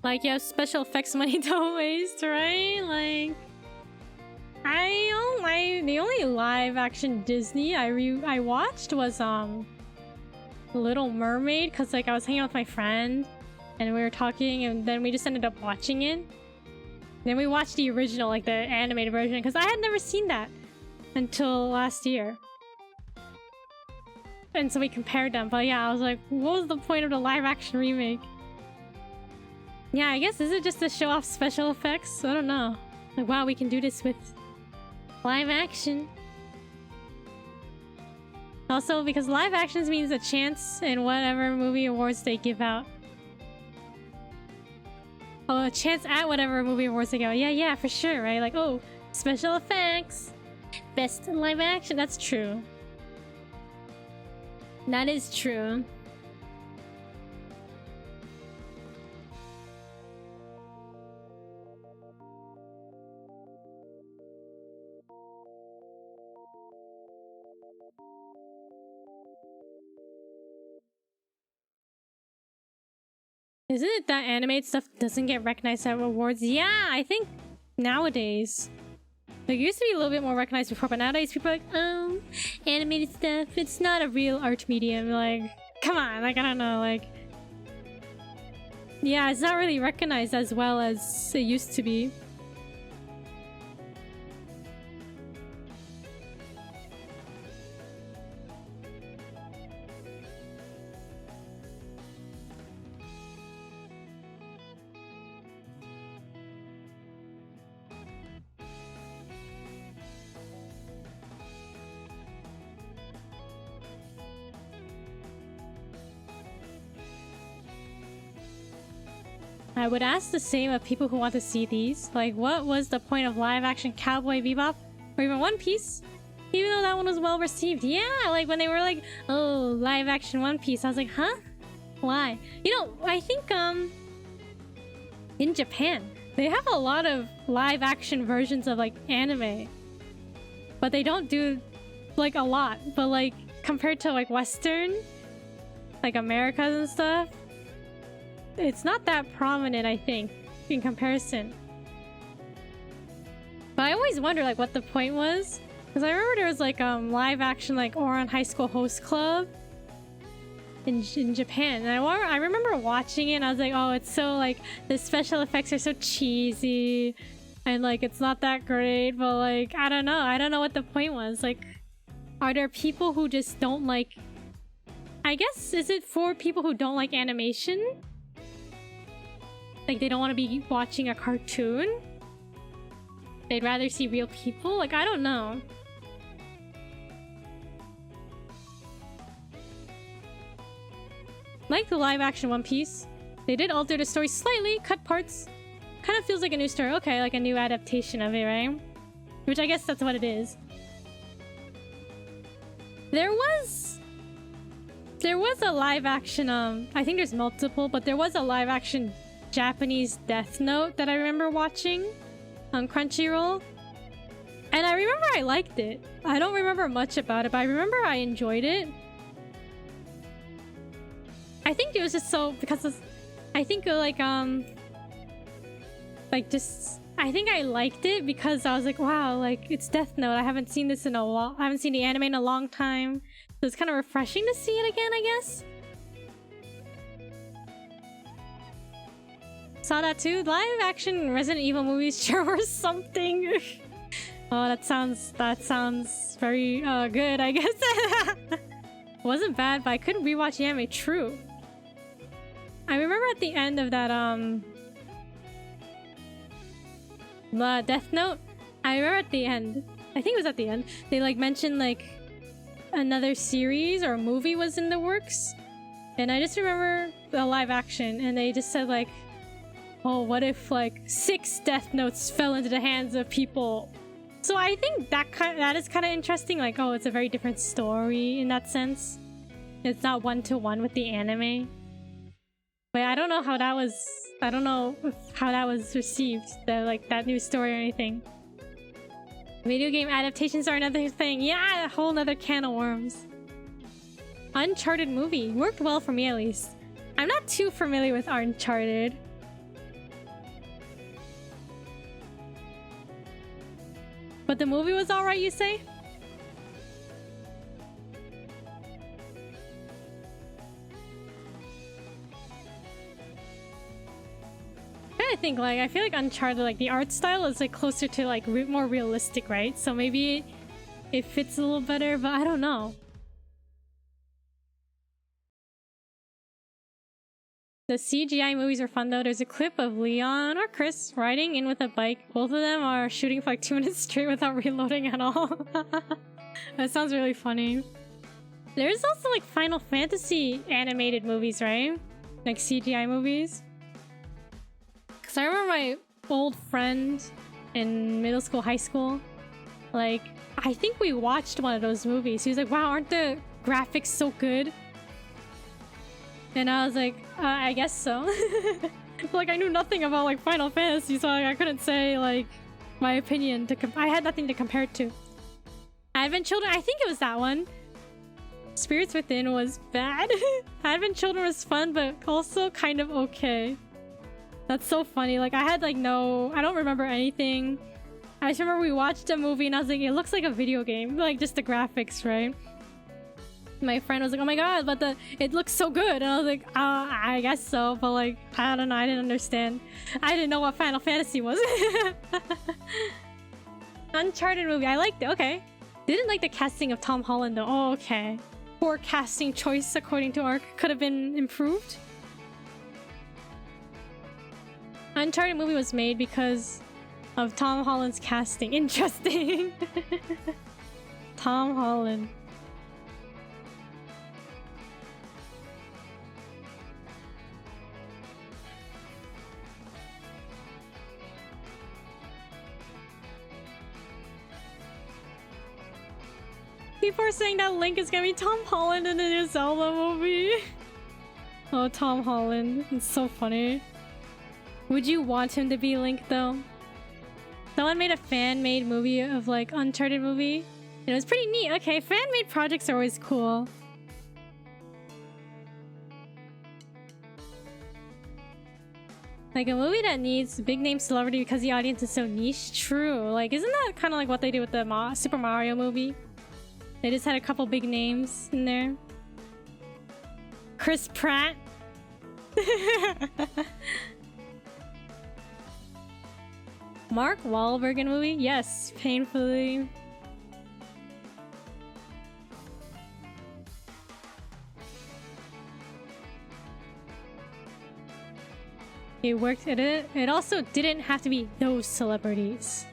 Like, you have special effects money to waste, right? Like, the only live action Disney I watched was Little Mermaid, because like I was hanging out with my friend and we were talking, and then we just ended up watching it. Then we watched the original, like the animated version, because I had never seen that until last year. And so we compared them, but yeah, I was like, what was the point of the live action remake? Yeah, I guess, is it just to show off special effects? I don't know. Like, wow, we can do this with live action. Also, because live actions means a chance in whatever movie awards they give out. Oh, a chance at whatever movie awards they go. Yeah, for sure, right? Like, oh, special effects. Best live action. That's true. That is true. Isn't it that animated stuff doesn't get recognized at awards? Yeah, I think nowadays. Like, it used to be a little bit more recognized before, but nowadays people are like, oh, animated stuff, it's not a real art medium. Like, come on, like, I don't know, like... Yeah, it's not really recognized as well as it used to be. I would ask the same of people who want to see these. Like, what was the point of live-action Cowboy Bebop? Or even One Piece? Even though that one was well-received. Yeah, like when they were like, oh, live-action One Piece. I was like, huh? Why? You know, I think, in Japan, they have a lot of live-action versions of, like, anime. But they don't do, like, a lot. But, like, compared to, like, Western, like, Americas and stuff, it's not that prominent, I think, in comparison. But I always wonder, like, what the point was. Because I remember there was, like, live action, like, Ouran High School Host Club in Japan. And I remember watching it and I was like, oh, it's so, like, the special effects are so cheesy. And, like, it's not that great. But, like, I don't know. I don't know what the point was. Like, are there people who just don't like... I guess, is it for people who don't like animation? Like, they don't want to be watching a cartoon? They'd rather see real people? Like, I don't know. Like the live-action One Piece, they did alter the story slightly, cut parts. Kind of feels like a new story. Okay, like a new adaptation of it, right? Which I guess that's what it is. There was a live-action, I think there's multiple, but there was a live-action Japanese Death Note that I remember watching on Crunchyroll. And I remember I liked it. I don't remember much about it, but I remember I enjoyed it. I think it was just so... because of, I think just... I think I liked it because I was like, wow, like, it's Death Note. I haven't seen this in a while. I haven't seen the anime in a long time. So it's kind of refreshing to see it again, I guess. Saw that too. Live action Resident Evil movies sure were something. Oh, that sounds very good, I guess. Wasn't bad, but I couldn't rewatch the anime. True. I remember at the end of that The Death Note, I remember at the end, I think it was at the end, they like mentioned like another series or movie was in the works. And I just remember the live action and they just said like, oh, what if like 6 Death Notes fell into the hands of people? So I think that is kind of interesting. Like, oh, it's a very different story in that sense. It's not one-to-one with the anime. But I don't know how that was. I don't know how that was received. That new story or anything. Video game adaptations are another thing. Yeah, a whole nother can of worms. Uncharted movie worked well for me at least. I'm not too familiar with Uncharted. But the movie was alright, you say? I think like I feel like Uncharted, like the art style is like closer to like more realistic, right? So maybe it fits a little better, but I don't know. The CGI movies are fun though. There's a clip of Leon or Chris riding in with a bike. Both of them are shooting for like 2 minutes straight without reloading at all. That sounds really funny. There's also like Final Fantasy animated movies, right? Like CGI movies. Cause I remember my old friend in middle school, high school, like, I think we watched one of those movies. He was like, wow, aren't the graphics so good? And I was like, I guess so. Like, I knew nothing about like Final Fantasy, so like, I couldn't say like my opinion I had nothing to compare it to. Advent Children, I think it was that one. Spirits Within was bad. Advent Children was fun, but also kind of okay. That's so funny. Like, I had like I don't remember anything. I just remember we watched a movie and I was like, it looks like a video game. Like, just the graphics, right? My friend was like, oh my god, but it looks so good. And I was like, I guess so. But like, I don't know. I didn't understand. I didn't know what Final Fantasy was. Uncharted movie. I liked it. Okay. Didn't like the casting of Tom Holland though. Oh, okay. Poor casting choice according to ARC. Could have been improved. Uncharted movie was made because of Tom Holland's casting. Interesting. Tom Holland. People are saying that Link is gonna be Tom Holland in the new Zelda movie. Oh, Tom Holland. It's so funny. Would you want him to be Link though? Someone made a fan-made movie of like Uncharted movie. And it was pretty neat. Okay, fan-made projects are always cool. Like a movie that needs big name celebrity because the audience is so niche. True. Like, isn't that kind of like what they did with the Super Mario movie? They just had a couple big names in there. Chris Pratt. Mark Wahlberg in a movie? Yes, painfully. It worked. It also didn't have to be those celebrities.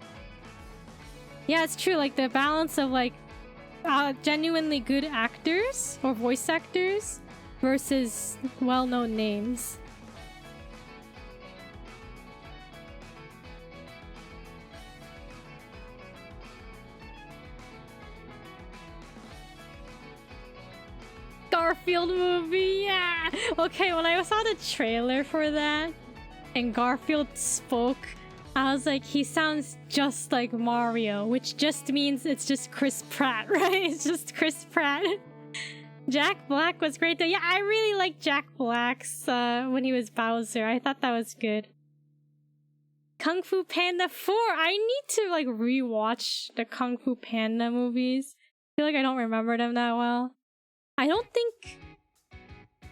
Yeah, it's true. Like the balance of like genuinely good actors or voice actors versus well-known names. Garfield movie, yeah! Okay, when I saw the trailer for that and Garfield spoke, I was like, he sounds just like Mario, which just means it's just Chris Pratt, right? It's just Chris Pratt. Jack Black was great though. Yeah, I really liked Jack Black's when he was Bowser. I thought that was good. Kung Fu Panda 4. I need to like rewatch the Kung Fu Panda movies. I feel like I don't remember them that well. I don't think...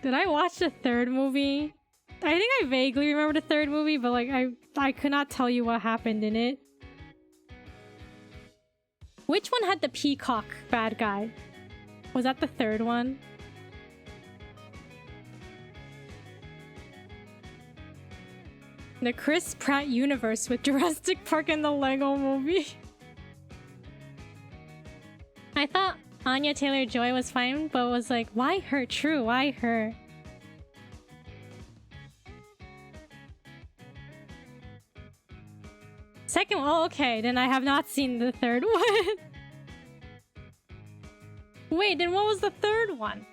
Did I watch the third movie? I think I vaguely remember the third movie, but like I could not tell you what happened in it. Which one had the peacock bad guy? Was that the third one? The Chris Pratt universe with Jurassic Park and the Lego Movie. I thought Anya Taylor-Joy was fine, but was like, why her? True, why her? Second one, oh, okay, then I have not seen the third one. Wait, then what was the third one?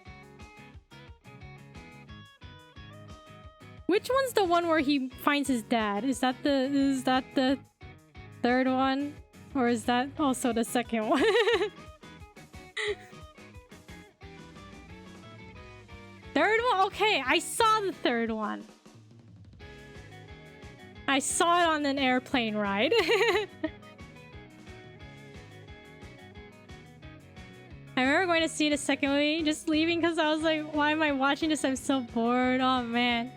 Which one's the one where he finds his dad? Is that the third one? Or is that also the second one? Third one? Okay, I saw the third one. I saw it on an airplane ride. I remember going to see the second movie, just leaving because I was like, why am I watching this? I'm so bored. Oh man.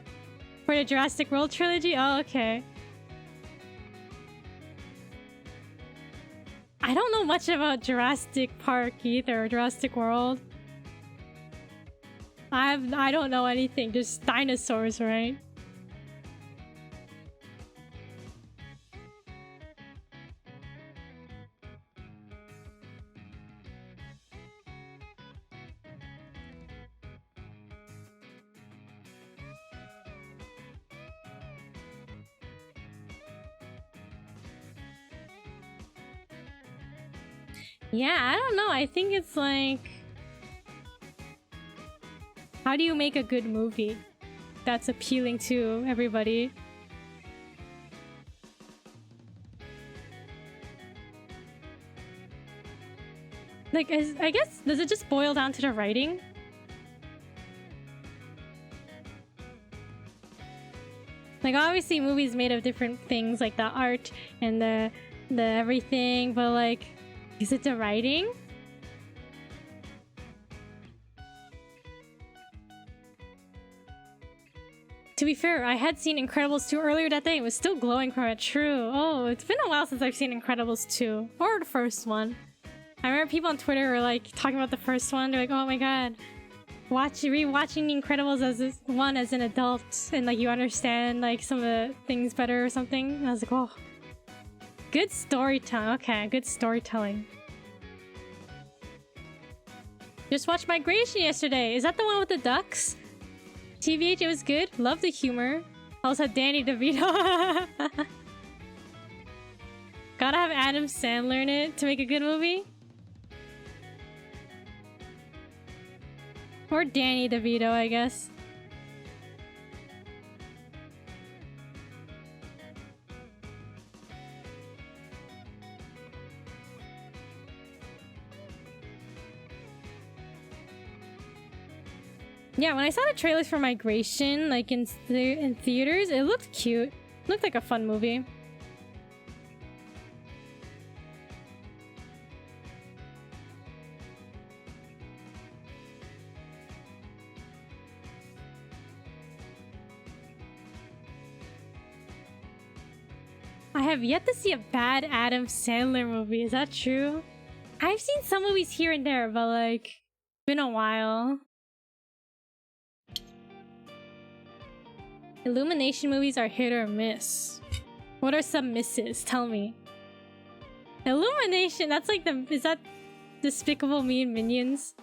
For the Jurassic World trilogy? Oh, okay. I don't know much about Jurassic Park either, Jurassic World. I don't know anything, just dinosaurs, right? Yeah, I don't know. I think it's like... how do you make a good movie that's appealing to everybody? Like, I guess, does it just boil down to the writing? Like, obviously movies made of different things, like the art and the everything, but like... is it the writing? To be fair, I had seen Incredibles 2 earlier that day. It was still glowing from it. True. Oh, it's been a while since I've seen Incredibles 2. Or the first one. I remember people on Twitter were like talking about the first one. They're like, oh my god. Rewatching The Incredibles as an adult. And like you understand like some of the things better or something. And I was like, oh. Good storytelling. Okay, good storytelling. Just watched Migration yesterday. Is that the one with the ducks? TVH, it was good. Love the humor. Also had Danny DeVito. Gotta have Adam Sandler in it to make a good movie. Or Danny DeVito, I guess. Yeah, when I saw the trailers for Migration, like in theaters, it looked cute. Looked like a fun movie. I have yet to see a bad Adam Sandler movie. Is that true? I've seen some movies here and there, but like, been a while. Illumination movies are hit or miss. What are some misses? Tell me. Illumination, that's like the... is that Despicable Me and Minions?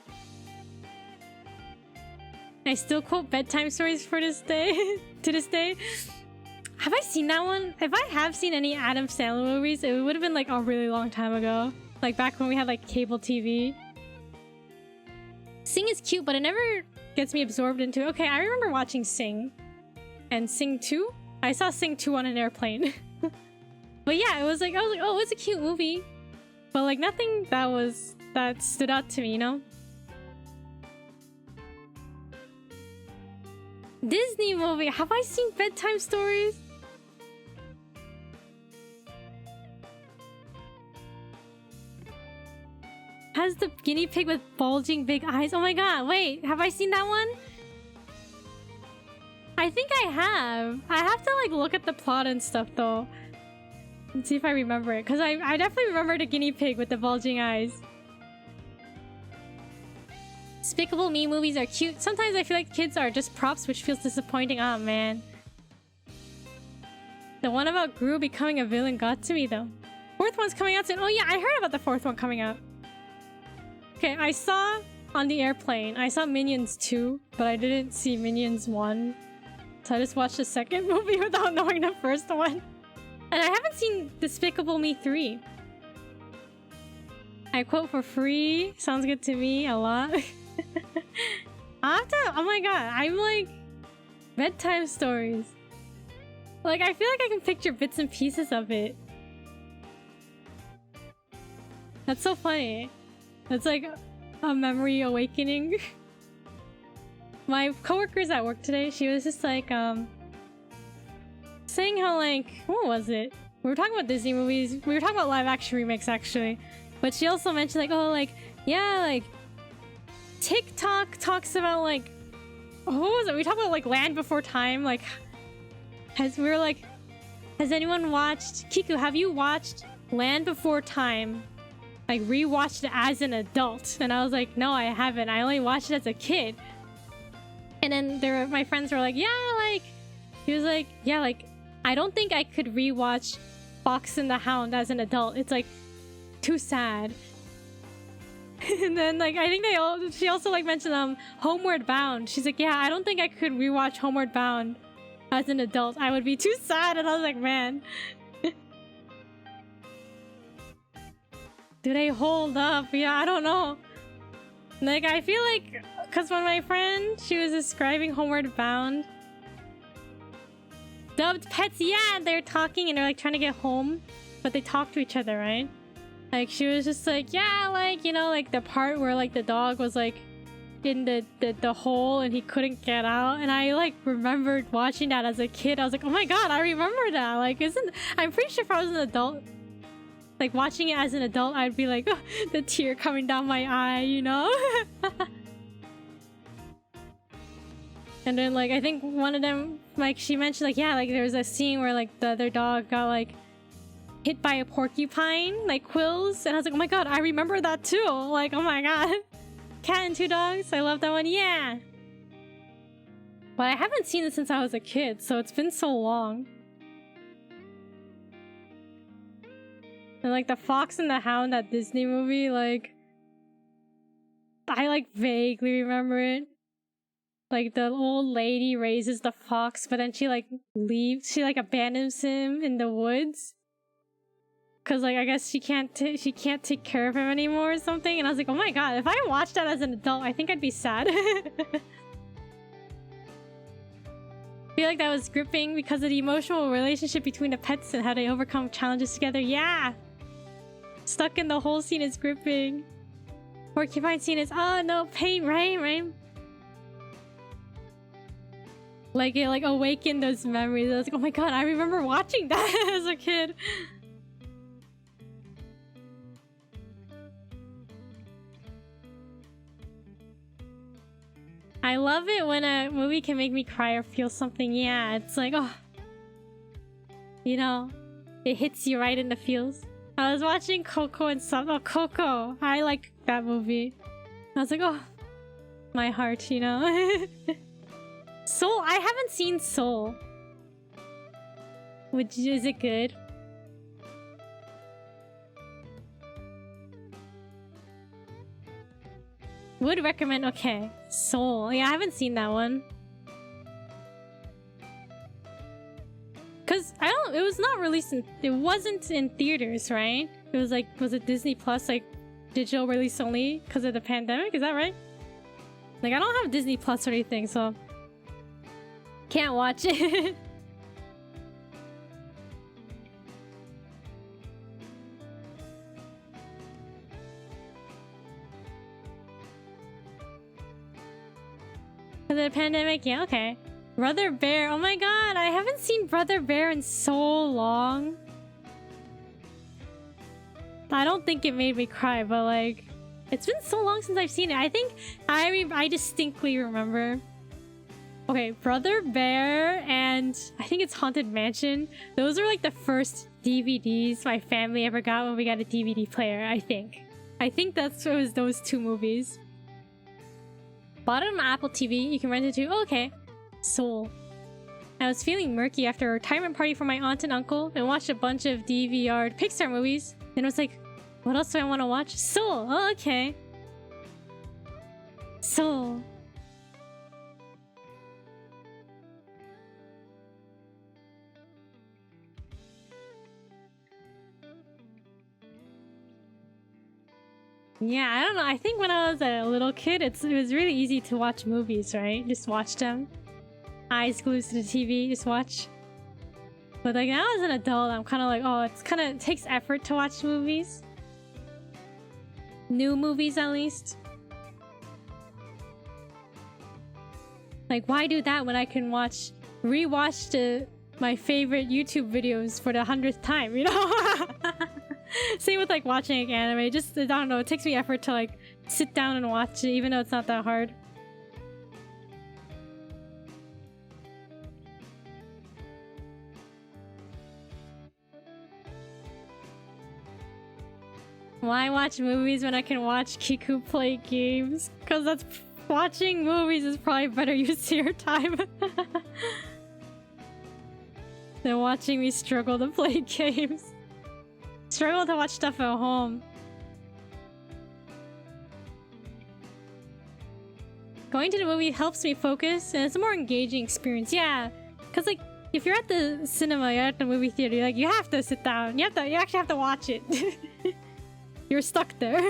I still quote bedtime stories for this day. To this day. Have I seen that one? If I have seen any Adam Sandler movies, it would have been like a really long time ago. Like back when we had like cable TV. Sing is cute, but it never gets me absorbed into... okay, I remember watching Sing. And Sing 2? I saw Sing 2 on an airplane. But yeah, I was like, oh, it's a cute movie. But like nothing that stood out to me, you know? Disney movie. Have I seen Bedtime Stories? Has the guinea pig with bulging big eyes? Oh my god, wait, have I seen that one? I think I have. I have to like look at the plot and stuff though. And see if I remember it. Because I definitely remember the guinea pig with the bulging eyes. Despicable Me movies are cute. Sometimes I feel like kids are just props, which feels disappointing. Oh man. The one about Gru becoming a villain got to me though. Fourth one's coming out soon. Oh yeah, I heard about the fourth one coming out. Okay, I saw on the airplane, I saw Minions 2, but I didn't see Minions 1. So I just watched the second movie without knowing the first one. And I haven't seen Despicable Me 3. I quote for free. Sounds good to me a lot. I have to, oh my god, I'm like bedtime stories. Like I feel like I can picture bits and pieces of it. That's so funny. That's like a memory awakening. My coworkers at work today, she was just like saying how like, what was it? We were talking about Disney movies. We were talking about live action remakes actually. But she also mentioned like, oh like, yeah, like TikTok talks about like, what was it? We talked about like Land Before Time. Like, we were like, has anyone watched Kiku? Have you watched Land Before Time? Like rewatched it as an adult? And I was like, no, I haven't. I only watched it as a kid. And then my friends were like, yeah, like, he was like, yeah, like, I don't think I could rewatch Fox and the Hound as an adult. It's like too sad. And then like I think she also like mentioned Homeward Bound. She's like, yeah, I don't think I could rewatch Homeward Bound as an adult. I would be too sad. And I was like, man. Do they hold up? Yeah, I don't know. Like I feel like, cause when my friend, she was describing Homeward Bound, dubbed pets, yeah, they're talking and they're like trying to get home, but they talk to each other, right? Like she was just like, yeah, like, you know, like the part where like the dog was like in the hole and he couldn't get out, and I like remembered watching that as a kid. I was like, oh my god, I remember that. Like, I'm pretty sure if I was an adult, like watching it as an adult, I'd be like, oh, the tear coming down my eye, you know? And then like I think one of them, like she mentioned like, yeah, like there was a scene where like the other dog got like hit by a porcupine, like quills, and I was like, oh my god, I remember that too. Like, oh my god. Cat and Two Dogs, I love that one, yeah. But I haven't seen it since I was a kid, so it's been so long. And like the Fox and the Hound, that Disney movie, like I like vaguely remember it. Like the old lady raises the fox, but then she like leaves, she like abandons him in the woods. Cause like I guess she can't take care of him anymore or something. And I was like, oh my god, if I watched that as an adult, I think I'd be sad. I feel like that was gripping because of the emotional relationship between the pets and how they overcome challenges together. Yeah! Stuck in the whole scene is gripping. Porcupine scene is, oh no, pain, right? Like it like awakened those memories. I was like, oh my god, I remember watching that as a kid. I love it when a movie can make me cry or feel something. Yeah, it's like, oh, you know, it hits you right in the feels. I was watching Coco and stuff. Oh, Coco, I like that movie. I was like, oh, my heart, you know. Soul, I haven't seen Soul. Is it good? Would recommend. Okay, Soul. Yeah, I haven't seen that one. Cause it was not released in, it wasn't in theaters, right? It was like, was it Disney Plus, like digital release only because of the pandemic? Is that right? Like I don't have Disney Plus or anything, so can't watch it. The pandemic, yeah, okay. Brother Bear, oh my god, I haven't seen Brother Bear in so long. I don't think it made me cry, but like, it's been so long since I've seen it. I think I distinctly remember. Okay, Brother Bear and I think it's Haunted Mansion. Those are like the first DVDs my family ever got when we got a DVD player, I think. I think it was those two movies. Bought it on Apple TV. You can rent it too. Oh, okay. Soul. I was feeling murky after a retirement party for my aunt and uncle and watched a bunch of DVR'd Pixar movies. Then I was like, what else do I want to watch? Soul! Oh, okay. Soul. Yeah, I don't know. I think when I was a little kid, it was really easy to watch movies, right? Just watch them. Eyes glued to the TV, just watch. But like now as an adult, I'm kind of like, oh, it takes effort to watch movies. New movies, at least. Like, why do that when I can rewatch my favorite YouTube videos for the 100th time, you know? Same with like watching anime. Just, I don't know, it takes me effort to like sit down and watch it, even though it's not that hard. Why watch movies when I can watch Kiku play games? Because watching movies is probably better use of your time than watching me struggle to play games. Struggle to watch stuff at home. Going to the movie helps me focus, and it's a more engaging experience. Yeah, because like if you're at the cinema, you're at the movie theater, like you have to sit down. You actually have to watch it. You're stuck there.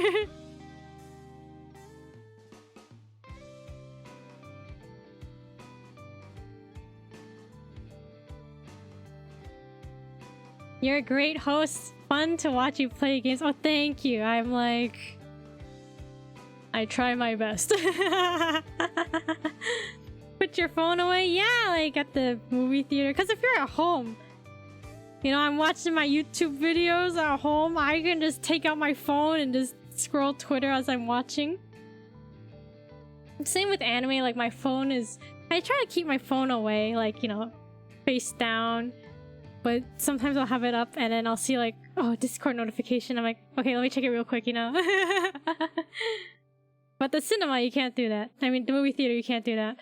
You're a great host. Fun to watch you play games. Oh, thank you. I'm like... I try my best. Put your phone away? Yeah, like at the movie theater. Because if you're at home, you know, I'm watching my YouTube videos at home, I can just take out my phone and just scroll Twitter as I'm watching. Same with anime, like my phone is... I try to keep my phone away, like, you know, face down. But sometimes I'll have it up and then I'll see like, oh, Discord notification. I'm like, okay, let me check it real quick, you know? But the cinema, you can't do that. I mean, the movie theater, you can't do that.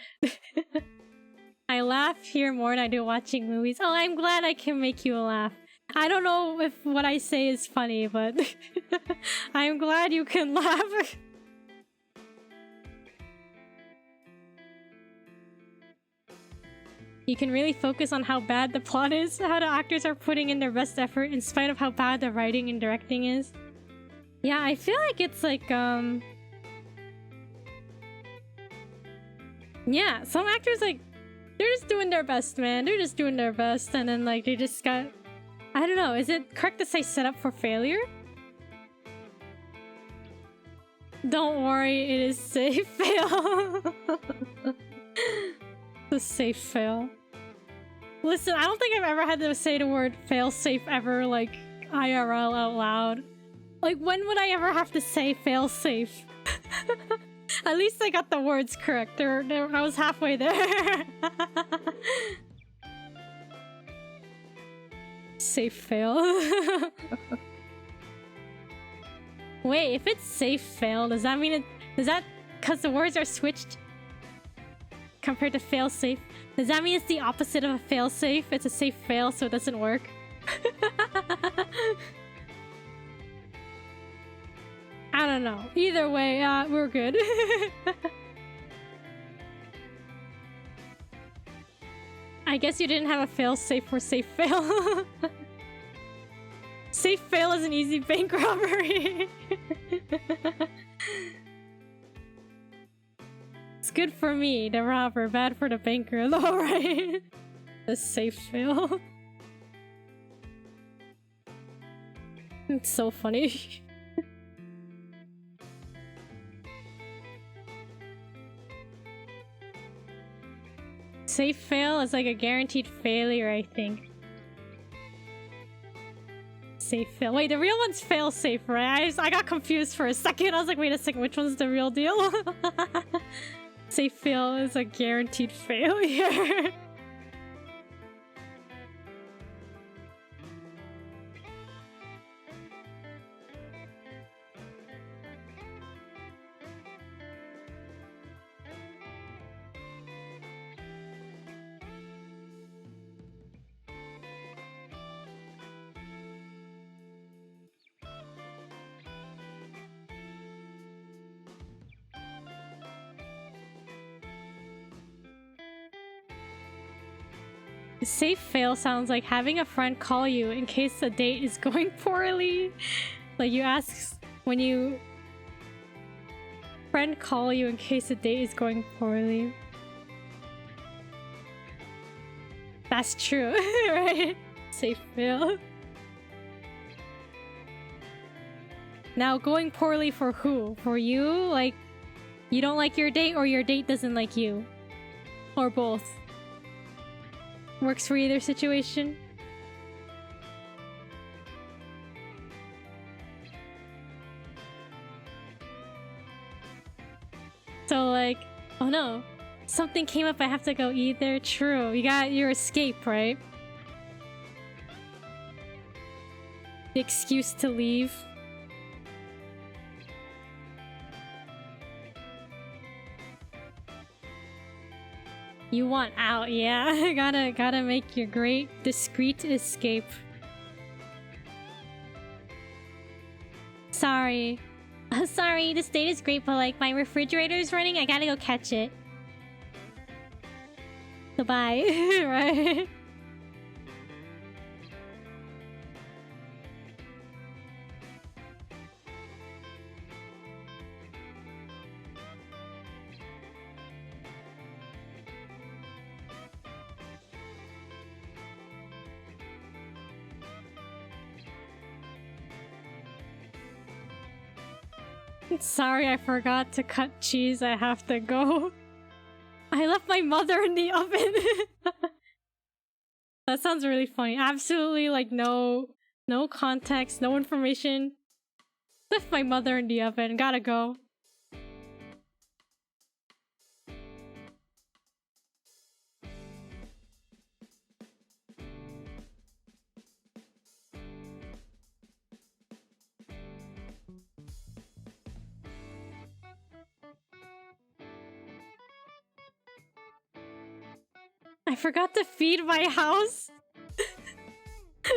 I laugh here more than I do watching movies. Oh, I'm glad I can make you laugh. I don't know if what I say is funny, but I'm glad you can laugh. You can really focus on how bad the plot is, how the actors are putting in their best effort in spite of how bad the writing and directing is. Yeah, I feel like it's like, yeah, some actors, like, they're just doing their best, man. They're just doing their best, and then, like, they just got... I don't know, is it correct to say set up for failure? Don't worry, it is safe fail. The safe fail. Listen, I don't think I've ever had to say the word fail-safe ever, like, IRL out loud. Like, when would I ever have to say fail-safe? At least I got the words correct. I was halfway there. Safe fail. Wait, if it's safe fail, does that mean it... Does that... Because the words are switched compared to fail-safe. Does that mean it's the opposite of a fail-safe? It's a safe fail, so it doesn't work? I don't know. Either way, we're good. I guess you didn't have a fail-safe for safe fail. Safe fail is an easy bank robbery. It's good for me, the robber, bad for the banker, though, right? The safe fail. It's so funny. Safe fail is like a guaranteed failure, I think. Safe fail. Wait, the real one's fail safe, right? I got confused for a second. I was like, wait a second, which one's the real deal? Safe fail is a guaranteed failure. Safe fail sounds like having a friend call you in case a date is going poorly. Like you ask when you... Friend call you in case a date is going poorly. That's true, right? Safe fail. Now, going poorly for who? For you? Like, you don't like your date or your date doesn't like you? Or both? Works for either situation? So like, oh no, something came up, I have to go either. True, you got your escape, right? The excuse to leave. You want out, yeah. gotta make your great discreet escape. Sorry. I'm sorry, this date is great, but like my refrigerator is running, I gotta go catch it. Goodbye, right? Sorry, I forgot to cut cheese. I have to go. I left my mother in the oven. That sounds really funny. Absolutely, like, no context, no information. Left my mother in the oven. Gotta go. I forgot to feed my house. I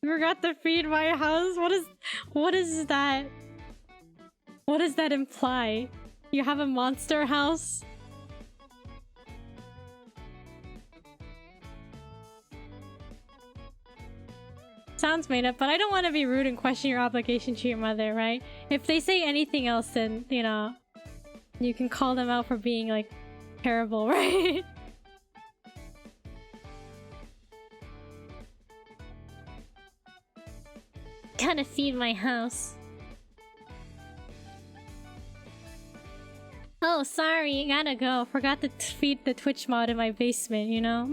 forgot to feed my house. What is that? What does that imply? You have a monster house? Sounds made up, but I don't want to be rude and question your obligation to your mother, right? If they say anything else, then, you know, you can call them out for being, like, terrible, right? Gotta feed my house. Oh, sorry, gotta go. Forgot to feed the Twitch mod in my basement, you know?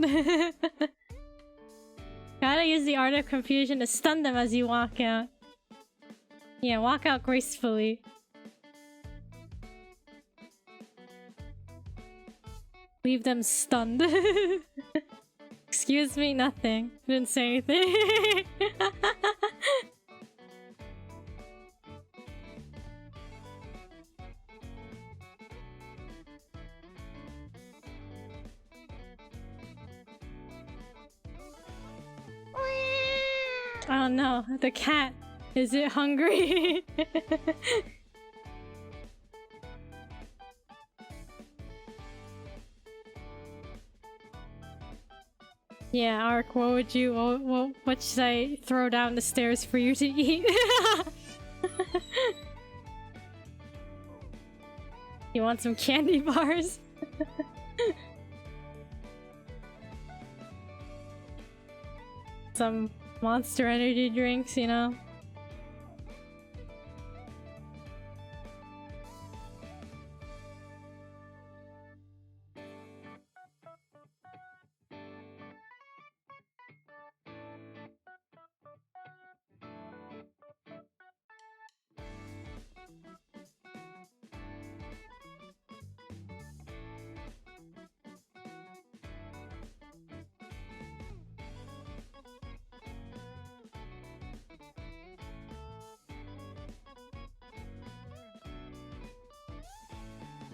Gotta use the art of confusion to stun them as you walk out. Yeah, walk out gracefully. Leave them stunned. Excuse me, nothing. Didn't say anything. Oh no, the cat. Is it hungry? Yeah, Ark, what would you... What should I throw down the stairs for you to eat? You want some candy bars? Some Monster energy drinks, you know?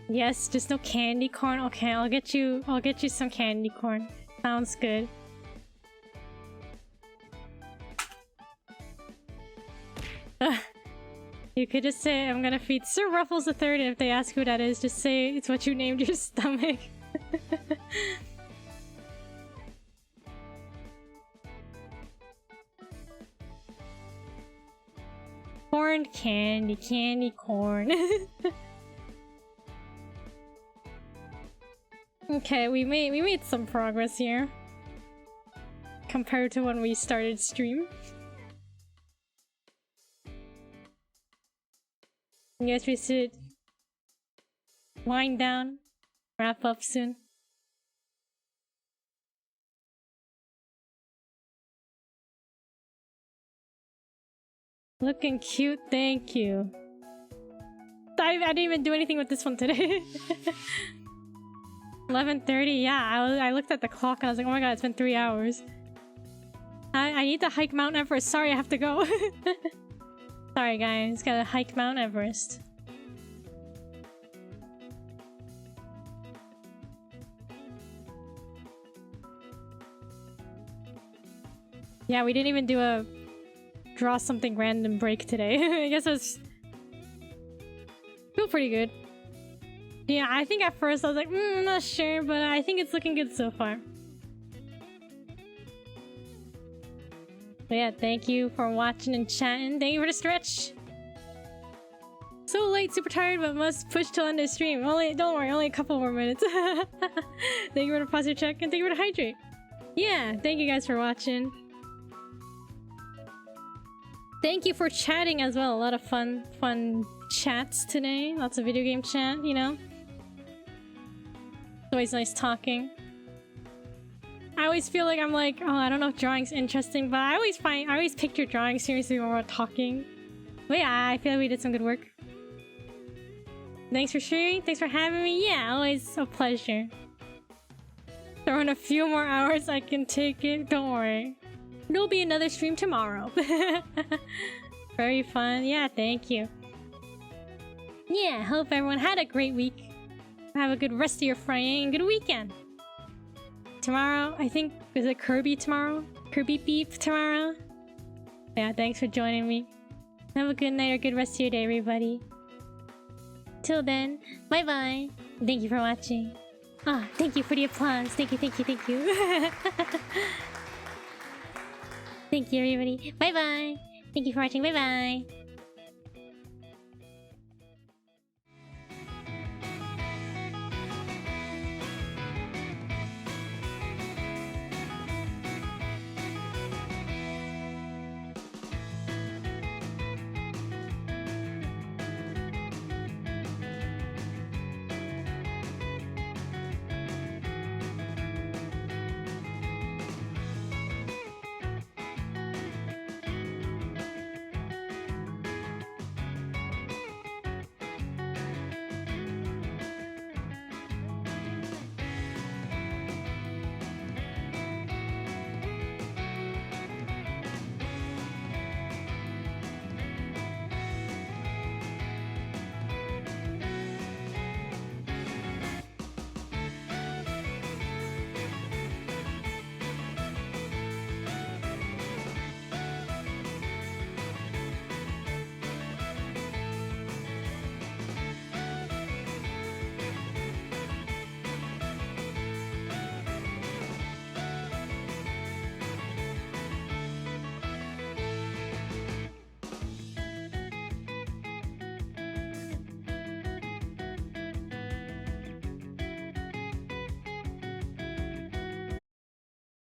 Yes, just no candy corn. Okay, I'll get you some candy corn. Sounds good. You could just say, I'm gonna feed Sir Ruffles the Third, and if they ask who that is, just say it's what you named your stomach. Corn candy, candy corn. Okay, we made some progress here compared to when we started stream. I guess we should wind down, wrap up soon. Looking cute, thank you. I didn't even do anything with this one today. 11:30, yeah, I looked at the clock and I was like, oh my god, it's been 3 hours. I need to hike Mount Everest. Sorry, I have to go. Sorry guys, gotta hike Mount Everest. Yeah, we didn't even do a draw something random break today. I guess it was... feel pretty good. Yeah, I think at first I was like, I'm not sure, but I think it's looking good so far. But yeah, thank you for watching and chatting. Thank you for the stretch. So late, super tired, but must push till end of stream. Don't worry, only a couple more minutes. Thank you for the posture check and thank you for the hydrate. Yeah, thank you guys for watching. Thank you for chatting as well. A lot of fun chats today. Lots of video game chat, you know. It's always nice talking. I always feel like I'm like, oh, I don't know if drawing's interesting, but I always pick your drawing seriously when we're talking. But yeah, I feel like we did some good work. Thanks for sharing. Thanks for having me. Yeah, always a pleasure. Throw in a few more hours, I can take it. Don't worry. There'll be another stream tomorrow. Very fun. Yeah, thank you. Yeah, hope everyone had a great week. Have a good rest of your Friday and good weekend. Tomorrow, I think, is it Kirby tomorrow? Kirby Beep tomorrow? Yeah, thanks for joining me. Have a good night or good rest of your day, everybody. Till then, bye bye. Thank you for watching. Ah, thank you for the applause. Thank you, thank you, thank you. Thank you, everybody. Bye bye. Thank you for watching. Bye bye.